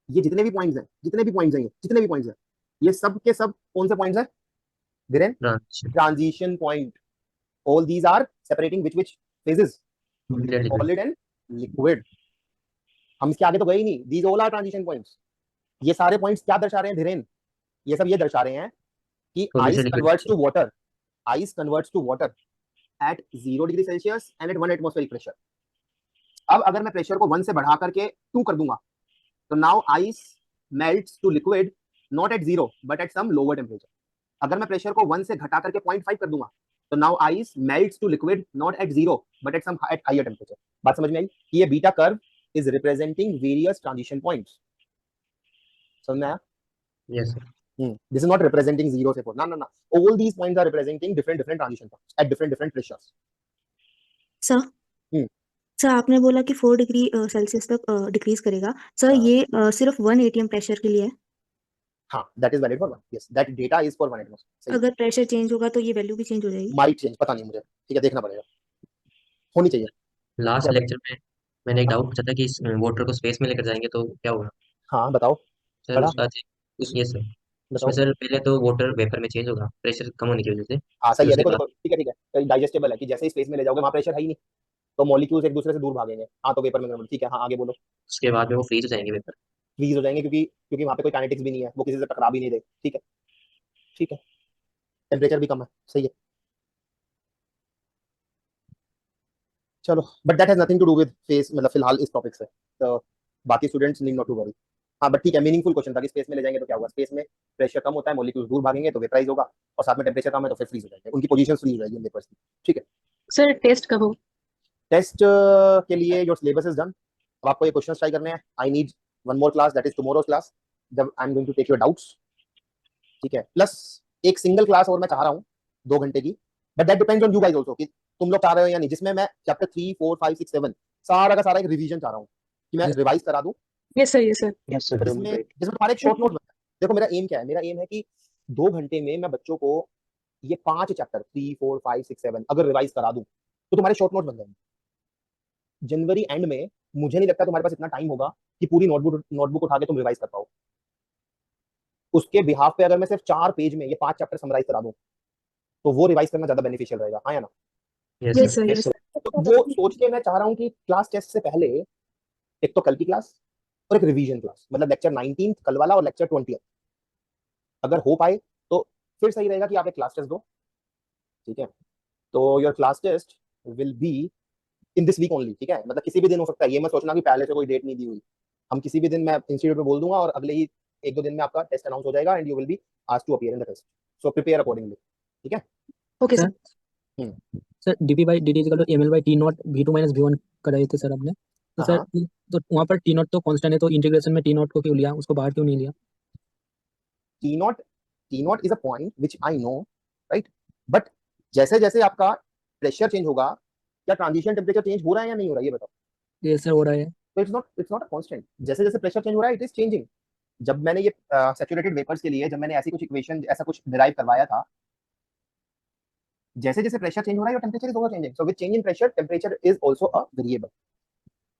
ये जितने भी पॉइंट्स हैं, जितने भी पॉइंट्स हैं, ये सब के सब कौन से पॉइंट्स हैं Dhiren? Transition point. All these are separating which phases? Solid and liquid. हम इसके आगे तो गए ही नहीं। These all are transition points. ये सारे पॉइंट्स क्या दर्शा रहे हैं धीरेन? ये सब ये दर्शा रहे हैं कि ice converts to water, ice converts to water at 0 degree Celsius and at 1 atmospheric pressure. अब अगर मैं प्रेशर को 1 से बढ़ा करके 2 कर दूंगा, तो now ice melts to liquid not at 0 but at some lower temperature. अगर मैं प्रेशर को 1 से घटा करके 0.5 कर दूंगा, तो now ice melts to liquid not at 0 but at some at higher temperature. बात समझ में आई कि ये beta curve is representing various transition points. समझ में आया? Yes sir. This is not representing 0 से 4. No. All these points are representing different transition points at different pressures. Sir आपने बोला कि 4 डिग्री सेल्सियस तक डिक्रीज करेगा। सर ये सिर्फ 1 atm प्रेशर के लिए है? हाँ, that is valid for 1. Yes, that data is for 1 atmosphere. अगर प्रेशर चेंज होगा तो ये वैल्यू भी चेंज हो जाएगी? Might change, पता नहीं मुझे। ठीक है, देखना पड़ेगा। होनी चाहिए। लास्ट लेक्चर में मैंने एक डाउट पूछा था कि इस वाटर को स्पेस में लेकर जाएंगे तो क्या होगा? हाँ बताओ। सर उसका ये सर उसमें सर पहले तो वाटर वेपर में चेंज होगा प्रेशर कम होने की वजह से। हाँ सही है। देखो ठीक है डाइजेस्टेबल है कि जैसे ही स्पेस में ले जाओगे वहाँ प्रेशर है ही नहीं, तो मॉलिक्यूल्स एक दूसरे से दूर भागेंगे। हाँ तो वेपर में। ठीक है, हाँ आगे बोलो। उसके बाद में वो फ्रीज हो जाएंगे, वेपर फ्रीज हो जाएंगे क्योंकि वहाँ पे कोई काइनेटिक्स भी नहीं है, वो किसी से टकरा भी नहीं दे। ठीक है, टेम्परेचर भी कम है। सही है, चलो। But that has nothing to do with phase, मतलब फिलहाल इस टॉपिक से। तो बाकी students need not to worry. हाँ बट ठीक है, मीनिंगफुल क्वेश्चन था कि स्पेस में ले जाएंगे तो क्या होगा। स्पेस में प्रेशर कम होता है, मॉलिक्यूल्स दूर भागेंगे तो वेपराइज होगा, और साथ में टेम्परेचर कम है तो फिर फ्रीज हो जाएंगे, उनकी पोजीशन फ्रीज हो जाएगी वेपर्स की। ठीक है सर, टेस्ट कब हो? टेस्ट के लिए योर सिलेबस इज डन। अब आपको ये क्वेश्चंस ट्राई करने हैं। I need one more class, that is tomorrow's class, जब I am going to take your doubts. ठीक है, प्लस एक सिंगल क्लास और मैं चाह रहा हूँ 2 घंटे की, but that depends on you guys also कि तुम लोग चाह रहे हो या नहीं, जिसमें मैं चैप्टर 3, 4, 5, 6, 7 सारा का सारा एक रिवीजन चाह रहा हूँ कि मैं रिवाइज करा दूं। Yes sir. जिसमें तुम्हारे एक शॉर्ट नोट बनता है। देखो मेरा एम क्या है, मेरा एम है कि 2 घंटे में मैं बच्चों को ये 5 चैप्टर 3, 4, 5, 6, 7 अगर रिवाइज करा दूं तो तुम्हारे शॉर्ट नोट बन जाएंगे। जनवरी एंड में मुझे नहीं लगता तुम्हारे पास इतना टाइम होगा कि पूरी नोटबुक उठा के तुम रिवाइज कर पाओ। उसके बिहाफ पे अगर मैं सिर्फ 4 पेज में ये 5 चैप्टर समराइज करा दूं तो वो रिवाइज करना ज्यादा बेनिफिशियल रहेगा। हाँ या ना? Yes sir. तो वो सोच के मैं चाह रहा हूँ कि क्लास टेस्ट से पहले एक तो कल की क्लास और एक रिवीजन क्लास, मतलब लेक्चर 19 कल वाला और लेक्चर 20 अगर हो पाए तो फिर सही रहेगा कि आप एक क्लास टेस्ट दो। ठीक है, तो your class test will be in this week only. ठीक है, मतलब किसी भी दिन हो सकता है, ये मत सोचना कि पहले से कोई डेट नहीं दी हुई। हम किसी भी दिन मैं इंस्टीट्यूट में बोल दूंगा और अगले ही 1-2 दिन में आपका टेस्ट अनाउंस हो जाएगा and you will be asked to appear in the test, so prepare accordingly. ठीक है okay sir. Sir dp by dt equal to ml by t not v2 minus v1 कराए थे सर आपने, तो sir तो वहाँ पर t नॉट तो कांस्टेंट है, तो इंटीग्रेशन में t नॉट को क्यों लिया, उसको बाहर क्यों नहीं लिया? T not is a point which I know, right, but जैसे जैसे आपका प्रेशर चेंज होगा, क्या ट्रांजिशन टेम्परेचर चेंज हो रहा है या नहीं हो रहा है, ये बताओ। ये सर हो रहा है। तो इट्स नॉट अ कांस्टेंट। जैसे जैसे प्रेशर चेंज हो रहा है इट इज चेंजिंग। जब मैंने ये सैचुरेटेड वेपर्स के लिए जब मैंने ऐसी कुछ इक्वेशन ऐसा कुछ डिराइव करवाया था, जैसे जैसे प्रेशर चेंज हो रहा है, temperature is also changing, so with change in pressure temperature is also a variable.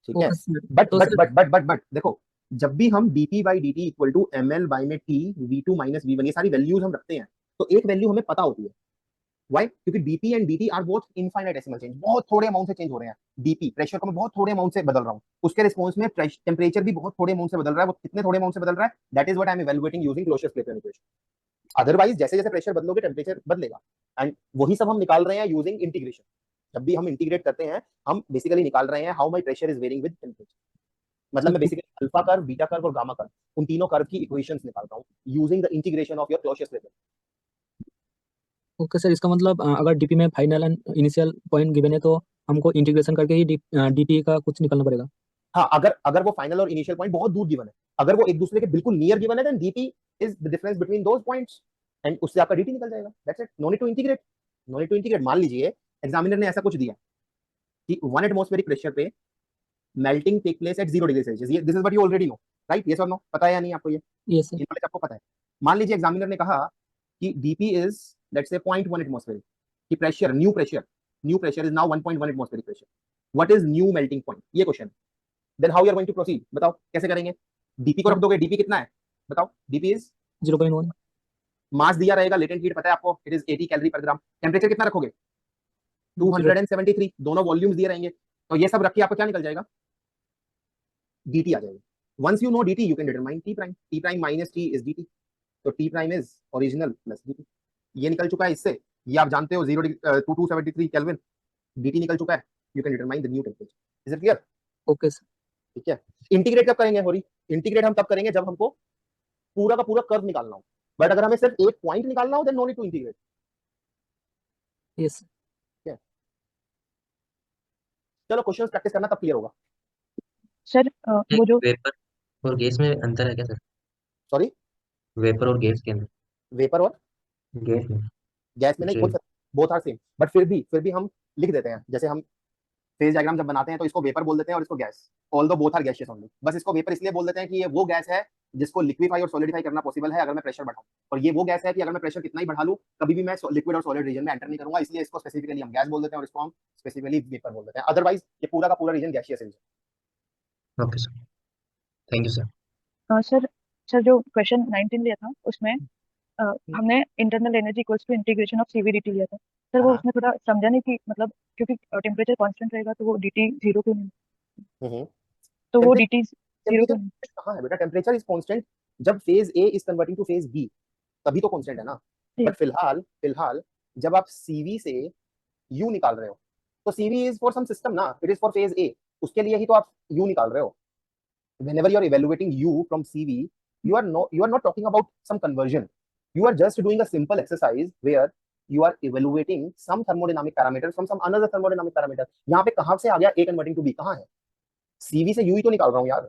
ठीक है, बट देखो, जब भी हम dp by dt equal to ml by में t v2 माइनस v1 ये सारी वैल्यूज हम रखते हैं, तो एक वैल्यू हमें पता होती है। व्हाई? क्योंकि dp and dt are both infinitesimal change, बहुत थोड़े अमाउंट से चेंज हो रहे हैं। dp प्रेशर को मैं बहुत थोड़े अमाउंट से बदल रहा हूँ, उसके रिस्पांस में टेम्परेचर भी बहुत थोड़े अमाउंट से बदल रहा है। वो कितने थोड़े अमाउंट से बदल रहा है, that is what I am evaluating using Clausius Clapeyron equation. Otherwise जैसे जैसे प्रेशर बदलोगे टेम्परेचर बदलेगा, एंड वही सब हम निकाल रहे हैं यूजिंग इंटीग्रेशन। जब भी हम इंटीग्रेट करते हैं हम बेसिकली निकाल रहे हैं how my pressure is varying with temperature. मतलब मैं basically alpha curve, beta curve और गामा कर्व, उन तीनों कर्व की इक्वेशंस निकाल रहा हूं using the integration of your Clausius Clapeyron. Okay sir, इसका मतलब अगर डीपी में final and initial point given है तो हमको इंटीग्रेशन करके ही dt का कुछ निकालना पड़ेगा। हाँ, अगर वो फाइनल और इनिशियल पॉइंट बहुत दूर गिवन है, अगर वो एक दूसरे के बिल्कुल नियर गिवन है, then dp is the difference between those points and उससे आपका dt निकल जाएगा। That's it, no need to integrate. मान लीजिए एग्जामिनर ने ऐसा कुछ दिया कि 1 एटमॉस्फेरिक प्रेशर पे melting take place at 0 degree Celsius, this is what you already know, right? Yes और नो? पता है या नहीं आपको? ये यस सर। आपको पता है। मान लीजिए एग्जामिनर ने कहा कि dp is let's say 0.1 atmospheric की pressure, new pressure is now 1.1 atmospheric pressure, what is new melting point, ये question. Then how you are going to proceed, बताओ कैसे करेंगे। डीपी को रख दोगे, डीपी कितना है बताओ, डीपी इज 0.1, मास दिया रहेगा, लेटेंट हीट पता है आपको, इट इज 80 कैलोरी पर ग्राम। टेम्परेचर कितना रखोगे 273, दोनों वॉल्यूम्स दिए रहेंगे, तो ये सब रख के आपको क्या निकल जाएगा, dt आ जाएगा। Once you know dt you can determine t prime minus t is dt, तो t prime is original plus dt, ये निकल चुका है इससे, ये आप जानते हो 273 केल्विन, dt निकल चुका है, you can determine the new temperature. Is it clear? Okay sir. ठीक है, इंटीग्रेट कब करेंगे होरी, इंटीग्रेट हम तब करेंगे जब हमको पूरा का पूरा कर्व निकालना हो, बट अगर हमें सिर्फ एक पॉइंट निकालना हो then no need to integrate. Yes चलो क्वेश्चंस प्रैक्टिस करना तब क्लियर होगा। सर वो जो वेपर और गैस में अंतर है क्या सर? सॉरी, वेपर और गैस के अंदर, वेपर और गैस में, गैस में नहीं, बोथ आर सेम, बट फिर भी हम लिख देते हैं, जैसे हम फेज डायग्राम जब बनाते हैं तो इसको वेपर बोल देते हैं और इसको gas, although both are gaseous only, बस इसको वेपर इसलिए बोल देते हैं कि ये वो गैस है जिसको लिक्विफाई और सॉलिडिफाई करना पॉसिबल है अगर मैं प्रेशर बढ़ाऊं, और ये वो गैस है कि अगर मैं प्रेशर कितना ही बढ़ा लूं कभी भी मैं लिक्विड और सॉलिड रीजन में एंटर नहीं करूंगा, इसलिए इसको स्पेसिफिकली हम गैस बोल देते हैं और इसको हम स्पेसिफिकली वेपर बोल देते हैं, अदरवाइज ये पूरा का पूरा रीजन गैसियस है। Okay sir, thank you sir. Sir जो क्वेश्चन 19 लिया था उसमें हमने internal energy equals to integration of CV लिया था सर, वो उसमें थोड़ा समझा नहीं कि मतलब क्योंकि टेम्परेचर कांस्टेंट रहेगा तो वो dt 0 क्यों नहीं, तो वो dt 0 क्यों नहीं? कहाँ है बेटा, टेम्परेचर इज कांस्टेंट जब phase A is converting to phase B, तभी तो कांस्टेंट है ना, बट फिलहाल जब आप सीवी से यू निकाल रहे हो तो CV is for some system ना, it is for phase A, उसके लिए ही तो आप यू निकाल रहे हो। whenever you are evaluating u from cv, you are not talking about some conversion, you are just doing a simple exercise where you are evaluating some thermodynamic parameters from some another thermodynamic parameter। यहाँ पे कहाँ से आ गया a converting to b, कहाँ है, cv से u ही तो निकाल रहा हूँ यार,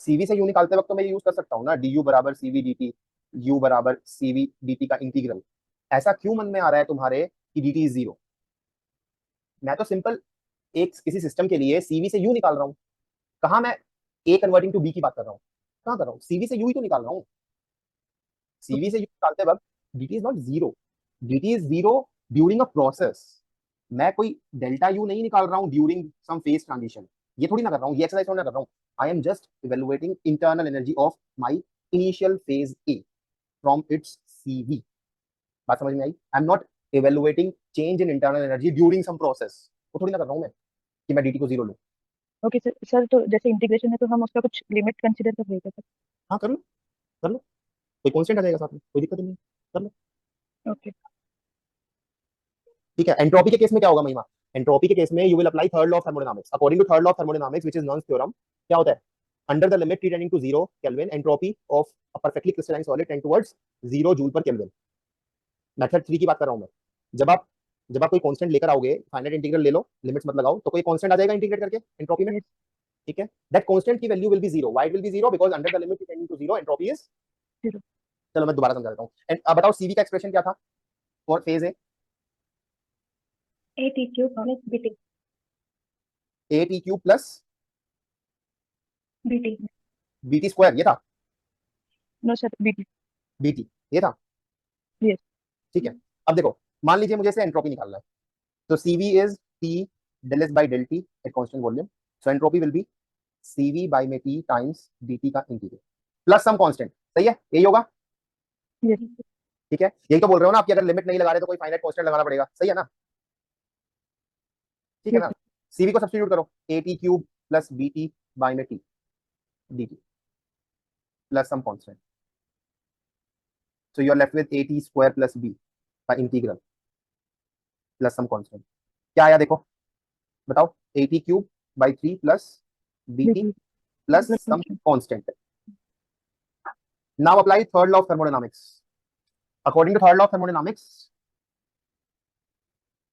cv से u निकालते वक्त तो मैं यूज कर सकता हूँ ना du बराबर cv dt, u बराबर cv dt का इंटीग्रल। ऐसा क्यों मन में आ रहा है तुम्हारे कि dt इज 0, मैं तो सिंपल एक किसी सिस्टम के लिए cv से u निकाल रहा हूँ, कहाँ मैं a कन्वर्टिंग टू b की बात कर रहा हूँ, कहाँ कर रहा हूँ, cv से u ही तो निकाल रहा हूँ, cv से u निकालते वक्त dt is not 0, dt is 0 during a process, मैं कोई डेल्टा u नहीं निकाल रहा हूँ ड्यूरिंग सम फेज ट्रांजिशन, ये थोड़ी ना कर रहा हूँ, ये एक्सरसाइज थोड़ी ना कर रहा हूँ, I am just evaluating internal energy of my initial phase a from its cv, बात समझ में आई, I am not evaluating change in internal energy during some process, वो थोड़ी ना कर रहा हूँ मैं कि मैं dt को 0 लूँ। ओके सर, तो जैसे इंटीग्रेशन है तो हम उसका कुछ लिमिट कंसीडर कर रहे थे सर? हाँ कर लो, कोई कांस्टेंट आ जाएगा साथ में, कोई दिक्कत नहीं, कर लो। ओके ठीक है, एंट्रोपी के केस में क्या होगा महिमा, एंट्रोपी के केस में you will apply third law of thermodynamics, according to third law of thermodynamics which is नॉन्स थ्योरम, क्या होता है, under the limit t tending to 0 kelvin entropy of a perfectly crystalline solid tend towards 0 joule per kelvin. Method 3 की बात कर रहा हूं मैं, जब आप कोई कांस्टेंट लेकर आओगे, फाइनाइट इंटीग्रल ले लो, लिमिट्स मत लगाओ, तो कोई कांस्टेंट आ जाएगा इंटीग्रेट करके एंट्रोपी में, ठीक है, दैट कांस्टेंट की value will be 0, why it will be 0, because under the limit t tending to 0 entropy is 0। चलो मैं दोबारा समझा देता हूं, अब बताओ cv का एक्सप्रेशन क्या था for phase A, ATQ plus BT atq plus BT bt square, ये था नो सर, bt, ये था, यस ठीक है। अब देखो, मान लीजिए मुझे इसे एंट्रोपी निकालना है, तो cv is t del s by del t at constant volume, so entropy will be cv by में t टाइम्स dt का इंटीग्रल प्लस सम कांस्टेंट, सही है, यही होगा, यस ठीक है, यही तो बोल रहे हो ना आप कि अगर लिमिट नहीं लगा रहे तो कोई फाइनाइट कांस्टेंट लगाना पड़ेगा, सही है ना, ठीक है ना, cv को सब्स्टिट्यूट करो, atq प्लस bt by में t dt plus some constant, so you are left with at square plus b का इंटीग्रल प्लस सम कांस्टेंट, क्या आया देखो बताओ, 80 cube by 3 plus bt plus some constant. Now apply third law of thermodynamics, according to third law of thermodynamics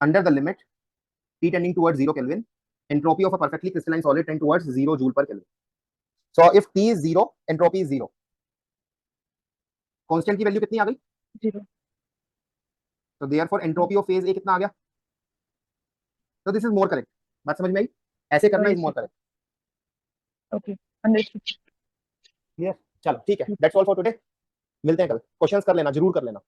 under the limit t tending towards 0 Kelvin, entropy of a perfectly crystalline solid tend towards 0 joule per Kelvin. So if t is 0, entropy is 0, constant की value कितनी आ गई, 0, तो therefore entropy of phase A कितना आ गया, तो this is more correct, बात समझ में आई, ऐसे करना is more correct, okay understood, clear, चलो ठीक है, दैट्स ऑल फॉर टुडे, मिलते हैं कल, क्वेश्चंस कर लेना, जरूर कर लेना।